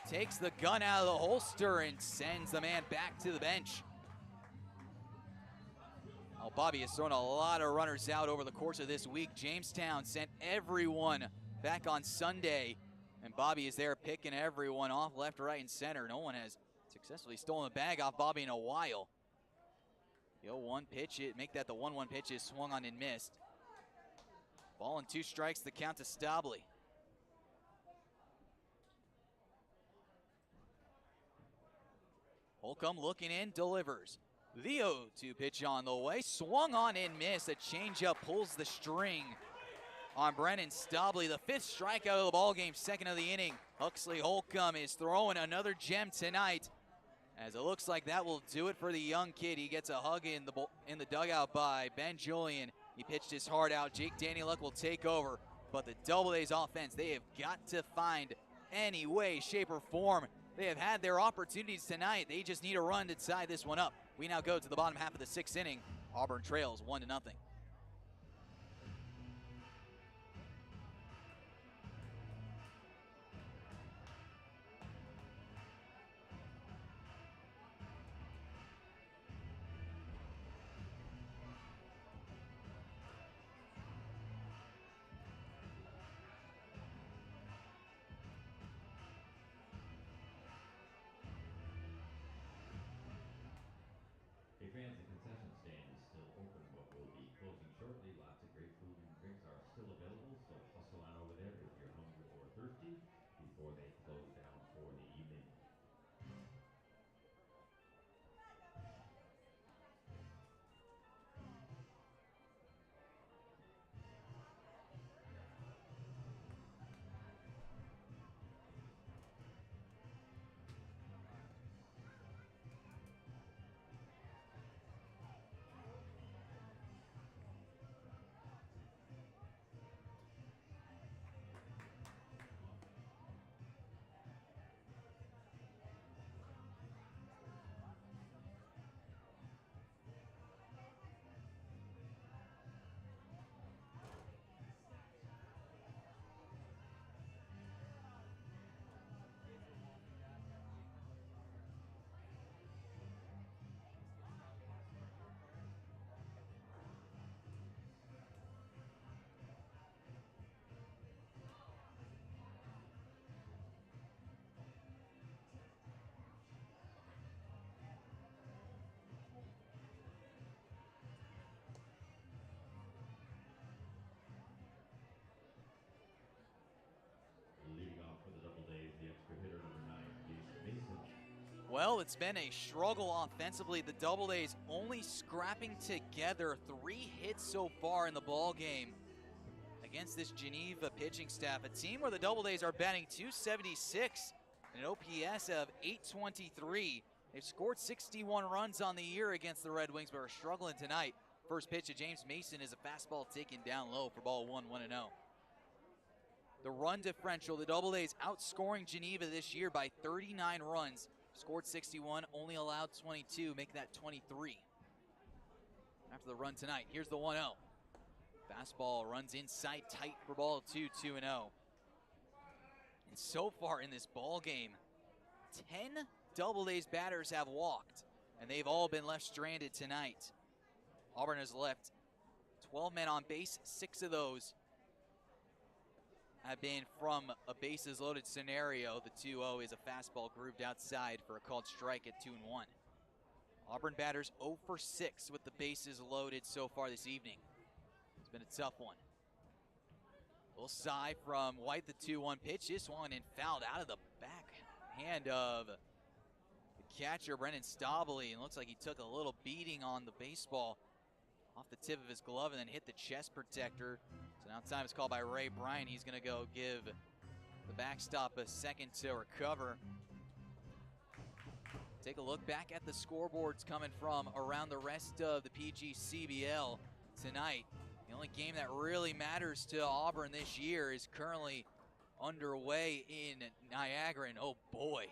[SPEAKER 1] takes the gun out of the holster and sends the man back to the bench. Oh, Bobby has thrown a lot of runners out over the course of this week. Jamestown sent everyone back on Sunday, and Bobby is there picking everyone off left, right, and center. No one has successfully stolen the bag off Bobby in a while. The 0-1 pitch, make that the 1-1 pitch is swung on and missed. Ball and 2 strikes, the count to Stobley. Holcomb looking in, delivers. The 0-2 pitch on the way, swung on and missed. A changeup pulls the string on Brennan Stobley. The 5th strikeout of the ball game, 2nd of the inning. Huxley Holcomb is throwing another gem tonight, as it looks like that will do it for the young kid. He gets a hug in the dugout by Ben Julian. He pitched his heart out. Jake Danieluk will take over, but the Doubledays offense, they have got to find any way, shape, or form. They have had their opportunities tonight. They just need a run to tie this one up. We now go to the bottom half of the 6th inning. Auburn trails 1-0.
[SPEAKER 3] Hey fans, the concession stand is still open, but will be closing shortly. Lots of great food and drinks are still available, so hustle on over there if you're hungry or thirsty before they close down for the evening.
[SPEAKER 1] Well, it's been a struggle offensively. The Doubledays only scrapping together 3 hits so far in the ball game against this Geneva pitching staff, a team where the Doubledays are batting .276 and an OPS of .823. They've scored 61 runs on the year against the Red Wings, but are struggling tonight. First pitch to James Mason is a fastball taken down low for ball 1, 1-0. The run differential, the Doubledays outscoring Geneva this year by 39 runs. Scored 61, only allowed 22, make that 23. After the run tonight, here's the 1-0. Fastball runs inside tight for ball 2, 2-0. And so far in this ball game, 10 Doubledays batters have walked, and they've all been left stranded tonight. Auburn has left 12 men on base. 6 of those have been from a bases loaded scenario. The 2-0 is a fastball grooved outside for a called strike at 2-1. Auburn batters 0 for 6 with the bases loaded so far this evening. It's been a tough one. Little sigh from White, the 2-1 pitch is swung and fouled out of the back hand of the catcher, Brendan Stabley, and looks like he took a little beating on the baseball off the tip of his glove and then hit the chest protector. So now time is called by Ray Bryant. He's going to go give the backstop a second to recover. Take a look back at the scoreboards coming from around the rest of the PGCBL tonight. The only game that really matters to Auburn this year is currently underway in Niagara, and oh boy,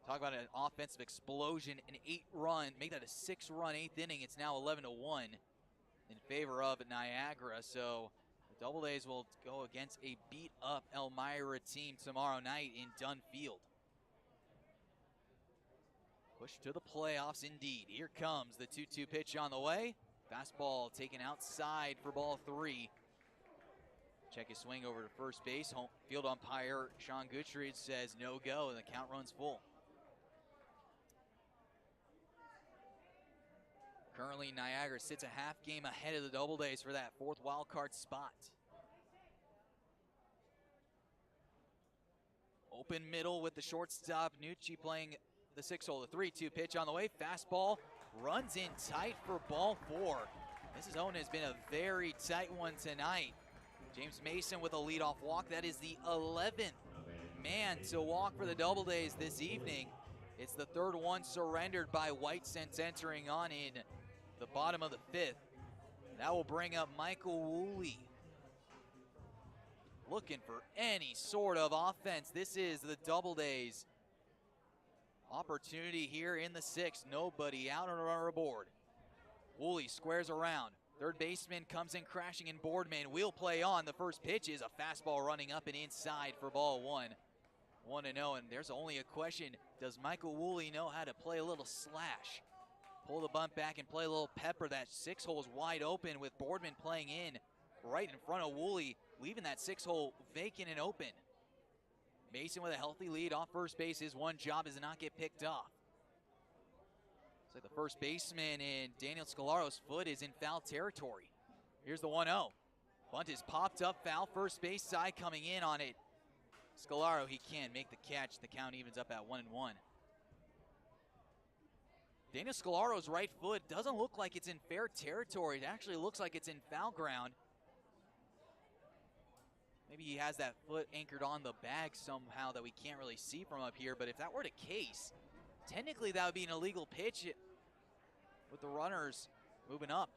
[SPEAKER 1] talk about an offensive explosion. An 8-run, make that a 6-run 8th inning. It's now 11-1 in favor of Niagara. So the Doubledays will go against a beat-up Elmira team tomorrow night in Dunn Field. Push to the playoffs indeed. Here comes the 2-2 pitch on the way. Fastball taken outside for ball 3. Check his swing over to first base. Home field umpire Sean Gutridge says no go, and the count runs full. Currently, Niagara sits a half game ahead of the Doubledays for that 4th wild card spot. Open middle with the shortstop, Nucci playing the 6-hole. The 3-2 pitch on the way. Fastball runs in tight for ball 4. This zone has been a very tight one tonight. James Mason with a leadoff walk. That is the 11th man to walk for the Doubledays this evening. It's the 3rd one surrendered by White since entering on in the bottom of the 5th. That will bring up Michael Woolley, looking for any sort of offense. This is the Doubledays opportunity here in the 6th. Nobody out and a runner aboard. Woolley squares around. 3rd baseman comes in crashing, and Boardman will play on. The first pitch is a fastball running up and inside for ball 1. 1-0, and there's only a question. Does Michael Woolley know how to play a little slash? Pull the bunt back and play a little pepper. That 6-hole is wide open with Boardman playing in right in front of Woolley, leaving that 6-hole vacant and open. Mason with a healthy lead off first base. His one job is to not get picked off. Looks like the first baseman in Daniel Scolaro's foot is in foul territory. Here's the 1-0. Bunt is popped up, foul, first base side coming in on it. Scolaro, he can make the catch. The count evens up at 1-1. Daniel Scolaro's right foot doesn't look like it's in fair territory. It actually looks like it's in foul ground. Maybe he has that foot anchored on the bag somehow that we can't really see from up here, but if that were the case, technically that would be an illegal pitch with the runners moving up.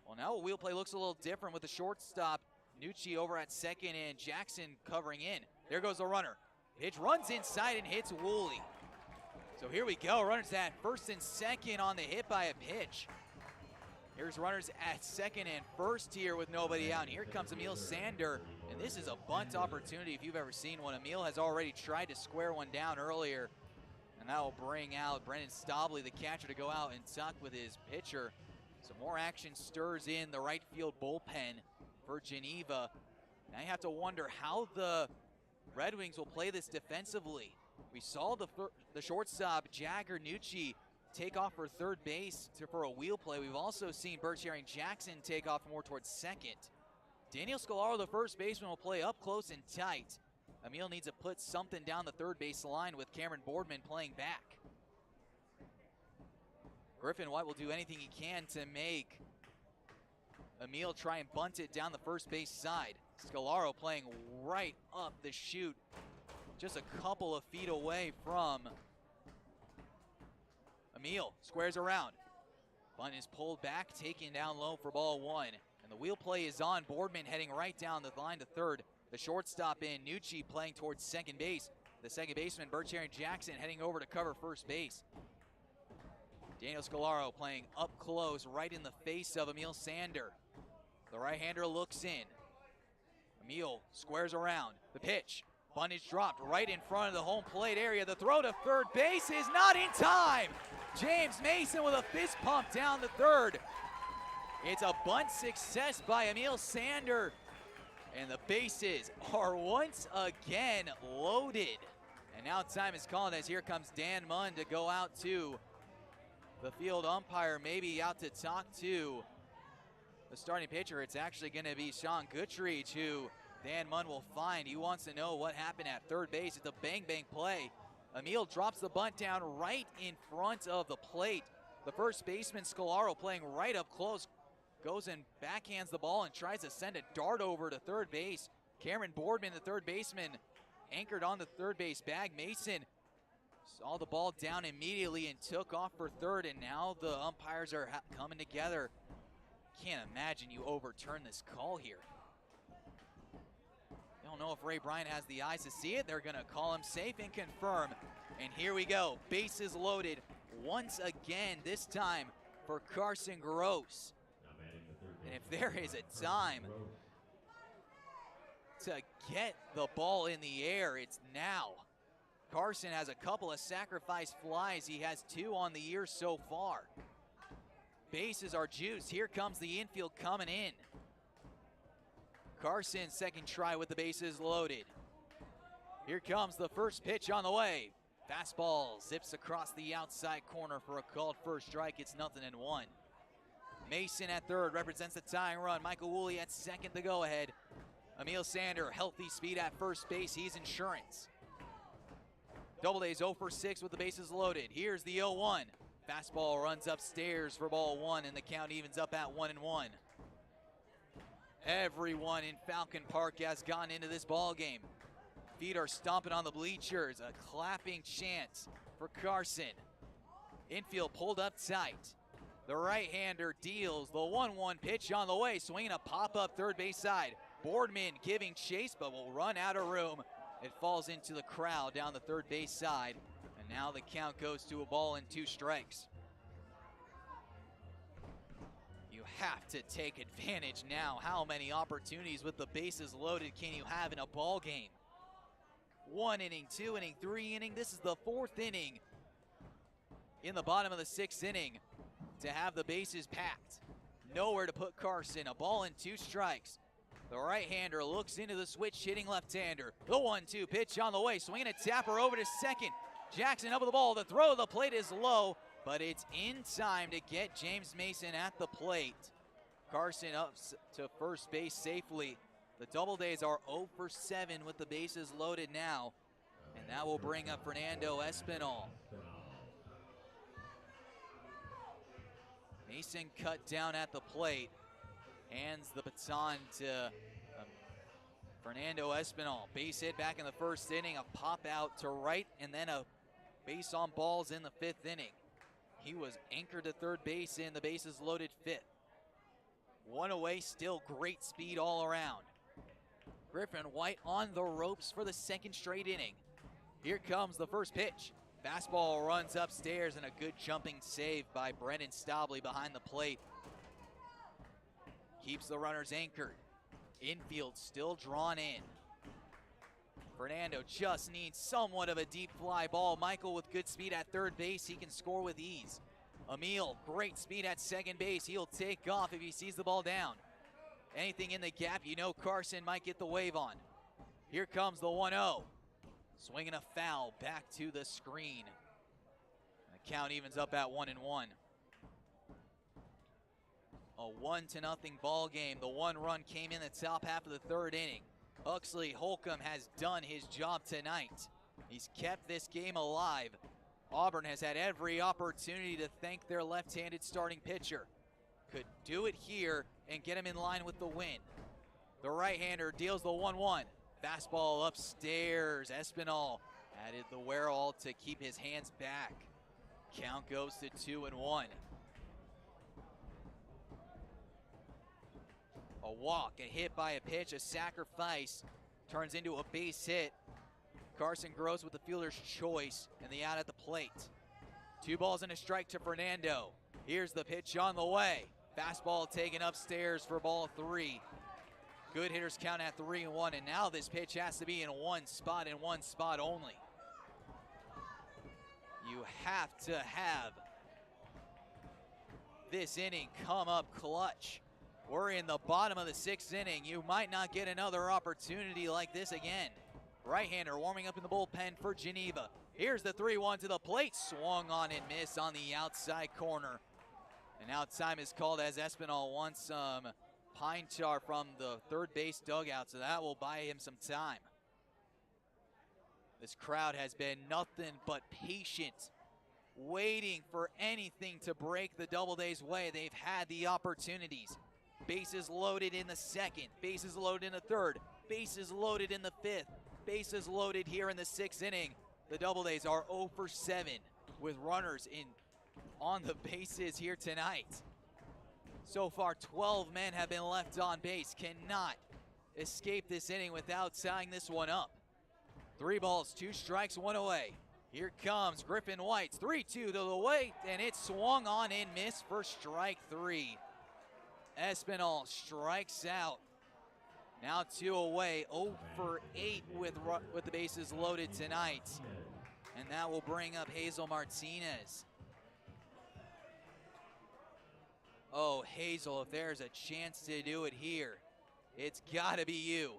[SPEAKER 1] Well, now a wheel play looks a little different with the shortstop, Nucci over at second and Jackson covering in. There goes the runner. Pitch runs inside and hits Woolley. So here we go, runners at first and second on the hit by a pitch. Here's runners at second and first here with nobody out. And here comes Emil Sander, and this is a bunt opportunity if you've ever seen one. Emil has already tried to square one down earlier, and that will bring out Brendan Stabley, the catcher, to go out and tuck with his pitcher. Some more action stirs in the right field bullpen for Geneva. Now you have to wonder how the Red Wings will play this defensively. We saw the shortstop, Jagger Nucci, take off for third base for a wheel play. We've also seen Berkshire Jackson take off more towards second. Daniel Scolaro, the first baseman, will play up close and tight. Emil needs to put something down the third base line with Cameron Boardman playing back. Griffin White will do anything he can to make Emil try and bunt it down the first base side. Scolaro playing right up the chute, just a couple of feet away from Emil. Squares around. Bunt is pulled back, taken down low for ball 1. And the wheel play is on. Boardman heading right down the line to third. The shortstop in, Nucci playing towards second base. The second baseman, Bertrand Jackson, heading over to cover first base. Daniel Scalaro playing up close, right in the face of Emil Sander. The right-hander looks in. Emil squares around. The pitch. Bunt is dropped right in front of the home plate area. The throw to third base is not in time. James Mason with a fist pump down the third. It's a bunt success by Emil Sander. And the bases are once again loaded. And now time is called as here comes Dan Munn to go out to the field umpire, maybe out to talk to the starting pitcher. It's actually going to be Sean Goodrich who Dan Munn will find. He wants to know what happened at third base. It's a bang-bang play. Emil drops the bunt down right in front of the plate. The first baseman, Scalaro, playing right up close, goes and backhands the ball and tries to send a dart over to third base. Cameron Boardman, the third baseman, anchored on the third base bag. Mason saw the ball down immediately and took off for third, and now the umpires are coming together. Can't imagine you overturn this call here. Don't know if Ray Bryant has the eyes to see it. They're going to call him safe and confirm. And here we go. Bases loaded once again, this time for Carson Gross. And if there is a time to get the ball in the air, it's now. Carson has a couple of sacrifice flies. He has 2 on the year so far. Bases are juiced. Here comes the infield coming in. Carson, second try with the bases loaded. Here comes the first pitch on the way. Fastball zips across the outside corner for a called first strike. It's 0-1. Mason at third represents the tying run. Michael Woolley at second, the go-ahead. Emil Sander, healthy speed at first base. He's insurance. Doubledays 0 for 6 with the bases loaded. Here's the 0-1. Fastball runs upstairs for ball 1, and the count evens up at 1-1. Everyone in Falcon Park has gone into this ball game. Feet are stomping on the bleachers. A clapping chant for Carson. Infield pulled up tight. The right-hander deals the 1-1 pitch on the way. Swinging a pop-up third base side. Boardman giving chase, but will run out of room. It falls into the crowd down the third base side. And now the count goes to a ball and 2 strikes. You have to take advantage now. How many opportunities with the bases loaded can you have in a ball game? 1 inning, 2 inning, 3 inning. This is the 4th inning in the bottom of the 6th inning to have the bases packed. Nowhere to put Carson. A ball and 2 strikes. The right-hander looks into the switch, hitting left-hander. The 1-2 pitch on the way. Swinging a tapper over to second. Jackson up with the ball. The throw of the plate is low, but it's in time to get James Mason at the plate. Carson up to first base safely. The Doubledays are 0 for 7 with the bases loaded now. And that will bring up Fernando Espinal. Mason cut down at the plate. Hands the baton to Fernando Espinal. Base hit back in the 1st inning. A pop out to right, and then a base on balls in the 5th inning. He was anchored to third base in the bases loaded 5th. 1 away, still great speed all around. Griffin White on the ropes for the 2nd straight inning. Here comes the first pitch. Fastball runs upstairs, and a good jumping save by Brendan Stobley behind the plate. Keeps the runners anchored. Infield still drawn in. Fernando just needs somewhat of a deep fly ball. Michael with good speed at third base. He can score with ease. Emil, great speed at second base. He'll take off if he sees the ball down. Anything in the gap, you know Carson might get the wave on. Here comes the 1-0. Swinging a foul back to the screen. The count evens up at 1-1. A 1-0 ball game. The 1 run came in the top half of the 3rd inning. Huxley Holcomb has done his job tonight. He's kept this game alive. Auburn has had every opportunity to thank their left-handed starting pitcher. Could do it here and get him in line with the win. The right-hander deals the 1-1. Fastball upstairs. Espinal added the wherewithal to keep his hands back. Count goes to 2-1. A walk, a hit by a pitch, a sacrifice turns into a base hit. Carson Gross with the fielder's choice and the out at the plate. 2 balls and a strike to Fernando. Here's the pitch on the way. Fastball taken upstairs for ball 3. Good hitters count at 3-1, and now this pitch has to be in one spot and one spot only. You have to have this inning come up clutch. We're in the bottom of the 6th inning. You might not get another opportunity like this again. Right-hander warming up in the bullpen for Geneva. Here's the 3-1 to the plate. Swung on and missed on the outside corner. And now time is called as Espinal wants some pine tar from the third base dugout, so that will buy him some time. This crowd has been nothing but patient, waiting for anything to break the Doubledays' way. They've had the opportunities. Bases loaded in the 2nd, bases loaded in the 3rd, bases loaded in the 5th, bases loaded here in the 6th inning. The Doubledays are 0 for 7 with runners on the bases here tonight. So far, 12 men have been left on base. Cannot escape this inning without tying this one up. 3 balls, 2 strikes, 1 away. Here comes Griffin White, 3-2 to the plate, and it swung on and missed for strike 3. Espinal strikes out. Now 2 away, 0 for 8 with the bases loaded tonight. And that will bring up Hazel Martinez. Oh, Hazel, if there's a chance to do it here, it's gotta be you.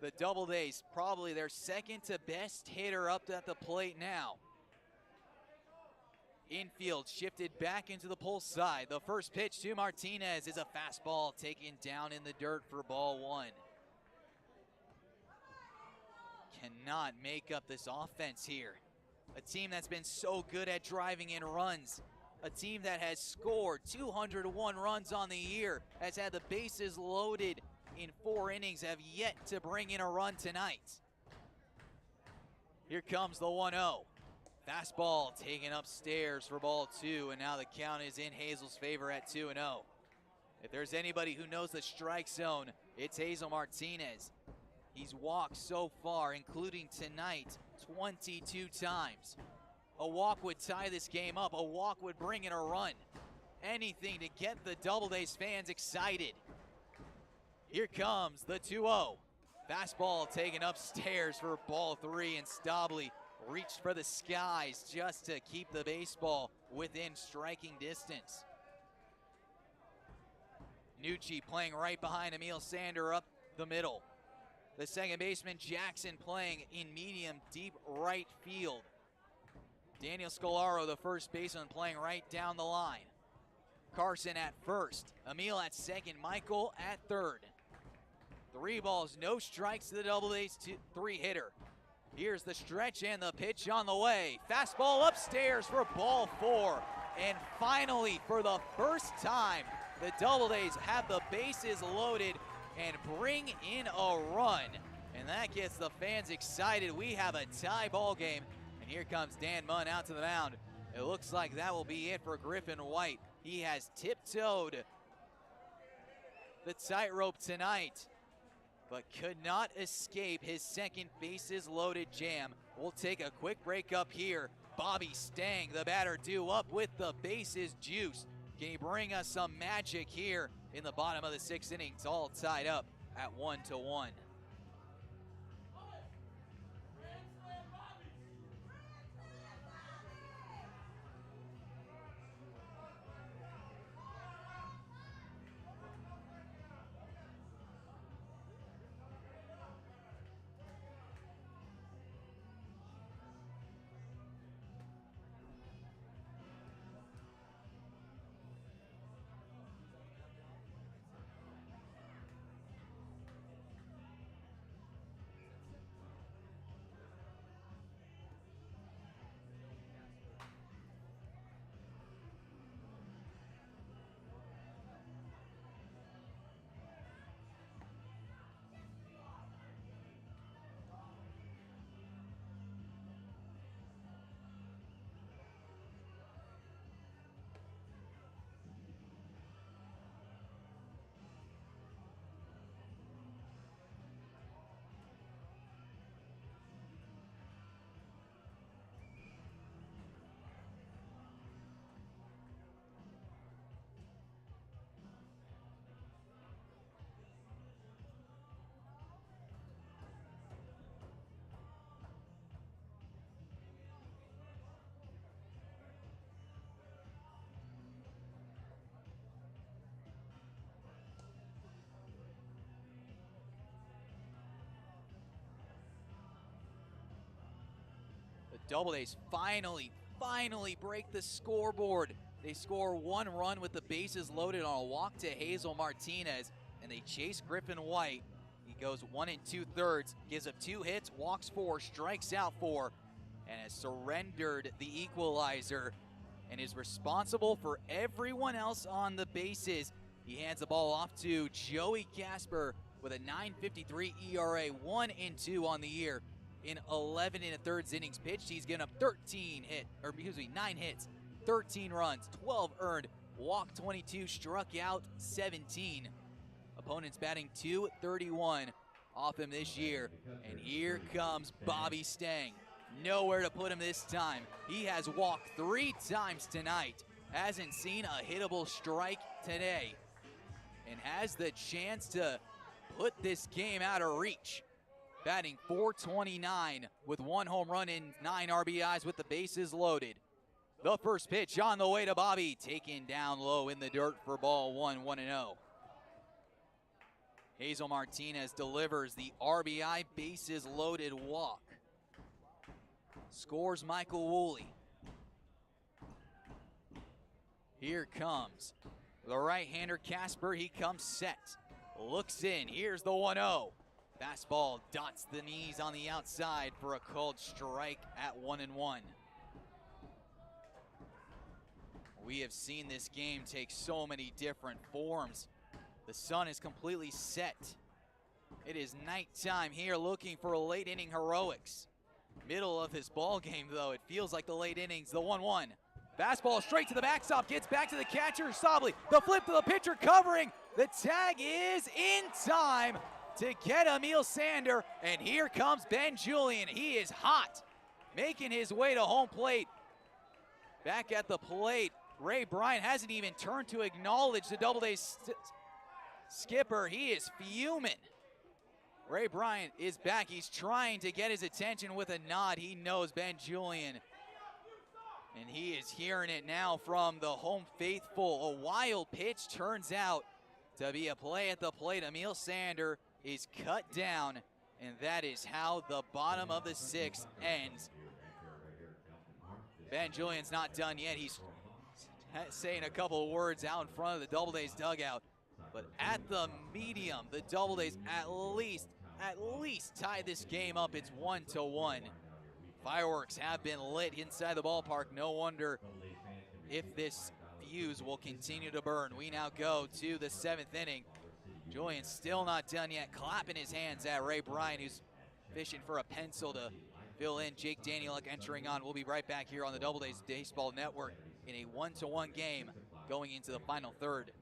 [SPEAKER 1] The Doubledays, probably their 2nd to best hitter up at the plate now. Infield shifted back into the pull side. The first pitch to Martinez is a fastball taken down in the dirt for ball 1. Cannot make up this offense here. A team that's been so good at driving in runs. A team that has scored 201 runs on the year, has had the bases loaded in 4 innings, have yet to bring in a run tonight. Here comes the 1-0. Fastball taken upstairs for ball 2, and now the count is in Hazel's favor at 2-0. If there's anybody who knows the strike zone, it's Hazel Martinez. He's walked so far, including tonight, 22 times. A walk would tie this game up. A walk would bring in a run. Anything to get the Doubledays fans excited. Here comes the 2-0. Fastball taken upstairs for ball 3, and Stobley reached for the skies just to keep the baseball within striking distance. Nucci playing right behind Emil Sander up the middle. The second baseman Jackson playing in medium deep right field. Daniel Scolaro, the first baseman, playing right down the line. Carson at first, Emil at second, Michael at third. 3 balls, no strikes to the Doubledays 3-hitter. Here's the stretch and the pitch on the way. Fastball upstairs for ball 4. And finally, for the first time, the Doubledays have the bases loaded and bring in a run. And that gets the fans excited. We have a tie ball game. And here comes Dan Munn out to the mound. It looks like that will be it for Griffin White. He has tiptoed the tightrope tonight, but could not escape his second bases loaded jam. We'll take a quick break up here. Bobby Stang, the batter, due up with the bases juice. Can he bring us some magic here in the bottom of the 6th inning? It's all tied up at 1-1. Doubledays finally break the scoreboard. They score 1 run with the bases loaded on a walk to Hazel Martinez, and they chase Griffin White. He goes 1 2/3, gives up 2 hits, walks 4, strikes out 4, and has surrendered the equalizer and is responsible for everyone else on the bases. He hands the ball off to Joey Casper with a 9.53 ERA, 1 2 on the year. In 11 1/3 innings pitched, he's given up 9 hits, 13 runs, 12 earned, walked 22, struck out 17. Opponents batting .231 off him this year. And here comes Bobby Stang. Nowhere to put him this time. He has walked 3 times tonight. Hasn't seen a hittable strike today. And has the chance to put this game out of reach. Batting .429 with 1 home run and 9 RBIs with the bases loaded. The first pitch on the way to Bobby, taken down low in the dirt for ball 1, 1-0. Hazel Martinez delivers the RBI bases loaded walk. Scores Michael Woolley. Here comes the right-hander Casper. He comes set. Looks in. Here's the 1-0. Fastball dots the knees on the outside for a called strike at 1-1. We have seen this game take so many different forms. The sun is completely set. It is nighttime here, looking for late inning heroics. Middle of this ball game, though, it feels like the late innings. The 1-1. Fastball straight to the backstop, gets back to the catcher, Sobley. The flip to the pitcher, covering. The tag is in time to get Emil Sander, and here comes Ben Julian. He is hot, making his way to home plate. Back at the plate, Ray Bryant hasn't even turned to acknowledge the Doubledays skipper. He is fuming. Ray Bryant is back. He's trying to get his attention with a nod. He knows Ben Julian, and he is hearing it now from the home faithful. A wild pitch turns out to be a play at the plate. Emil Sander is cut down, and that is how the bottom of the 6th ends. Ben Julian's not done yet. He's saying a couple of words out in front of the Doubledays dugout. But at the medium, the Doubledays at least tie this game up. It's 1-1. Fireworks have been lit inside the ballpark. No wonder if this fuse will continue to burn. We now go to the 7th inning. Julian's still not done yet, clapping his hands at Ray Bryant, who's fishing for a pencil to fill in. Jake Danieluk entering on. We'll be right back here on the Doubledays Baseball Network in a 1-1 game going into the final third.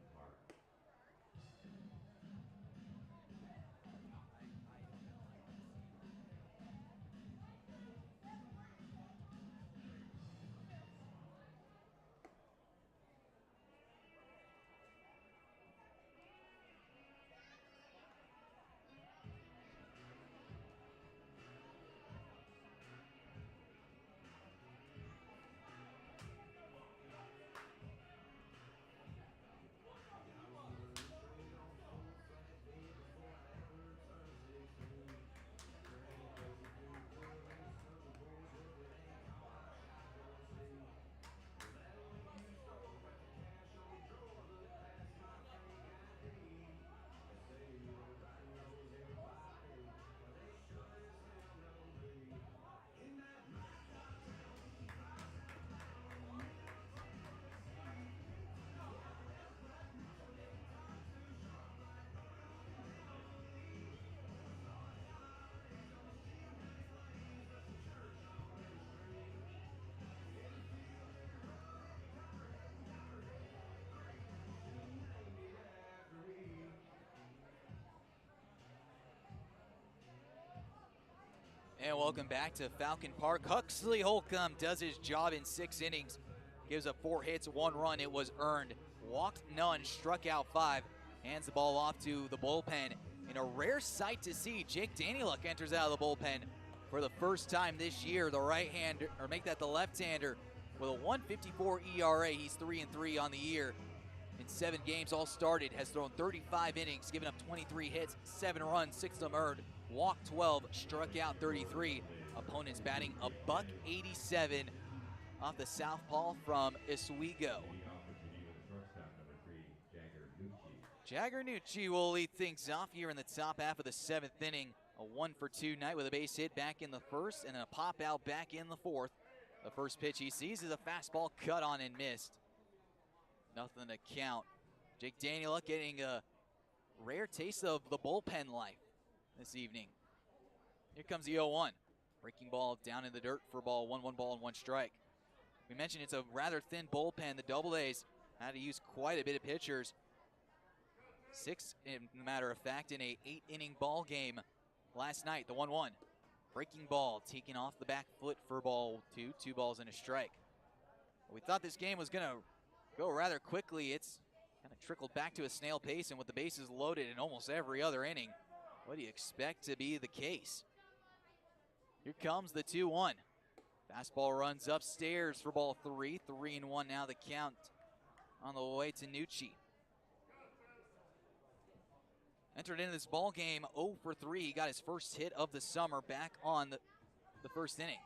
[SPEAKER 1] And welcome back to Falcon Park. Huxley Holcomb does his job in 6 innings. Gives up 4 hits, 1 run. It was earned. Walked none, struck out 5. Hands the ball off to the bullpen. In a rare sight to see, Jake Danieluk enters out of the bullpen for the first time this year. The right-hander, or make that the left-hander, with a 1.54 ERA. He's 3-3 on the year. In 7 games all started, has thrown 35 innings, given up 23 hits, 7 runs, 6 of them earned. Walked 12, struck out 33. Opponents batting a $187 off the southpaw from Oswego.
[SPEAKER 3] Leading off for Geneva, the shortstop, number 3, Jagger Nucci.
[SPEAKER 1] Jagger Nucci will lead things off here in the top half of the 7th inning. A 1-for-2 night with a base hit back in the first and then a pop out back in the 4th. The first pitch he sees is a fastball cut on and missed. Nothing to count. Jake Daniela getting a rare taste of the bullpen life this evening. Here comes the 0-1. Breaking ball down in the dirt for ball 1 ball and 1 strike. We mentioned it's a rather thin bullpen. The Doubledays had to use quite a bit of pitchers. 6, in matter of fact, in a 8-inning ball game last night. The 1-1. Breaking ball taken off the back foot for ball 2. 2 balls and a strike. We thought this game was going to go rather quickly. It's kind of trickled back to a snail pace, and with the bases loaded in almost every other inning, what do you expect to be the case? Here comes the 2-1. Fastball runs upstairs for ball 3. 3-1 now the count on the way to Nucci. Entered into this ball game 0-for-3. He got his first hit of the summer back on the first inning.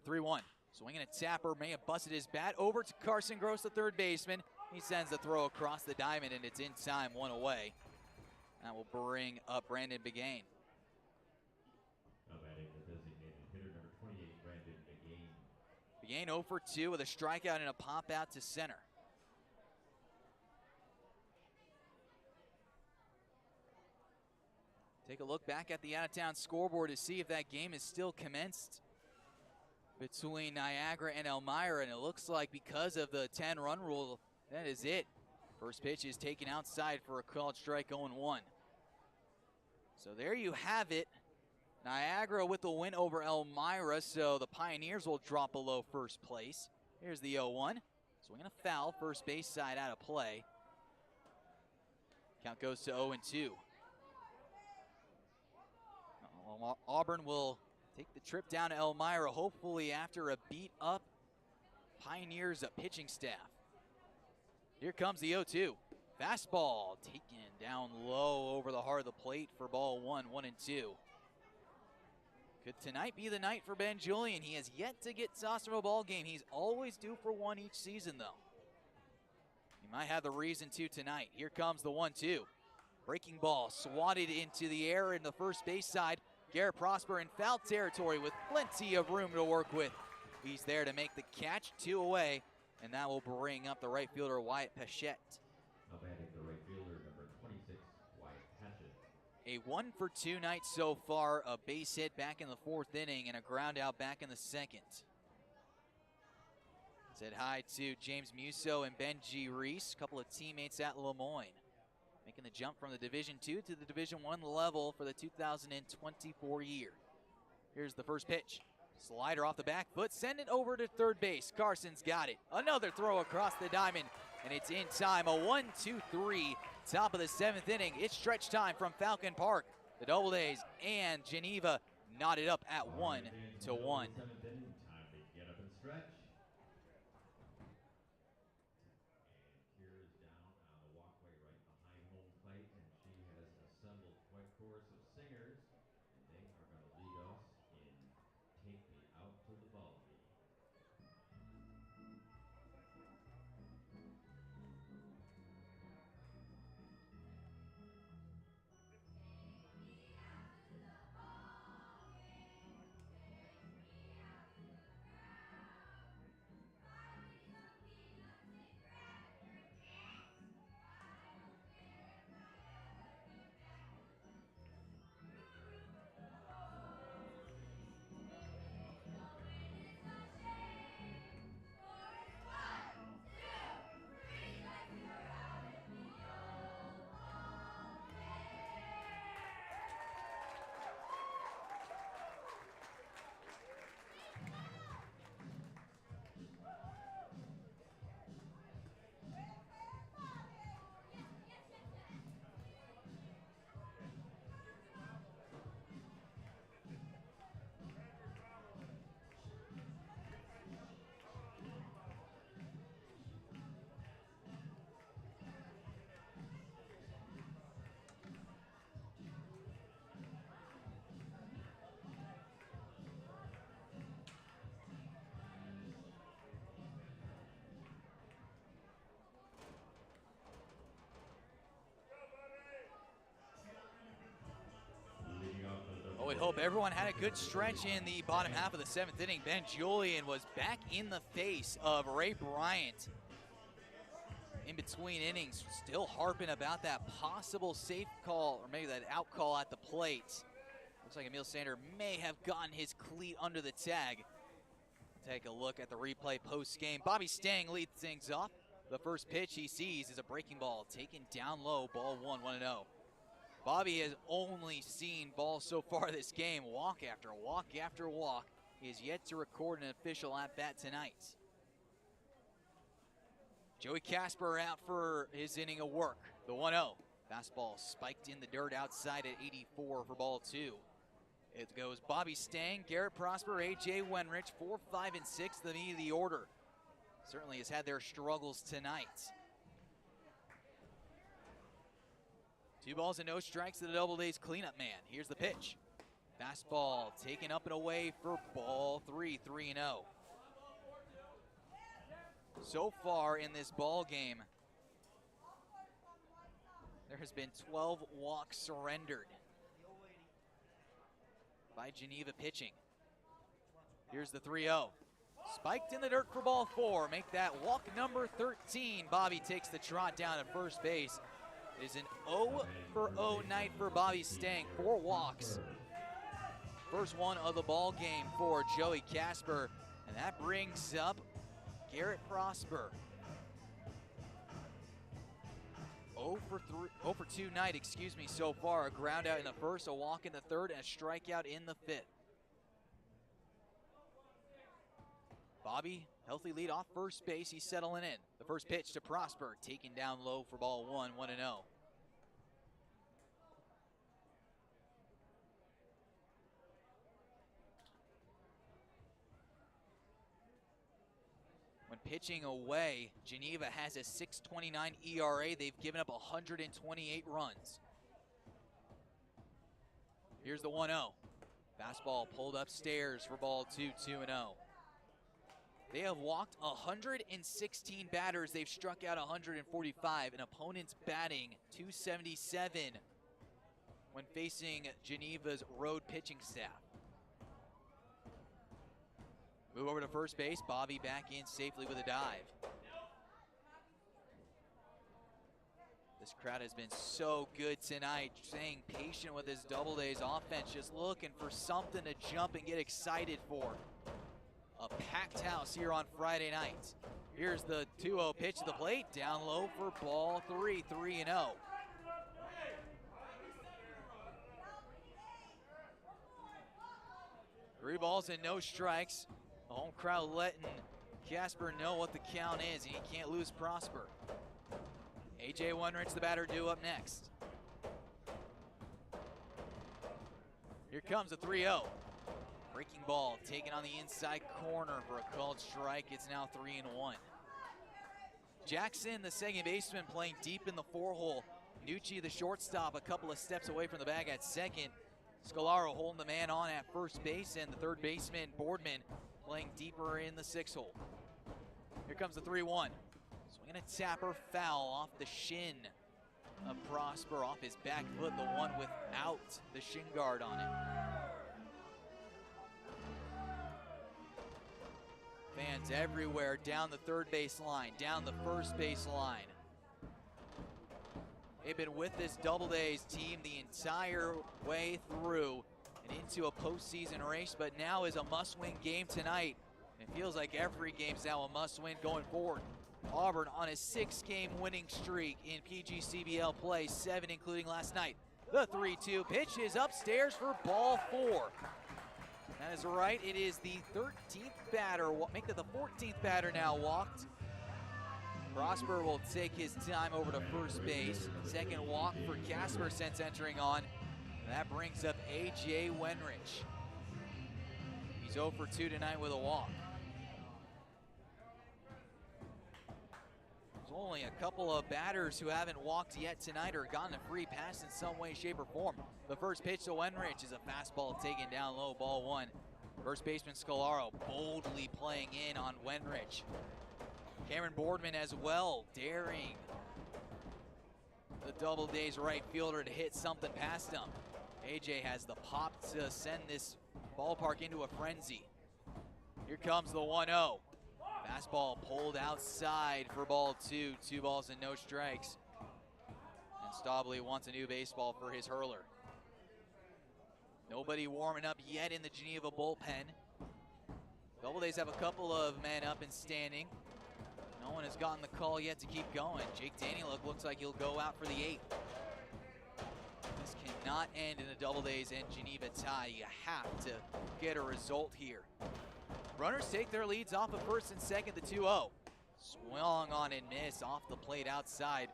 [SPEAKER 1] 3-1. Swinging a tapper, may have busted his bat over to Carson Gross, the third baseman. He sends the throw across the diamond, and it's in time, 1 away. That will bring up Brandon Pregame.
[SPEAKER 3] Now batting the designated hitter, number 28, Brandon Pregame.
[SPEAKER 1] Pregame 0-for-2 with a strikeout and a pop out to center. Take a look back at the out-of-town scoreboard to see if that game is still commenced between Niagara and Elmira, and it looks like because of the 10-run rule, that is it. First pitch is taken outside for a called strike, 0-1. So there you have it. Niagara with the win over Elmira, so the Pioneers will drop below first place. Here's the 0-1. Swinging a foul, first base side out of play. Count goes to 0-2. Auburn will take the trip down to Elmira, hopefully after a beat-up Pioneers pitching staff. Here comes the 0-2. Fastball taken down low over the heart of the plate for ball 1, 1-2. Could tonight be the night for Ben Julian? He has yet to get tossed from a ball game. He's always due for one each season, though. He might have the reason to tonight. Here comes the 1-2. Breaking ball swatted into the air in the first base side. Garrett Prosper in foul territory with plenty of room to work with. He's there to make the catch, 2 away, and that will bring up the right fielder, Wyatt Pechette.
[SPEAKER 3] Now batting the right fielder, number 26, Wyatt Patchett.
[SPEAKER 1] A 1-for-2 night so far, a base hit back in the 4th inning and a ground out back in the 2nd. Said hi to James Musso and Benji Reese, a couple of teammates at Lemoyne. Making the jump from the Division II to the Division I level for the 2024 year. Here's the first pitch. Slider off the back foot, send it over to third base. Carson's got it. Another throw across the diamond, and it's in time. A 1-2-3, top of the 7th inning. It's stretch time from Falcon Park. The Doubledays and Geneva knotted up at 1-1.
[SPEAKER 3] 7th inning, time to get up and stretch. And Kira's down on the walkway right behind home plate, and she has assembled quite a chorus of singers, and they are going to lead us in Take Me Out to the Ball Game.
[SPEAKER 1] would hope. Everyone had a good stretch in the bottom half of the 7th inning. Ben Julian was back in the face of Ray Bryant in between innings, still harping about that possible safe call, or maybe that out call at the plate. Looks like Emil Sander may have gotten his cleat under the tag. Take a look at the replay post-game. Bobby Stang leads things off. The first pitch he sees is a breaking ball taken down low, ball 1-0. Bobby has only seen balls so far this game, walk after walk after walk. He has yet to record an official at-bat tonight. Joey Casper out for his inning of work. The 1-0. Fastball spiked in the dirt outside at 84 for ball 2. It goes Bobby Stang, Garrett Prosper, A.J. Wenrich, 4, 5, and 6, the meat of the order. Certainly has had their struggles tonight. 2 balls and no strikes to the Doubledays cleanup man. Here's the pitch. Fastball taken up and away for ball 3, 3-0. So far in this ball game, there has been 12 walks surrendered by Geneva pitching. Here's the 3-0. Spiked in the dirt for ball 4. Make that walk number 13. Bobby takes the trot down at first base. It is an 0-for-0 night for Bobby Stang. 4 walks. First one of the ball game for Joey Casper. And that brings up Garrett Prosper. 0 for 2 night, so far. A ground out in the first, a walk in the third, and a strikeout in the 5th. Bobby, healthy lead off first base. He's settling in. The first pitch to Prosper, taken down low for ball 1, 1-0. When pitching away, Geneva has a 6.29 ERA. They've given up 128 runs. Here's the 1-0. Fastball pulled upstairs for ball 2, 2-0. They have walked 116 batters. They've struck out 145. An opponent's batting 277 when facing Geneva's road pitching staff. Move over to first base. Bobby back in safely with a dive. This crowd has been so good tonight, staying patient with this Doubledays offense, just looking for something to jump and get excited for. A packed house here on Friday night. Here's the 2-0 pitch to the plate, down low for ball 3, 3-0. Three balls and no strikes. The home crowd letting Casper know what the count is, and he can't lose Prosper. A.J. Wenrich, the batter, due up next. Here comes the 3-0. Breaking ball taken on the inside corner for a called strike. It's now 3-1. Jackson, the second baseman, playing deep in the 4-hole. Nucci, the shortstop, a couple of steps away from the bag at second. Scalaro holding the man on at first base, and the third baseman, Boardman, playing deeper in the 6-hole. Here comes the 3-1. Swinging a tapper, foul off the shin of Prosper, off his back foot, the one without the shin guard on it. Fans everywhere down the third base line, down the first base line. They've been with this Doubledays team the entire way through and into a postseason race, but now is a must-win game tonight. And it feels like every game's now a must-win going forward. Auburn on a 6-game winning streak in PGCBL play, 7 including last night. The 3-2 pitch is upstairs for ball 4. That is right, it is the 13th batter, make that the 14th batter now walked. Prosper will take his time over to first base. Second walk for Casper since entering on. That brings up A.J. Wenrich. He's 0 for 2 tonight with a walk. There's only a couple of batters who haven't walked yet tonight or gotten a free pass in some way, shape, or form. The first pitch to Wenrich is a fastball taken down low, ball 1. First baseman Scalaro boldly playing in on Wenrich. Cameron Boardman as well, daring the Doubledays right fielder to hit something past him. AJ has the pop to send this ballpark into a frenzy. Here comes the 1-0. Fastball pulled outside for ball 2. 2 balls and no strikes. And Staubli wants a new baseball for his hurler. Nobody warming up yet in the Geneva bullpen. Doubledays have a couple of men up and standing. No one has gotten the call yet to keep going. Jake Danieluk looks like he'll go out for the 8th. This cannot end in a Doubledays and Geneva tie. You have to get a result here. Runners take their leads off of first and second, the 2-0. Swung on and miss off the plate outside.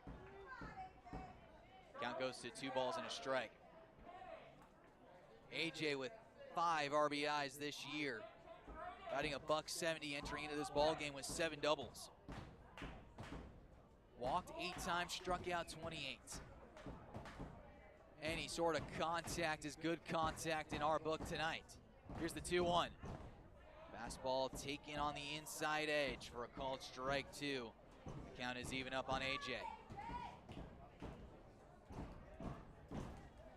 [SPEAKER 1] Count goes to 2 balls and a strike. AJ with 5 RBIs this year. Batting a .170 entering into this ball game with 7 doubles. Walked 8 times, struck out 28. Any sort of contact is good contact in our book tonight. Here's the 2-1. Fastball taken on the inside edge for a called strike 2. The count is even up on AJ.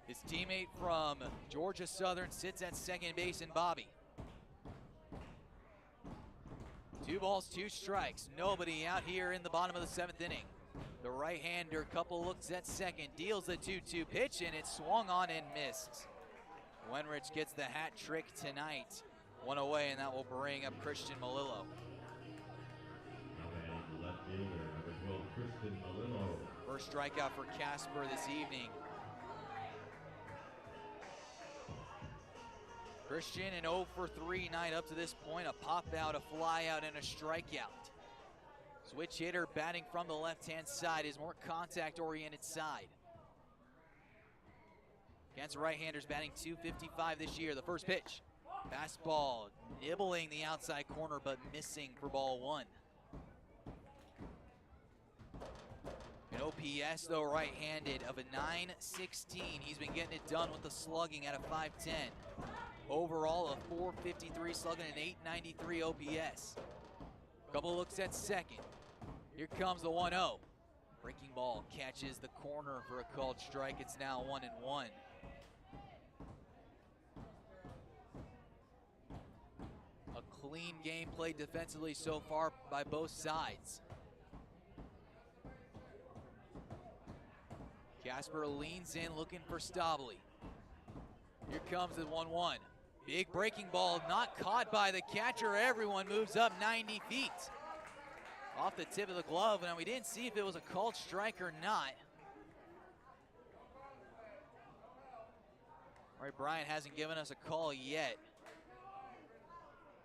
[SPEAKER 1] His teammate from Georgia Southern sits at second base in Bobby. 2 balls, 2 strikes. Nobody out here in the bottom of the 7th inning. The right-hander, couple looks at second, deals the 2-2 pitch, and it swung on and missed. Wenrich gets the hat trick tonight. 1 away, and that will bring up Christian Malillo.
[SPEAKER 3] Left fielder, number 12, Christian Malillo.
[SPEAKER 1] First strikeout for Casper this evening. Christian an 0 for 3 night up to this point. A pop out, a fly out, and a strikeout. Switch hitter batting from the left-hand side, his more contact-oriented side. Against right-handers batting .255 this year. The first pitch. Fastball nibbling the outside corner but missing for ball 1. An OPS though right-handed of a .916. He's been getting it done with the slugging at a .510. Overall a .453 slugging and .893 OPS. Couple looks at second. Here comes the 1-0. Breaking ball catches the corner for a called strike. It's now 1-1. A clean game played defensively so far by both sides. Casper leans in looking for Staubli. Here comes the 1-1. Big breaking ball not caught by the catcher. Everyone moves up 90 feet. Off the tip of the glove. Now we didn't see if it was a called strike or not. All right, Bryant hasn't given us a call yet.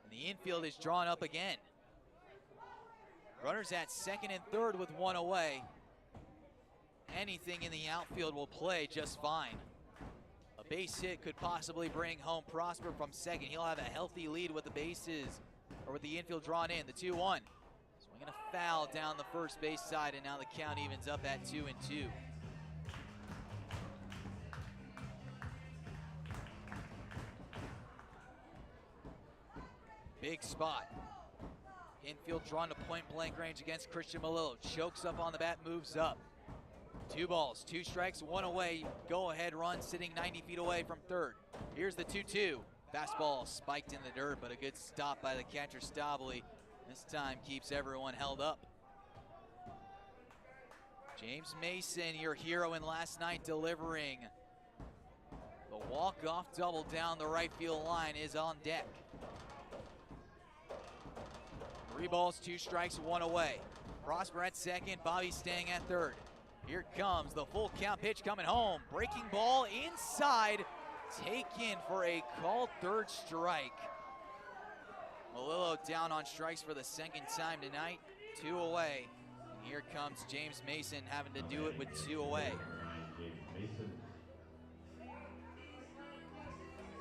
[SPEAKER 1] And the infield is drawn up again. Runners at second and third with 1 away. Anything in the outfield will play just fine. A base hit could possibly bring home Prosper from second. He'll have a healthy lead with the bases, or with the infield drawn in. The 2-1. Swinging a foul down the first base side, and now the count evens up at 2-2. Big spot. Infield drawn to point blank range against Christian Malillo. Chokes up on the bat, moves up. 2 balls, 2 strikes, 1 away. Go ahead run sitting 90 feet away from third. Here's the 2-2. Fastball spiked in the dirt, but a good stop by the catcher Staubli. This time keeps everyone held up. James Mason, your hero in last night, delivering. The walk-off double down the right field line is on deck. 3 balls, 2 strikes, 1 away. Prosper at second, Bobby staying at third. Here comes the full count pitch coming home. Breaking ball inside, taken for a called third strike. Malillo down on strikes for the second time tonight. 2 away. And here comes James Mason having to do it with 2 away.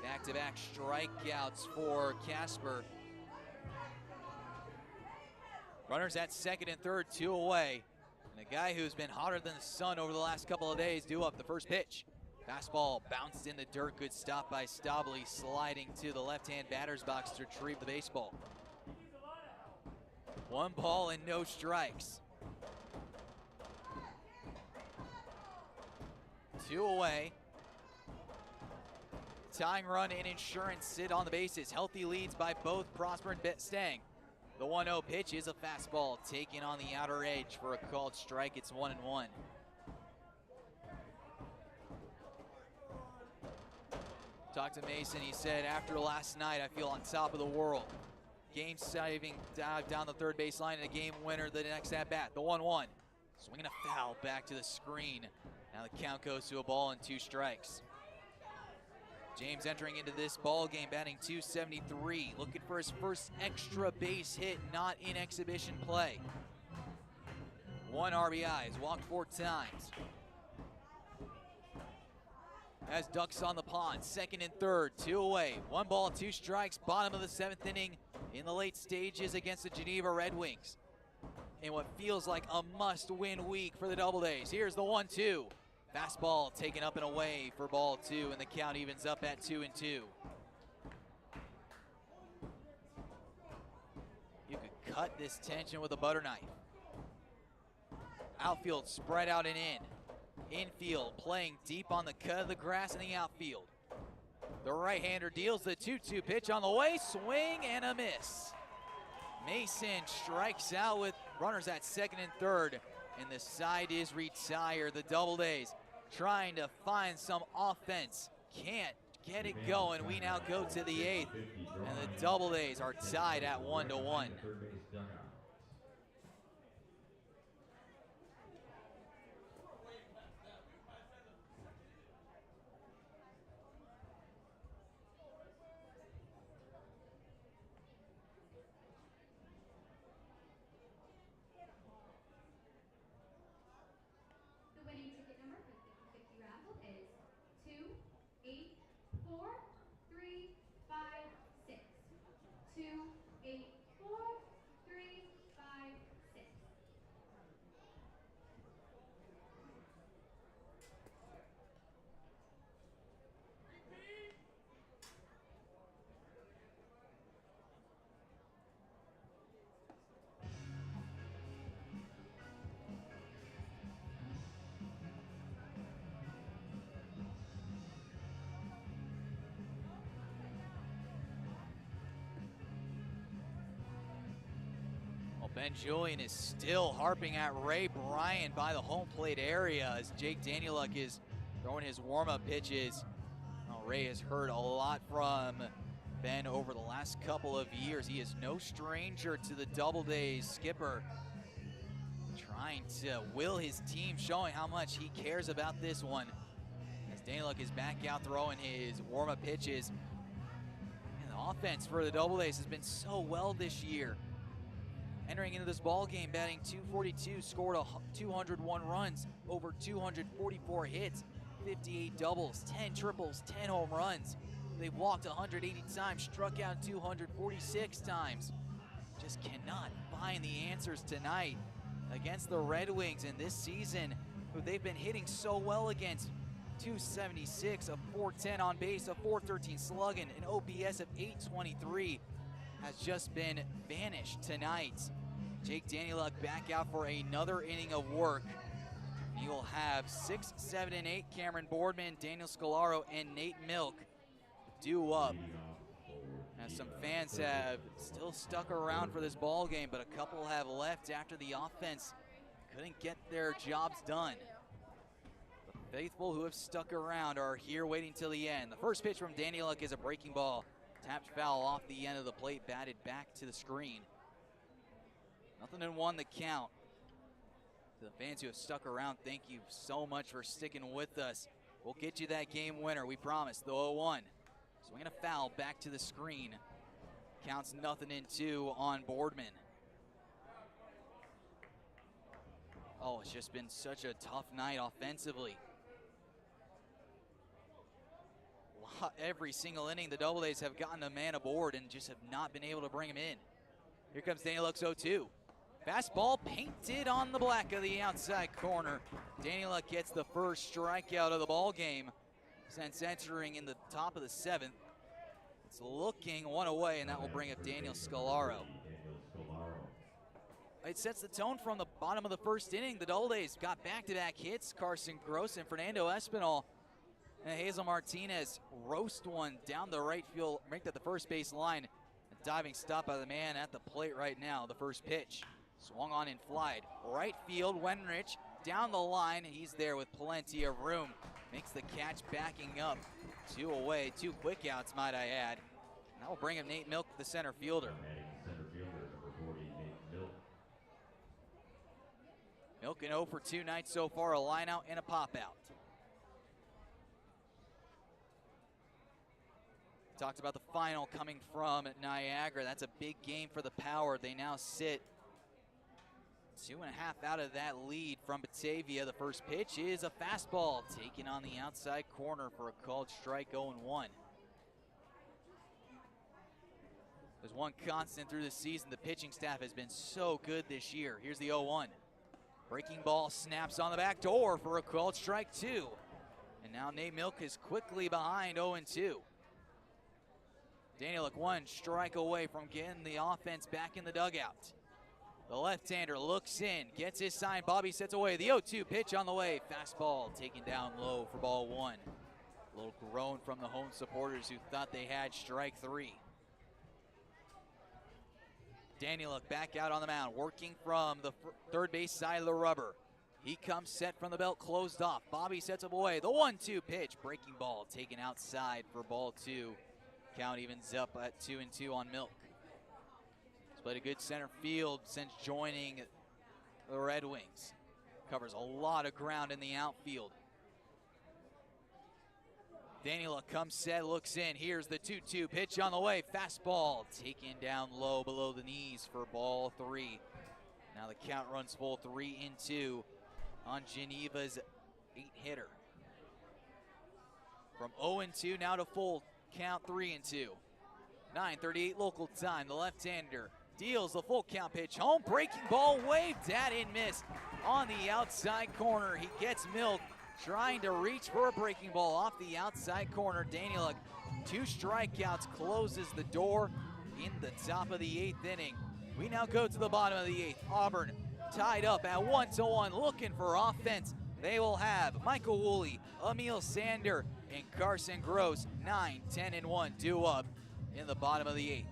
[SPEAKER 1] Back-to-back strikeouts for Casper. Runners at second and third, 2 away. And a guy who's been hotter than the sun over the last couple of days due up the first pitch. Fastball bounced in the dirt. Good stop by Staubli, sliding to the left-hand batter's box to retrieve the baseball. 1 ball and no strikes. 2 away. tying run and insurance sit on the bases. Healthy leads by both Prosper and Stang. The 1-0 pitch is a fastball taken on the outer edge for a called strike. It's 1-1. Talked to Mason. He said, after last night, I feel on top of the world. Game-saving dive down the third baseline and a game winner the next at-bat. The 1-1. Swinging a foul back to the screen. Now the count goes to a ball and 2 strikes. James entering into this ball game batting .273, looking for his first extra base hit, not in exhibition play. 1 RBI, has walked 4 times. Has ducks on the pond, second and third, 2 away. 1 ball, 2 strikes, bottom of the 7th inning in the late stages against the Geneva Red Wings. In what feels like a must-win week for the Doubledays. Here's the 1-2. Fastball taken up and away for ball 2, and the count evens up at 2-2. You could cut this tension with a butter knife. Outfield spread out and in. Infield playing deep on the cut of the grass in the outfield. The right-hander deals the 2-2 pitch on the way. Swing and a miss. Mason strikes out with runners at second and third, and the side is retired. The Doubledays trying to find some offense. Can't get it going. We now go to the 8th, and the Doubledays are tied at 1-1.
[SPEAKER 4] The winning ticket number for the 50 raffle is 2, 8, 4, 3, 5, 6. 2, 8, 4, 3, 5, 6.
[SPEAKER 1] Well, Ben Julian is still harping at Ray Bryant by the home plate area as Jake Danieluk is throwing his warm-up pitches. Well, Ray has heard a lot from Ben over the last couple of years. He is no stranger to the Doubledays skipper, trying to will his team, showing how much he cares about this one. As Danieluk is back out throwing his warm-up pitches. And the offense for the Doubledays has been so well this year. Entering into this ball game, batting .242, scored 201 runs, over 244 hits, 58 doubles, 10 triples, 10 home runs. They've walked 180 times, struck out 246 times. Just cannot find the answers tonight against the Red Wings in this season, who they've been hitting so well against. .276, a .410 on base, a .413 slugging, an OPS of .823 has just been vanished tonight. Jake Danieluk back out for another inning of work. He will have 6, 7, and 8. Cameron Boardman, Daniel Scalaro, and Nate Milk due up. As some fans have still stuck around for this ball game, but a couple have left after the offense couldn't get their jobs done. The faithful who have stuck around are here waiting till the end. The first pitch from Danieluk is a breaking ball. Tapped foul off the end of the plate, batted back to the screen. 0-1 the count. To the fans who have stuck around, thank you so much for sticking with us. We'll get you that game winner, we promise, the 0-1. Swinging a foul back to the screen. Counts 0-2 on Boardman. Oh, it's just been such a tough night offensively. Every single inning, the Doubledays have gotten a man aboard and just have not been able to bring him in. Here comes Danieluk's 0-2. Fastball painted on the black of the outside corner. Danieluk gets the first strikeout of the ball game since entering in the top of the 7th. It's looking one away, and that will bring up Daniel Scalaro. It sets the tone from the bottom of the first inning. The Doubledays got back-to-back hits. Carson Gross and Fernando Espinal And Hazel Martinez roast one down the right field, ranked at the first base line. A diving stop by the man at the plate right now. The first pitch swung on and flied. Right field, Wenrich down the line. He's there with plenty of room. Makes the catch backing up. 2 away, 2 quick outs, might I add. That will bring him Nate Milk, the center fielder.
[SPEAKER 3] Adding center fielder, number 40, Nate Milk.
[SPEAKER 1] Milk an 0 for 2 night so far, a line out and a pop out. Talked about the final coming from Niagara. That's a big game for the Power. They now sit 2.5 out of that lead from Batavia. The first pitch is a fastball taken on the outside corner for a called strike, 0-1. There's one constant through the season. The pitching staff has been so good this year. Here's the 0-1. Breaking ball snaps on the back door for a called strike 2. And now Nate Milk is quickly behind 0-2. Daniel, 1 strike away from getting the offense back in the dugout. The left-hander looks in, gets his sign. Bobby sets away. The 0-2 pitch on the way. Fastball taken down low for ball 1. A little groan from the home supporters who thought they had strike 3. Daniel back out on the mound, working from the third base side of the rubber. He comes set from the belt, closed off. Bobby sets him away. The 1-2 pitch, breaking ball taken outside for ball 2. Count evens up at 2-2 on Milk. He's played a good center field since joining the Red Wings. Covers a lot of ground in the outfield. Daniela comes set, looks in. Here's the 2-2 pitch on the way. Fastball taken down low below the knees for ball 3. Now the count runs full, 3-2 on Geneva's 8-hitter. From 0-2 now to full count, 3-2. 9:38 local time. The left-hander deals the full count pitch home. Breaking ball waved at and missed on the outside corner. He gets Milk trying to reach for a breaking ball off the outside corner. Danieluk, 2 strikeouts, closes the door in the top of the 8th inning. We now go to the bottom of the 8th. Auburn tied up at 1-1, looking for offense. They will have Michael Woolley, Emil Sander, and Carson Gross. 9, 10, and 1 due up in the bottom of the 8th.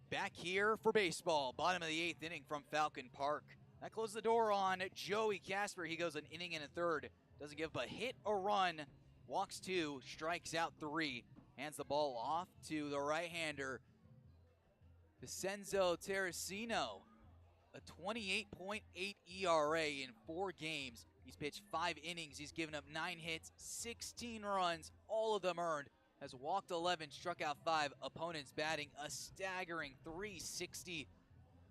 [SPEAKER 1] Back here for baseball, bottom of the 8th inning from Falcon Park. That closed the door on Joey Casper. He goes an inning and a third. Doesn't give up a hit or run walks 2, strikes out 3, hands the ball off to the right-hander, Vincenzo Teresino. A 28.8 ERA in 4 games. He's pitched 5 innings. He's given up 9 hits, 16 runs, all of them earned. Has walked 11, struck out 5. Opponents batting a staggering .360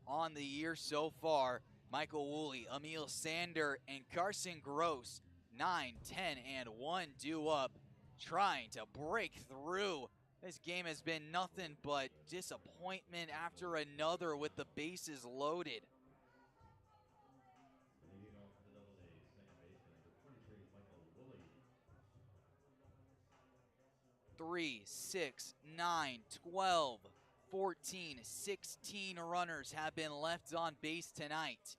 [SPEAKER 1] on the year so far. Michael Woolley, Emil Sander, and Carson Gross, 9, 10, and 1 due up, trying to break through. This game has been nothing but disappointment after another with the bases loaded.
[SPEAKER 3] Leading off the Doubledays, second baseman, number 23, Michael Woolley.
[SPEAKER 1] 3, 6, 9, 12, 14, 16 runners have been left on base tonight.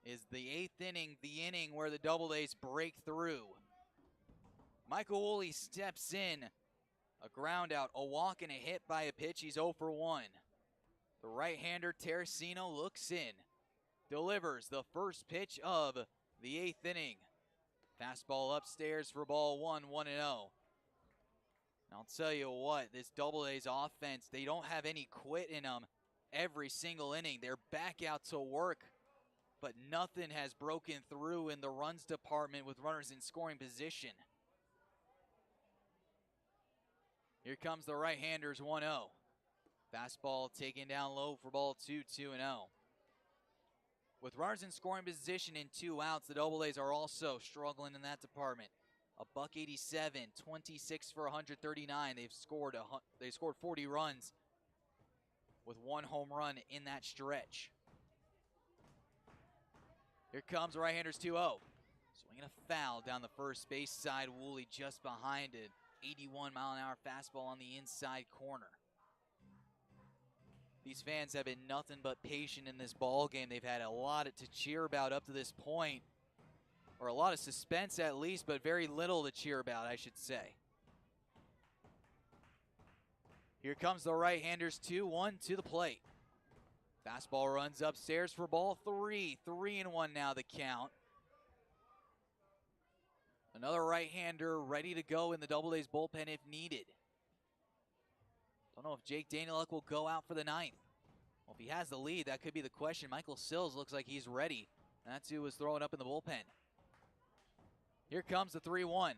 [SPEAKER 1] Is the 8th inning the inning where the Doubledays break through? Michael Woolley steps in. A ground out, a walk, and a hit by a pitch. He's 0 for 1. The right-hander Teresino looks in. Delivers the first pitch of the 8th inning. Fastball upstairs for ball 1, 1-0. I'll tell you what, this Doubledays offense, they don't have any quit in them every single inning. They're back out to work, but nothing has broken through in the runs department with runners in scoring position. Here comes the right-handers 1-0. Fastball taken down low for ball 2, 2-0. With runners in scoring position and 2 outs, the Doubledays are also struggling in that department. A .187, 26 for 139. They've scored 40 runs with 1 home run in that stretch. Here comes the right-handers 2-0. Swinging a foul down the first base side. Woolley just behind it. 81-mile-an-hour fastball on the inside corner. These fans have been nothing but patient in this ball game. They've had a lot to cheer about up to this point, or a lot of suspense at least, but very little to cheer about, I should say. Here comes the right-handers 2-1 to the plate. Fastball runs upstairs for ball 3. 3-1 now the count. Another right-hander ready to go in the Doubledays bullpen if needed. Don't know if Jake Danieluk will go out for the 9th. Well, if he has the lead, that could be the question. Michael Sills looks like he's ready. That's who was throwing up in the bullpen. Here comes the 3-1.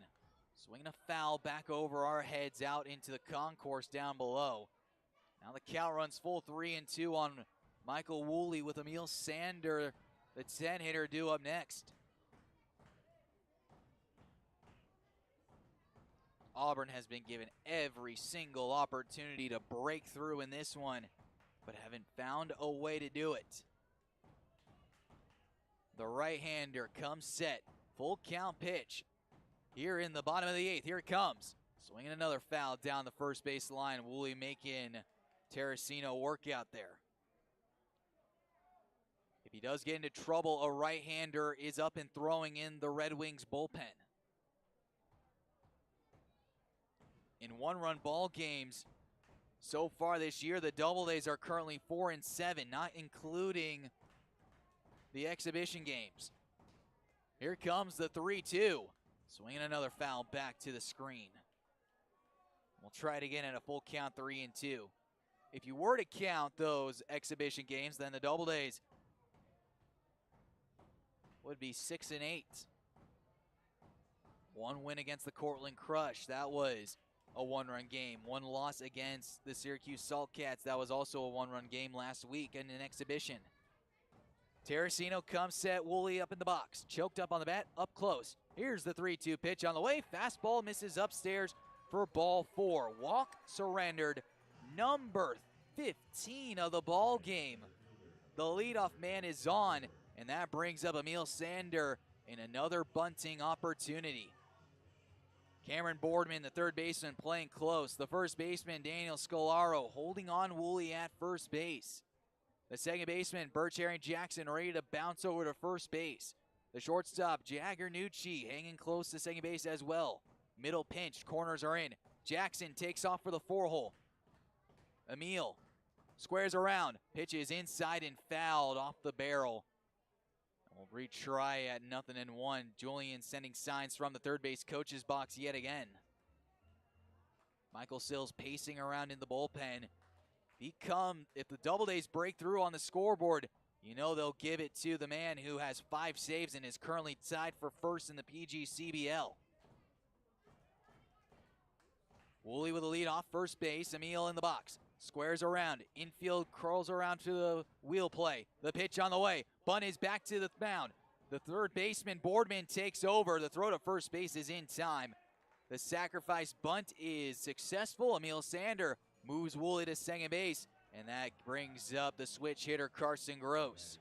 [SPEAKER 1] Swinging a foul back over our heads out into the concourse down below. Now the count runs full 3-2 on Michael Woolley with Emil Sander, the 10-hitter, due up next. Auburn has been given every single opportunity to break through in this one, but haven't found a way to do it. The right-hander comes set. Full count pitch. Here in the bottom of the 8th. Here it comes. Swinging another foul down the first base line. Woolley making Teresino work out there. If he does get into trouble, a right-hander is up and throwing in the Red Wings bullpen. In 1-run ball games so far this year, the Doubledays are currently 4-7, not including the exhibition games. Here comes the 3-2. Swinging another foul back to the screen. We'll try it again at a full count, 3-2. If you were to count those exhibition games, then the Doubledays would be 6-8. 1 win against the Cortland Crush. That was a 1-run game. 1 loss against the Syracuse Saltcats. That was also a 1-run game last week in an exhibition. Teresino comes set. Woolley up in the box. Choked up on the bat. Up close. Here's the 3-2 pitch on the way. Fastball misses upstairs for ball 4. Walk surrendered. Number 15 of the ball game. The leadoff man is on, and that brings up Emil Sander in another bunting opportunity. Cameron Boardman, the third baseman, playing close. The first baseman, Daniel Scolaro, holding on Woolley at first base. The second baseman, Birch Aaron Jackson, ready to bounce over to first base. The shortstop, Jagger Nucci, hanging close to second base as well. Middle pinch, corners are in. Jackson takes off for the 4-hole. Emil squares around, pitches inside and fouled off the barrel. We'll Retry at 0-1. Julian sending signs from the third base coach's box yet again. Michael Sills pacing around in the bullpen. If the Doubledays break through on the scoreboard, you know they'll give it to the man who has 5 saves and is currently tied for first in the PGCBL. Woolley with a lead off first base. Emil in the box. Squares around. Infield curls around to the wheel play. The pitch on the way. Bunt is back to the mound. The third baseman, Boardman, takes over. The throw to first base is in time. The sacrifice bunt is successful. Emil Sander moves Woolley to second base, and that brings up the switch hitter, Carson Gross.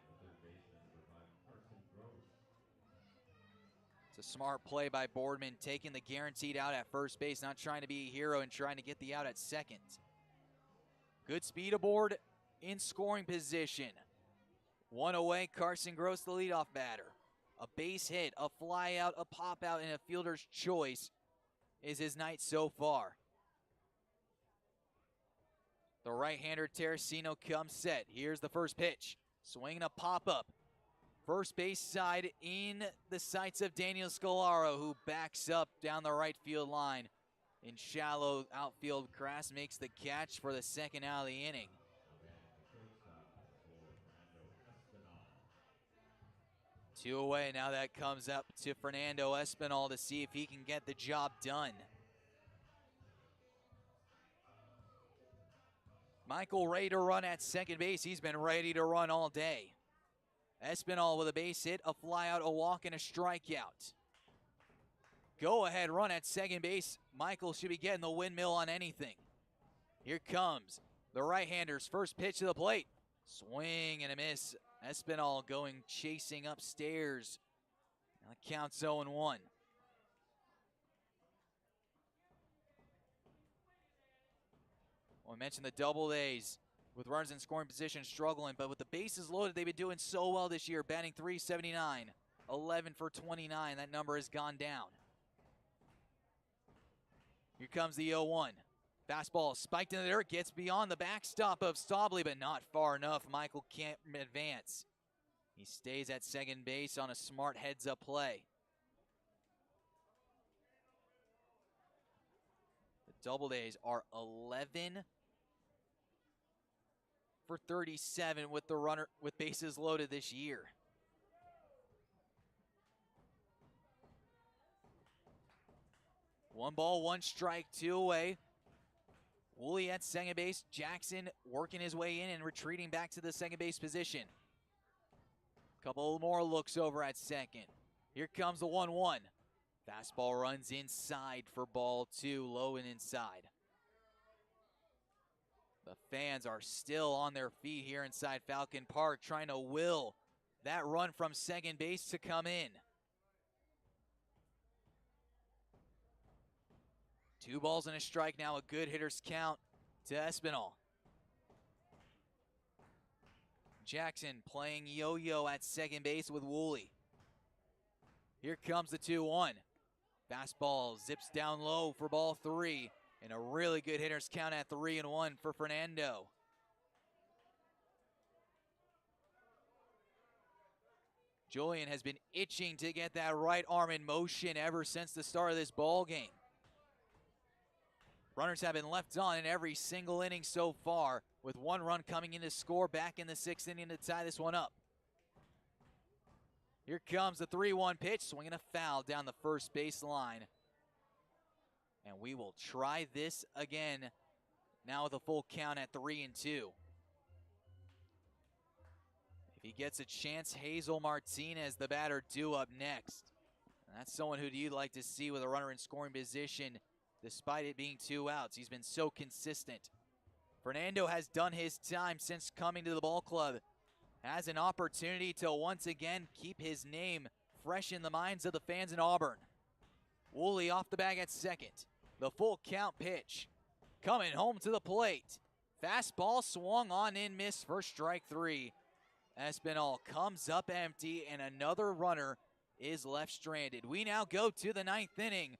[SPEAKER 1] It's a smart play by Boardman, taking the guaranteed out at first base, not trying to be a hero and trying to get the out at second. Good speed aboard in scoring position. One away, Carson Gross, the leadoff batter. A base hit, a fly out, a pop out, and a fielder's choice is his night so far. The right-hander Terracino comes set. Here's the first pitch. Swinging a pop-up. First base side in the sights of Daniel Scolaro, who backs up down the right field line. In shallow outfield, Grass makes the catch for the second out of the inning. Two away, now that comes up to Fernando Espinal to see if he can get the job done. Michael ready to run at second base. He's been ready to run all day. Espinal with a base hit, a fly out, a walk, and a strikeout. Go ahead run at second base. Michael should be getting the windmill on anything. Here comes the right-hander's first pitch to the plate. Swing and a miss. Espinal going chasing upstairs. Now the count's 0-1. Well, I mentioned the Doubledays with runners in scoring position struggling, but with the bases loaded, they've been doing so well this year, batting .379, 11 for 29. That number has gone down. Here comes the 0-1. Fastball spiked into the dirt, gets beyond the backstop of Stobley, but not far enough. Michael can't advance. He stays at second base on a smart heads-up play. The Doubledays are 11 for 37 with the runner with bases loaded this year. One ball, one strike, two away. Woolley at second base. Jackson working his way in and retreating back to the second base position. Couple more looks over at second. Here comes the 1-1. Fastball runs inside for ball two, low and inside. The fans are still on their feet here inside Falcon Park, trying to will that run from second base to come in. 2 balls and a strike now, a good hitter's count to Espinal. Jackson playing yo-yo at second base with Woolley. Here comes the 2-1. Fastball zips down low for ball 3, and a really good hitter's count at 3-1 for Fernando. Julian has been itching to get that right arm in motion ever since the start of this ball game. Runners have been left on in every single inning so far, with 1 run coming in to score back in the 6th inning to tie this one up. Here comes the 3-1 pitch, swinging a foul down the first base line. And we will try this again, now with a full count at 3-2. If he gets a chance, Hazel Martinez, the batter, due up next. And that's someone who you'd like to see with a runner in scoring position, despite it being 2 outs. He's been so consistent. Fernando has done his time since coming to the ball club. Has an opportunity to once again keep his name fresh in the minds of the fans in Auburn. Woolley off the bag at second. The full count pitch. Coming home to the plate. Fastball swung on in, missed for strike 3. Espinal comes up empty, and another runner is left stranded. We now go to the 9th inning.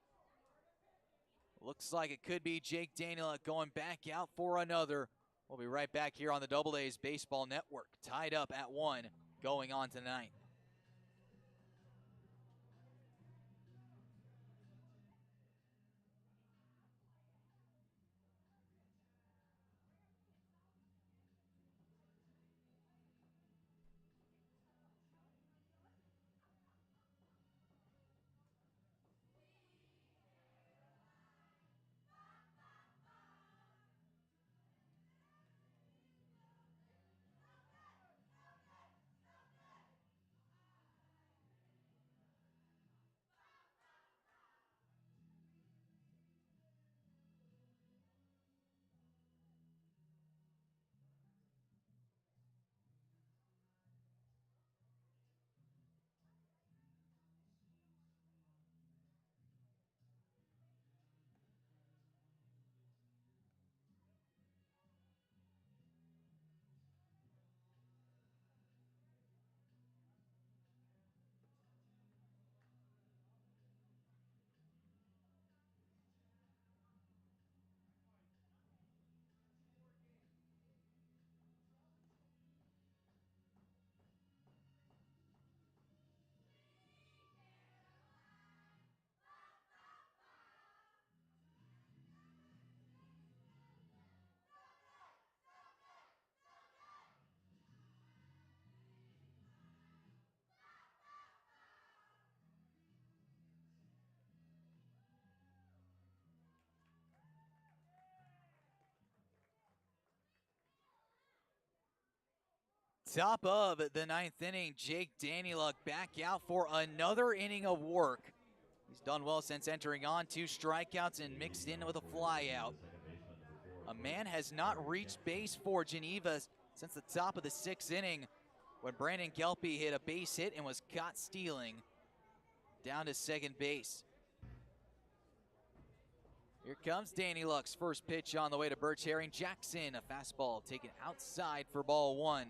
[SPEAKER 1] Looks like it could be Jake Daniel going back out for another. We'll be right back here on the Doubledays Baseball Network. Tied up at 1 going on to 9th. Top of the ninth inning, Jake Danieluk back out for another inning of work. He's done well since entering on, 2 strikeouts and mixed in with a flyout. A man has not reached base for Geneva since the top of the 6th inning when Brandon Gelpy hit a base hit and was caught stealing down to second base. Here comes Danieluk's first pitch on the way to Birch Herring. Jackson, a fastball taken outside for ball 1.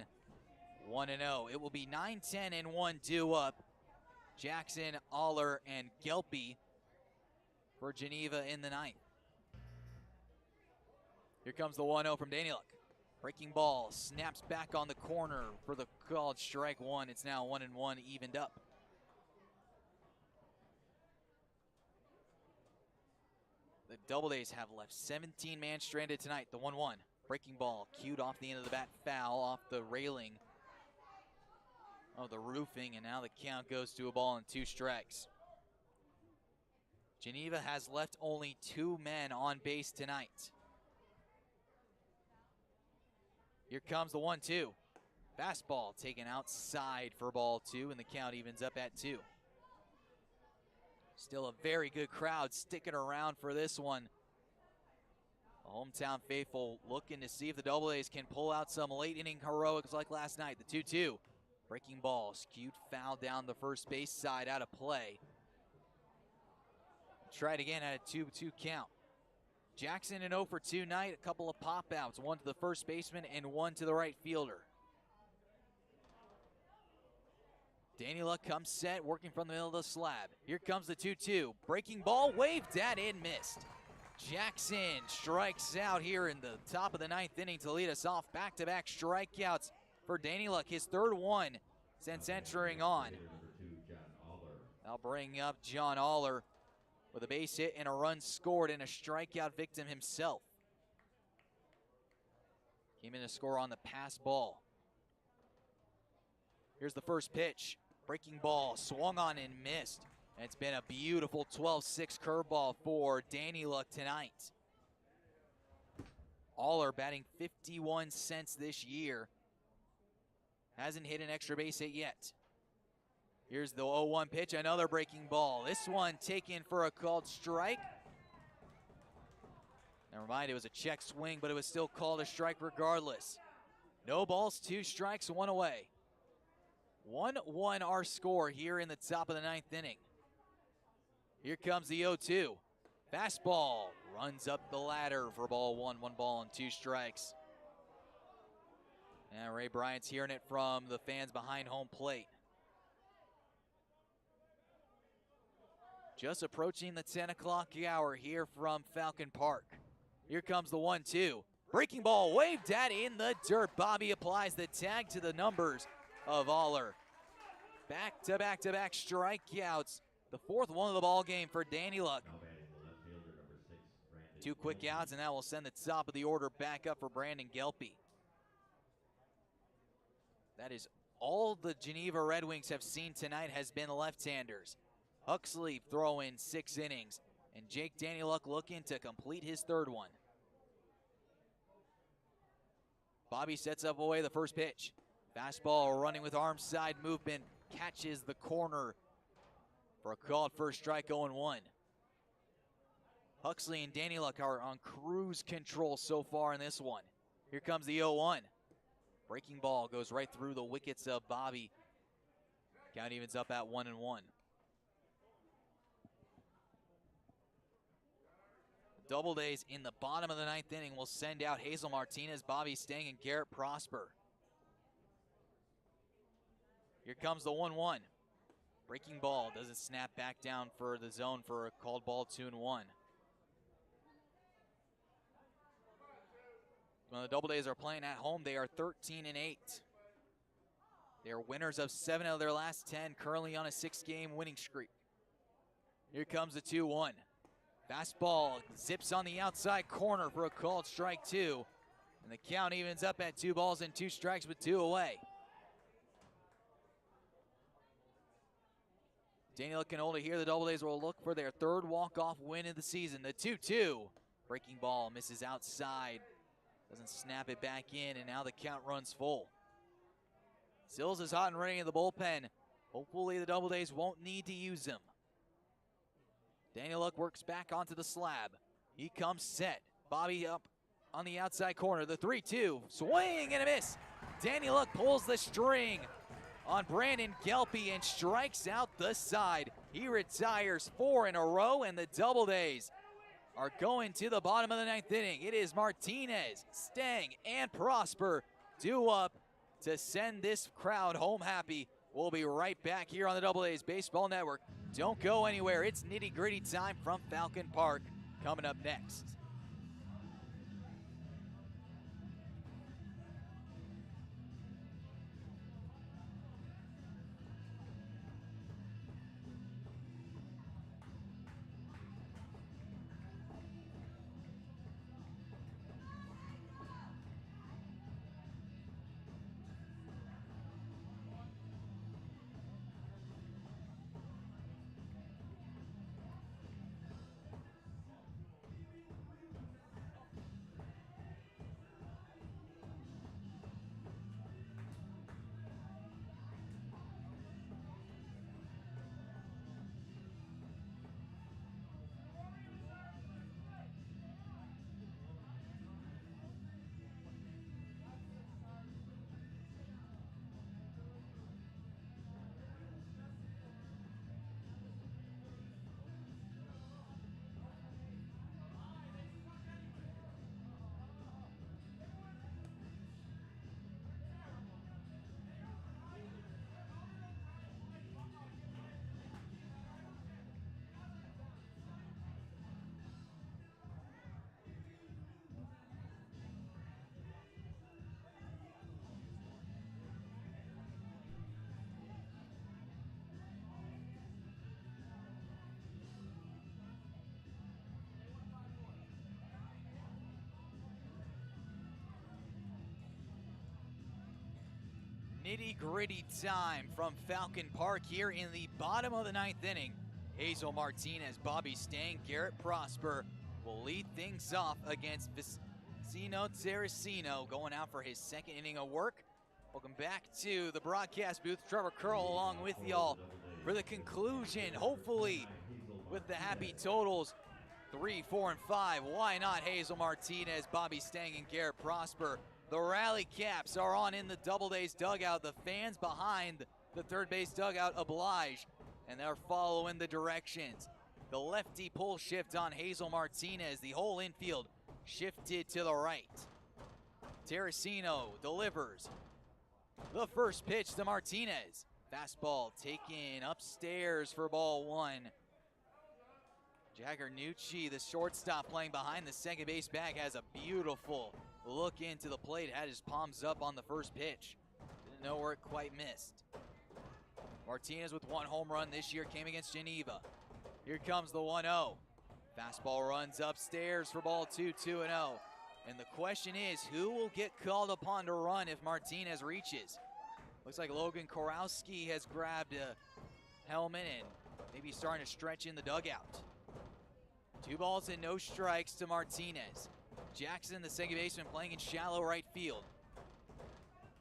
[SPEAKER 1] 1-0. It will be 9-10 and 1 due up. Jackson, Aller, and Gelpy for Geneva in the ninth. Here comes the 1-0 from Danieluk. Breaking ball, snaps back on the corner for the called strike 1. It's now 1-1, evened up. The Doubledays have left 17 man stranded tonight. The 1-1. Breaking ball, cued off the end of the bat, foul off the railing of the roofing, and now the count goes to a ball and 2 strikes. Geneva has left only 2 men on base tonight. Here comes the 1-2. Fastball taken outside for ball 2, and the count evens up at 2. Still a very good crowd sticking around for this one. The hometown faithful looking to see if the Doubledays can pull out some late inning heroics like last night. The 2-2. Breaking ball, skewed foul down the first base side, out of play. Tried again at a 2-2 count. Jackson an 0 for 2 night, a couple of pop outs, 1 to the first baseman and 1 to the right fielder. Danieluk comes set, working from the middle of the slab. Here comes the 2-2. Breaking ball, waved at and missed. Jackson strikes out here in the top of the 9th inning to lead us off. Back-to-back strikeouts for Danieluk, his 3rd one since entering on. I'll bring up John Aller with a base hit and a run scored, and a strikeout victim himself. Came in to score on the pass ball. Here's the first pitch. Breaking ball, swung on and missed. And it's been a beautiful 12-6 curveball for Danieluk tonight. Aller batting 51 cents this year. Hasn't hit an extra base hit yet. Here's the 0-1 pitch, another breaking ball. This one taken for a called strike. Never mind, it was a check swing, but it was still called a strike regardless. No balls, 2 strikes, 1 away. 1-1 our score here in the top of the 9th inning. Here comes the 0-2. Fastball runs up the ladder for ball 1. 1 ball and 2 strikes. And Ray Bryant's hearing it from the fans behind home plate. Just approaching the 10 o'clock hour here from Falcon Park. Here comes the 1-2. Breaking ball waved at in the dirt. Bobby applies the tag to the numbers of Aller. Back-to-back-to-back strikeouts. The 4th one of the ball game for Danieluk. 2 quick outs, and that will send the top of the order back up for Brandon Gelpy. That is all the Geneva Red Wings have seen tonight has been left-handers. Huxley throwing 6 innings, and Jake Danieluk looking to complete his 3rd one. Bobby sets up away the first pitch. Fastball running with arm side movement, catches the corner for a called first strike, 0-1. Huxley and Danieluk are on cruise control so far in this one. Here comes the 0-1. Breaking ball goes right through the wickets of Bobby. Count evens up at 1-1. Doubledays in the bottom of the 9th inning will send out Hazel Martinez, Bobby Stang, and Garrett Prosper. Here comes the 1-1. Breaking ball doesn't snap back down for the zone for a called ball, 2-1. When the Doubledays are playing at home, they are 13-8. They are winners of 7 out of their last 10, currently on a 6-game winning streak. Here comes the 2-1. Fastball zips on the outside corner for a called strike 2. And the count evens up at 2 balls and 2 strikes with 2 away. Danieluk can hold it here. The Doubledays will look for their 3rd walk-off win of the season. The 2-2. Breaking ball misses outside. Doesn't snap it back in, and now the count runs full. Sills is hot and ready in the bullpen. Hopefully the Doubledays won't need to use him. Daniel Luck works back onto the slab. He comes set. Bobby up on the outside corner. The 3-2. Swing and a miss. Daniel Luck pulls the string on Brandon Gelpy and strikes out the side. He retires 4 in a row, and the Doubledays are going to the bottom of the 9th inning. It is Martinez, Stang, and Prosper due up to send this crowd home happy. We'll be right back here on the Doubledays Baseball Network. Don't go anywhere. It's nitty-gritty time from Falcon Park coming up next. Nitty-gritty time from Falcon Park here in the bottom of the 9th inning. Hazel Martinez, Bobby Stang, Garrett Prosper will lead things off against Vicino Terracino, going out for his 2nd inning of work. Welcome back to the broadcast booth. Trevor Curl along with y'all for the conclusion, hopefully with the happy totals 3, 4, and 5. Why not Hazel Martinez, Bobby Stang, and Garrett Prosper? The rally caps are on in the Doubledays dugout. The fans behind the third base dugout oblige, and they're following the directions. The lefty pull shift on Hazel Martinez. The whole infield shifted to the right. Terracino delivers the first pitch to Martinez. Fastball taken upstairs for ball 1. Jagger Nucci, the shortstop playing behind the second base bag, has a beautiful look into the plate, had his palms up on the first pitch. Didn't know where it quite missed. Martinez with 1 home run this year came against Geneva. Here comes the 1-0. Fastball runs upstairs for ball 2, 2-0. And the question is, who will get called upon to run if Martinez reaches? Looks like Logan Korowski has grabbed a helmet and maybe starting to stretch in the dugout. 2 balls and no strikes to Martinez. Jackson, the second baseman, playing in shallow right field.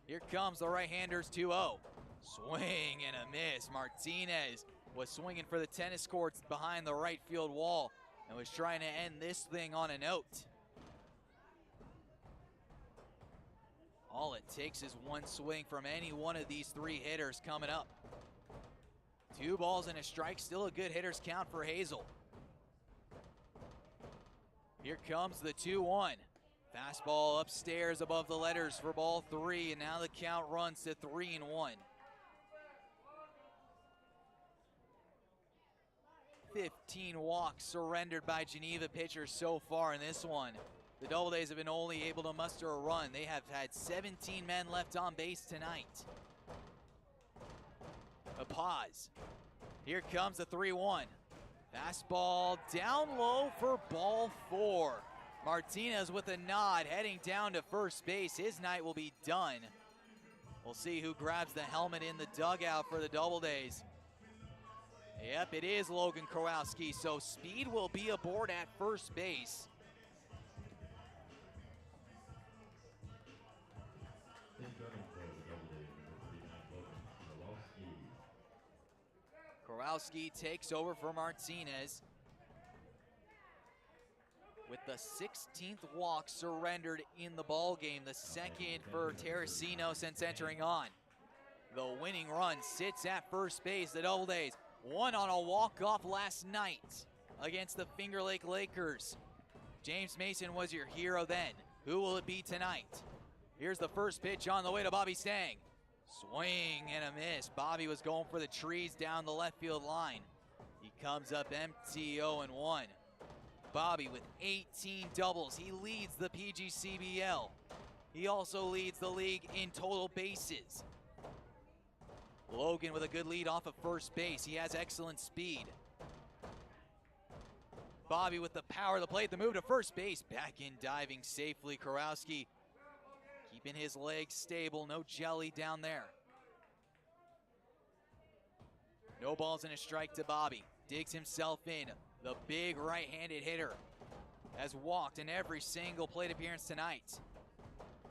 [SPEAKER 1] Here comes the right-hander's 2-0. Swing and a miss. Martinez was swinging for the tennis courts behind the right field wall and was trying to end this thing on a note. All it takes is 1 swing from any one of these 3 hitters coming up. 2 balls and a strike, still a good hitter's count for Hazel. Here comes the 2-1. Fastball upstairs above the letters for ball 3, and now the count runs to 3-1. 15 walks surrendered by Geneva pitchers so far in this one. The Doubledays have been only able to muster a run. They have had 17 men left on base tonight. A pause. Here comes the 3-1. Fastball down low for ball 4. Martinez with a nod heading down to first base. His night will be done. We'll see who grabs the helmet in the dugout for the Doubledays. Yep, it is Logan Korowski, so speed will be aboard at first base. Kurowski takes over for Martinez with the 16th walk surrendered in the ball game, the second for Teresino since entering on. The winning run sits at first base. The Doubledays won on a walk-off last night against the Finger Lake Lakers. James Mason was your hero then. Who will it be tonight? Here's the first pitch on the way to Bobby Stang. Swing and a miss. Bobby was going for the trees down the left field line. He comes up empty, 0-1. Bobby with 18 doubles. He leads the PGCBL. He also leads the league in total bases. Logan with a good lead off of first base. He has excellent speed. Bobby with the power of the plate, the move to first base. Back in diving safely. Kurowski keeping his legs stable. No jelly down there. No balls and a strike to Bobby. Digs himself in. The big right-handed hitter has walked in every single plate appearance tonight.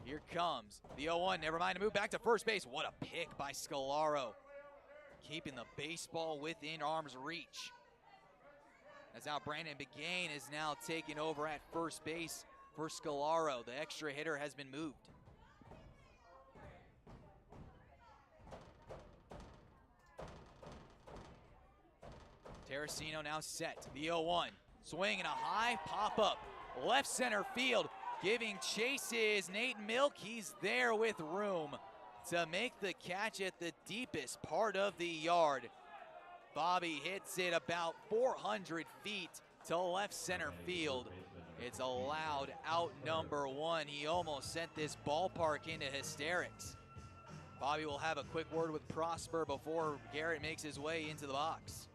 [SPEAKER 1] Here comes the 0-1. Never mind, a move back to first base. What a pick by Scalaro. Keeping the baseball within arm's reach. As now Brandon Begane is now taking over at first base for Scalaro. The extra hitter has been moved. Teresino now set. The 0-1. Swing and a high pop-up. Left center field. Giving chases Nate Milk. He's there with room to make the catch at the deepest part of the yard. Bobby hits it about 400 feet to left center field. It's a loud out number one. He almost sent this ballpark into hysterics. Bobby will have a quick word with Prosper before Garrett makes his way into the box.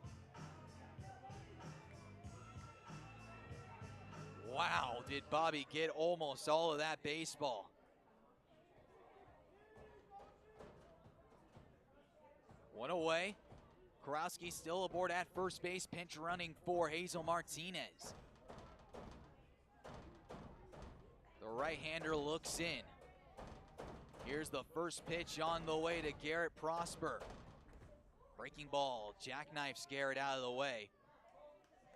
[SPEAKER 1] Wow, did Bobby get almost all of that baseball. One away. Kurowski still aboard at first base, pinch running for Hazel Martinez. The right-hander looks in. Here's the first pitch on the way to Garrett Prosper. Breaking ball, jackknifes Garrett out of the way.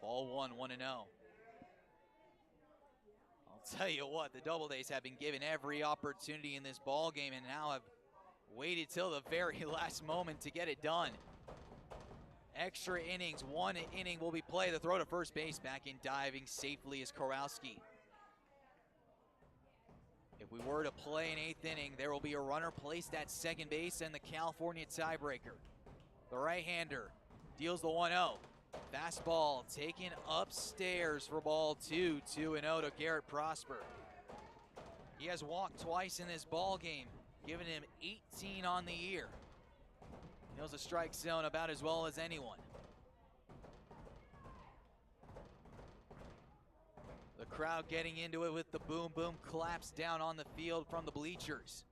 [SPEAKER 1] Ball one, 1-0. I'll tell you what, the Doubledays have been given every opportunity in this ball game and now have waited till the very last moment to get it done. Extra innings, one inning will be played. The throw to first base, back in diving safely is Kurowski. If we were to play an 8th inning, there will be a runner placed at second base and the California tiebreaker. The right-hander deals the 1-0. Fastball taken upstairs for ball 2, 2-0 to Garrett Prosper. He has walked twice in this ball game, giving him 18 on the year. Knows the strike zone about as well as anyone. The crowd getting into it with the boom boom claps down on the field from the bleachers.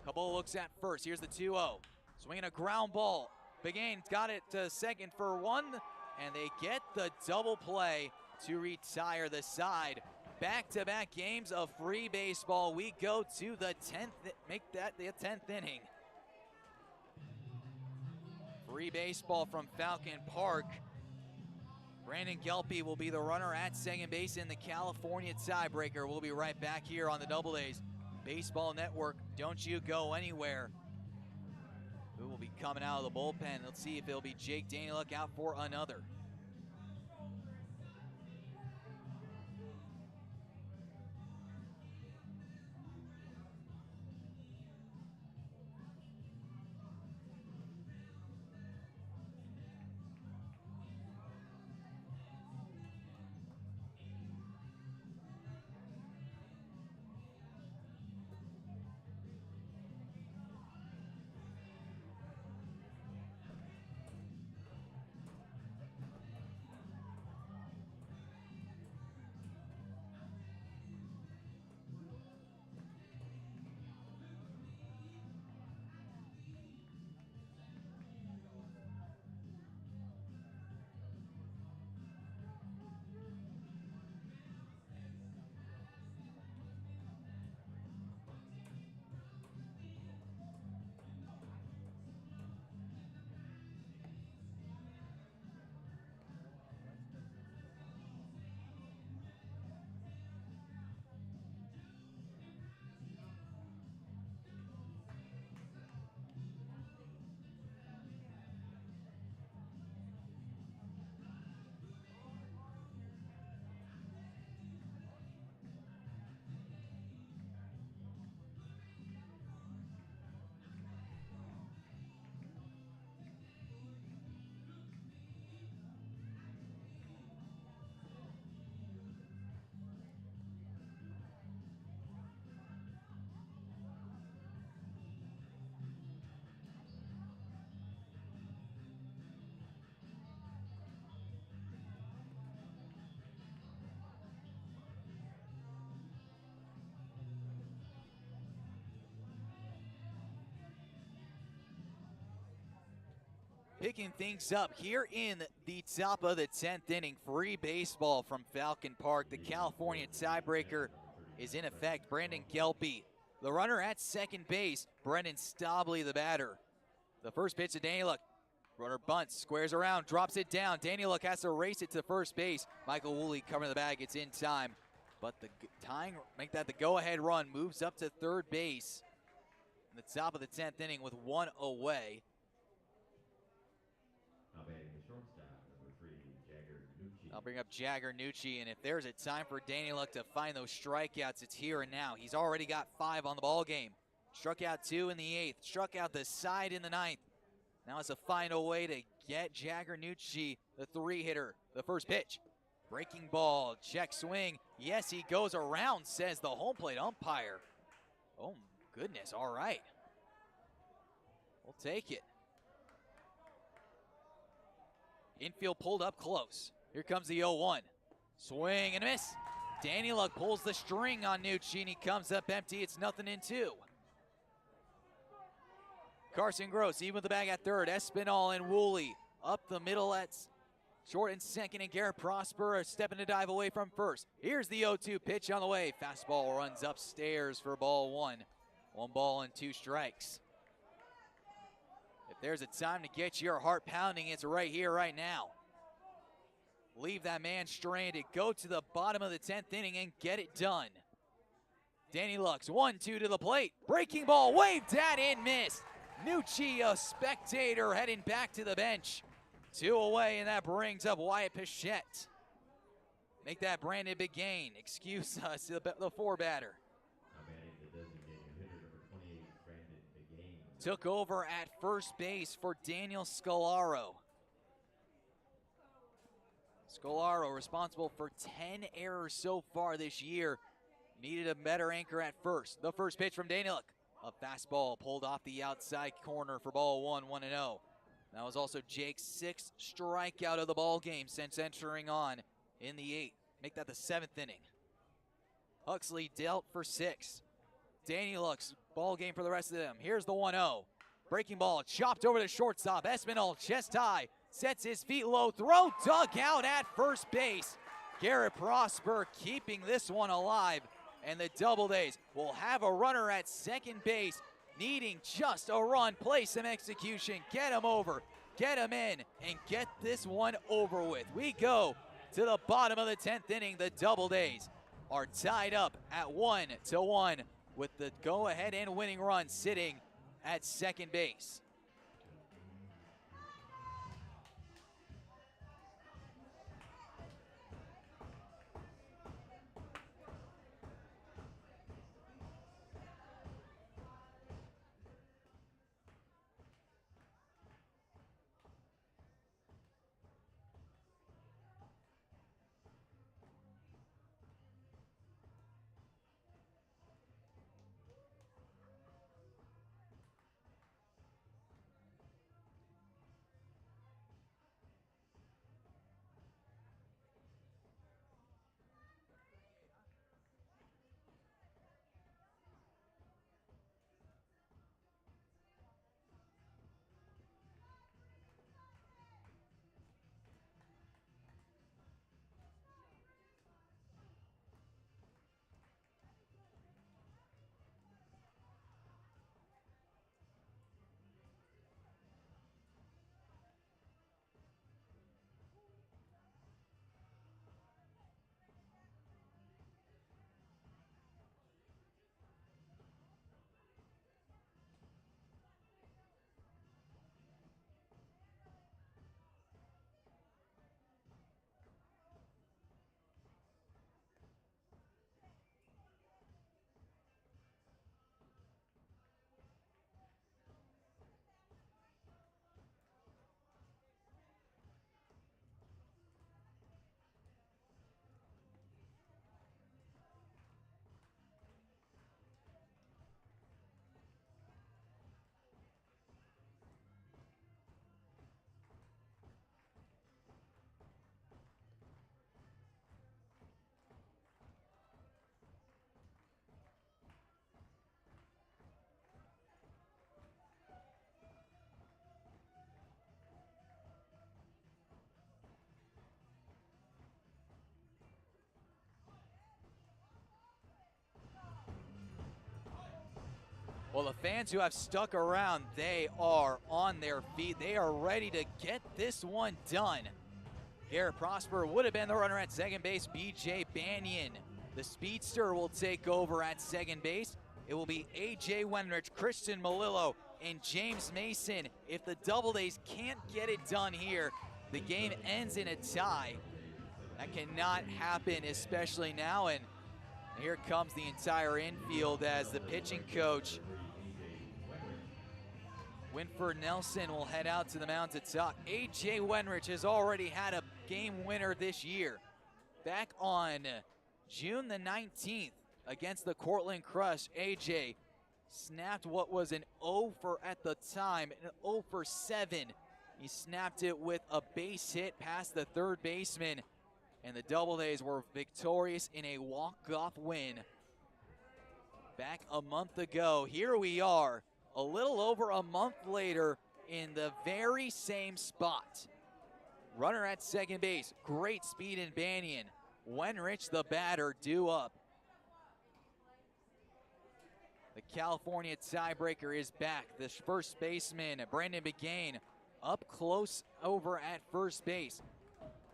[SPEAKER 1] Couple looks at first. Here's the 2-0. Swinging a ground ball. Begane's got it to second for one, and they get the double play to retire the side. Back-to-back games of free baseball. We go to the 10th, make that the 10th inning. Free baseball from Falcon Park. Brandon Gelpy will be the runner at second base in the California tiebreaker. We'll be right back here on the Doubledays Baseball Network. Don't you go anywhere. Who will be coming out of the bullpen? Let's see if it'll be Jake Danieluk out for another. Picking things up here in the top of the 10th inning. Free baseball from Falcon Park. The California tiebreaker is in effect. Brandon Gelpy, the runner at second base. Brendan Stobley, the batter. The first pitch to Danieluk. Runner bunts, squares around, drops it down. Danieluk has to race it to first base. Michael Woolley covering the bag. It's in time. But the tying, make that the go-ahead run, moves up to third base in the top of the 10th inning with one away.
[SPEAKER 3] Now batting the shortstop, number 3, Jagger Nucci.
[SPEAKER 1] I'll bring up Jagger Nucci, and if there's a time for Danieluk to find those strikeouts, it's here and now. He's already got 5 on the ball game. Struck out 2 in the 8th, struck out the side in the 9th. Now it's to find a way to get Jagger Nucci, the 3-hitter. The first pitch, breaking ball, check swing. Yes, he goes around, says the home plate umpire. Oh, goodness, all right. We'll take it. Infield pulled up close. Here comes the 0-1. Swing and a miss. Danieluk pulls the string on Nucci, and he comes up empty. It's 0-2. Carson Gross, even with the bag at third. Espinal and Woolley up the middle at short and second, and Garrett Prosper stepping to dive away from first. Here's the 0-2 pitch on the way. Fastball runs upstairs for ball 1. 1 ball and 2 strikes. If there's a time to get your heart pounding, it's right here, right now. Leave that man stranded. Go to the bottom of the 10th inning and get it done. Danieluk's 1-2 to the plate. Breaking ball waved at and missed. Nucci, a spectator, heading back to the bench. 2 away, and that brings up Wyatt Pichette. Make that Brandon Begain. Excuse us, the 4-batter.
[SPEAKER 3] Now batting the designated hitter, number 28, Brandon Begain.
[SPEAKER 1] Took over at first base for Daniel Scolaro. Scolaro responsible for 10 errors so far this year. Needed a better anchor at first. The first pitch from Danieluk. A fastball pulled off the outside corner for ball 1, 1-0. That was also Jake's 6th strikeout of the ball game since entering on in the 8th. Make that the 7th inning. Huxley dealt for 6. Danieluk's ball game for the rest of them. Here's the 1-0. Breaking ball chopped over to shortstop. Espinal chest high. Sets his feet low. Throw dug out at first base. Garrett Prosper keeping this one alive. And the Doubledays will have a runner at second base, needing just a run. Play some execution, get him over, get him in, and get this one over with. We go to the bottom of the 10th inning. The Doubledays are tied up at 1-1 with the go-ahead and winning run sitting at second base. Well, the fans who have stuck around, they are on their feet. They are ready to get this one done. Garrett Prosper would have been the runner at second base. BJ Banyan, the speedster, will take over at second base. It will be AJ Wenrich, Christian Malillo, and James Mason. If the Doubledays can't get it done here, the game ends in a tie. That cannot happen, especially now. And here comes the entire infield as the pitching coach, Winford Nelson, will head out to the mound to talk. AJ Wenrich has already had a game winner this year. Back on June the 19th against the Cortland Crush, AJ snapped what was an 0 for, at the time, an 0 for 7. He snapped it with a base hit past the third baseman, and the Doubledays were victorious in a walk-off win back a month ago. Here we are, a little over a month later, in the very same spot. Runner at second base, great speed in Banyan. Wenrich, the batter, due up. The California tiebreaker is back. The first baseman, Brandon Begain, up close over at first base.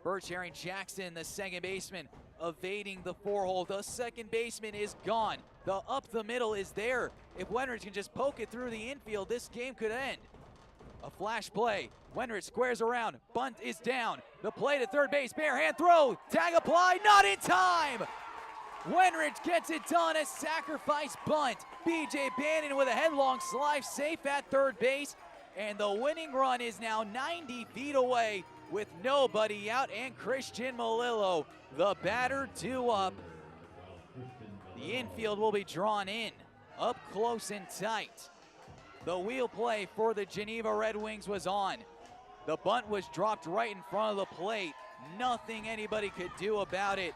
[SPEAKER 1] Birch Herring Jackson, the second baseman, evading the 4-hole. The second baseman is gone. The up the middle is there. If Wenrich can just poke it through the infield, this game could end. A flash play. Wenrich squares around. Bunt is down. The play to third base. Bare hand throw. Tag applied. Not in time. Wenrich gets it done. A sacrifice bunt. BJ Bannon with a headlong slide, safe at third base. And the winning run is now 90 feet away with nobody out, and Christian Malillo, the batter, due up. The infield will be drawn in, up close and tight. The wheel play for the Geneva Red Wings was on. The bunt was dropped right in front of the plate. Nothing anybody could do about it.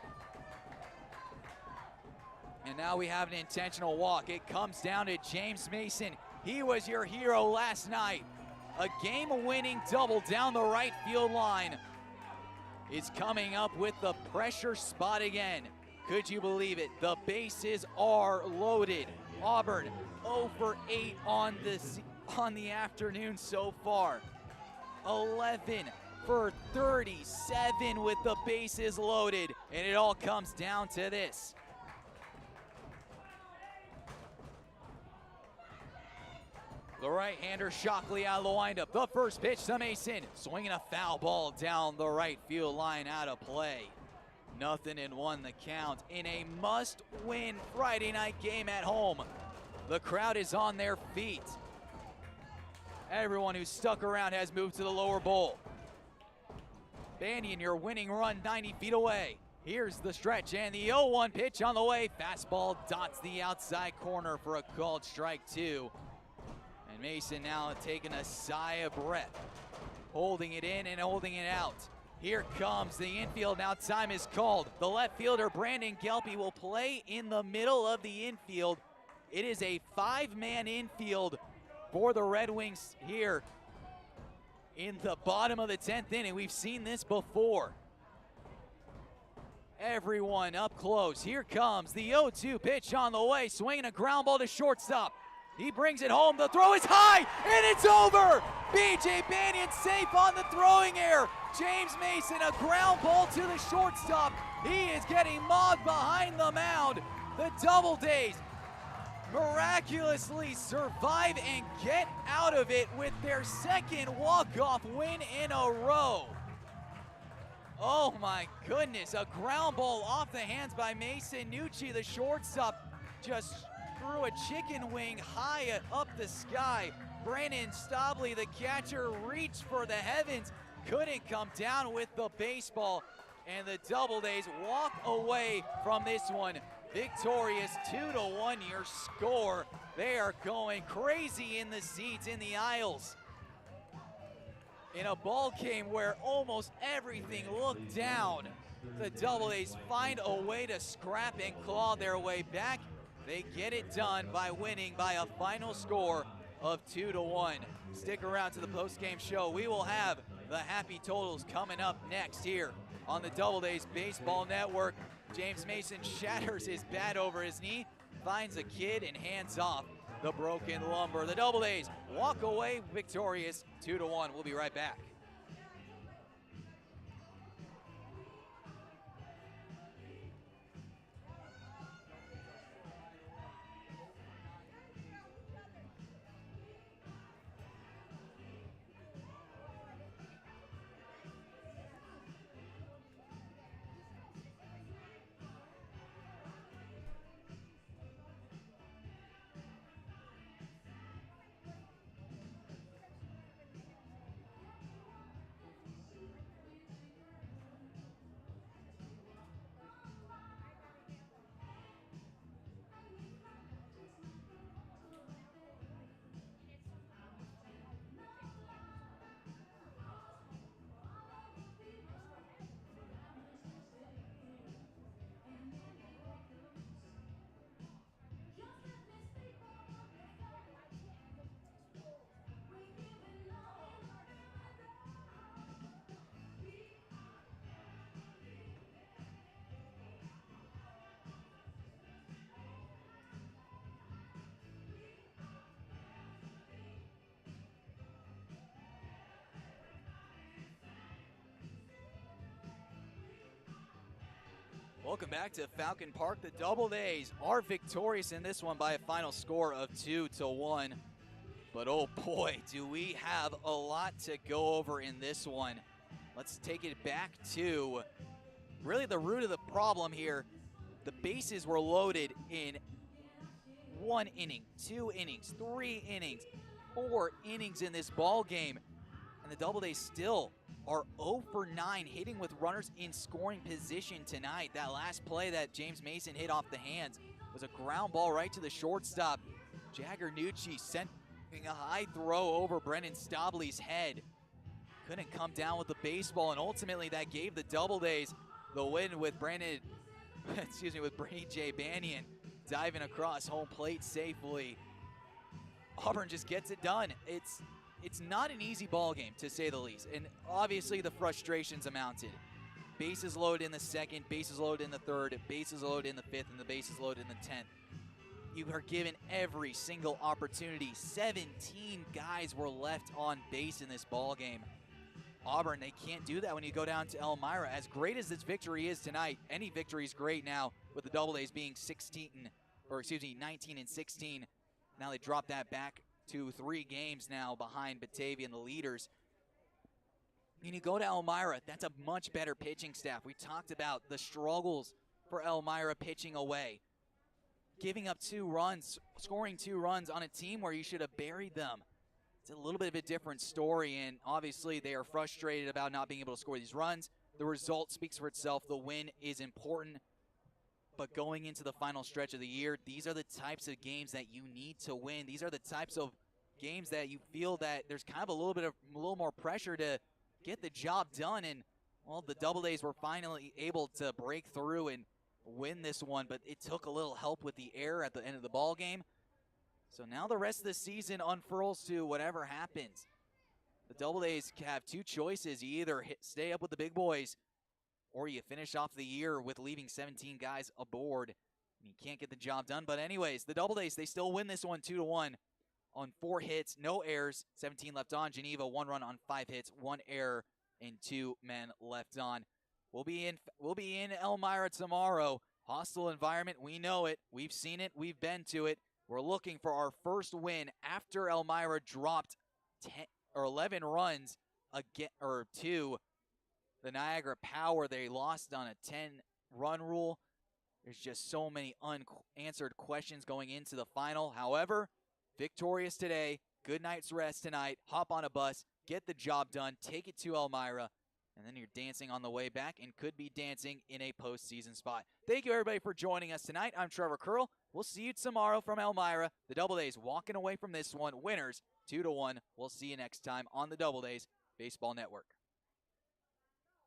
[SPEAKER 1] And now we have an intentional walk. It comes down to James Mason. He was your hero last night. A game-winning double down the right field line is coming up with the pressure spot again. Could you believe it? The bases are loaded. Auburn 0 for 8 on the afternoon so far. 11 for 37 with the bases loaded, and it all comes down to this. The right-hander Shockley out of the windup. The first pitch to Mason. Swinging a foul ball down the right field line, out of play. 0-1 the count in a must-win Friday night game at home. The crowd is on their feet. Everyone who's stuck around has moved to the lower bowl. Banyan, your winning run 90 feet away. Here's the stretch and the 0-1 pitch on the way. Fastball dots the outside corner for a called strike 2. And Mason now taking a sigh of breath, holding it in and holding it out. Here comes the infield. Now time is called. The left fielder, Brandon Gelpy, will play in the middle of the infield. It is a 5-man infield for the Red Wings here in the bottom of the 10th inning. We've seen this before. Everyone up close. Here comes the 0-2 pitch on the way. Swinging a ground ball to shortstop. He brings it home. The throw is high, and it's over. BJ Banyan safe on the throwing error. James Mason, a ground ball to the shortstop. He is getting mobbed behind the mound. The Doubledays miraculously survive and get out of it with their second walk-off win in a row. Oh my goodness, a ground ball off the hands by Mason Nucci, the shortstop, just threw a chicken wing high up the sky. Brandon Stobley, the catcher, reached for the heavens, couldn't come down with the baseball, and the Doubledays walk away from this one victorious. 2-1 your score. They are going crazy in the seats, in the aisles. In a ball game where almost everything looked down, the Doubledays find a way to scrap and claw their way back. They get it done by winning by a final score of 2-1. Stick around to the post-game show. We will have the happy totals coming up next here on the Doubledays Baseball Network. James Mason shatters his bat over his knee, finds a kid and hands off. the broken lumber. The Doubledays walk away victorious 2-1. We'll be right back. Welcome back to Falcon Park. The Doubledays are victorious in this one by a final score of 2-1. But oh boy, do we have a lot to go over in this one. Let's take it back to really the root of the problem here. The bases were loaded in 1 inning, 2 innings, 3 innings, 4 innings in this ball game. And the Doubledays still are 0 for 9 hitting with runners in scoring position tonight. That last play that James Mason hit off the hands was a ground ball right to the shortstop. Jagger Nucci sent a high throw over Brendan Stobley's head. Couldn't come down with the baseball, and ultimately that gave the Doubledays the win with Brady J. Banyan diving across home plate safely. Auburn just gets it done. It's not an easy ball game, to say the least, and obviously the frustrations amounted. Bases loaded in the second, bases loaded in the third, bases loaded in the fifth, and the bases loaded in the 10th. You are given every single opportunity. 17 guys were left on base in this ball game. Auburn, they can't do that when you go down to Elmira. As great as this victory is tonight, any victory is great now, with the Doubledays being 19 and 16. Now they drop that back to 3 games now behind Batavia and the leaders. When you go to Elmira, that's a much better pitching staff. We talked about the struggles for Elmira pitching away. Giving up 2 runs, scoring 2 runs on a team where you should have buried them. It's a little bit of a different story, and obviously they are frustrated about not being able to score these runs. The result speaks for itself. The win is important. But going into the final stretch of the year, these are the types of games that you need to win. These are the types of games that you feel that there's kind of a little more pressure to get the job done. And, well, the Doubledays were finally able to break through and win this one, but it took a little help with the error at the end of the ball game. So now the rest of the season unfurls to whatever happens. The Doubledays have 2 choices. You either stay up with the big boys, or you finish off the year with leaving 17 guys aboard. You can't get the job done. But anyways, the Doubledays, they still win this one 2-1 on 4 hits, no errors, 17 left on. Geneva, 1 run on 5 hits, 1 error, and 2 men left on. We'll be in Elmira tomorrow. Hostile environment, we know it. We've seen it. We've been to it. We're looking for our first win after Elmira dropped 11 runs to the Niagara Power. They lost on a 10-run rule. There's just so many unanswered questions going into the final. However, victorious today. Good night's rest tonight. Hop on a bus, get the job done, take it to Elmira, and then you're dancing on the way back and could be dancing in a postseason spot. Thank you, everybody, for joining us tonight. I'm Trevor Curl. We'll see you tomorrow from Elmira. The Doubledays walking away from this one winners 2-1. We'll see you next time on the Doubledays Baseball Network.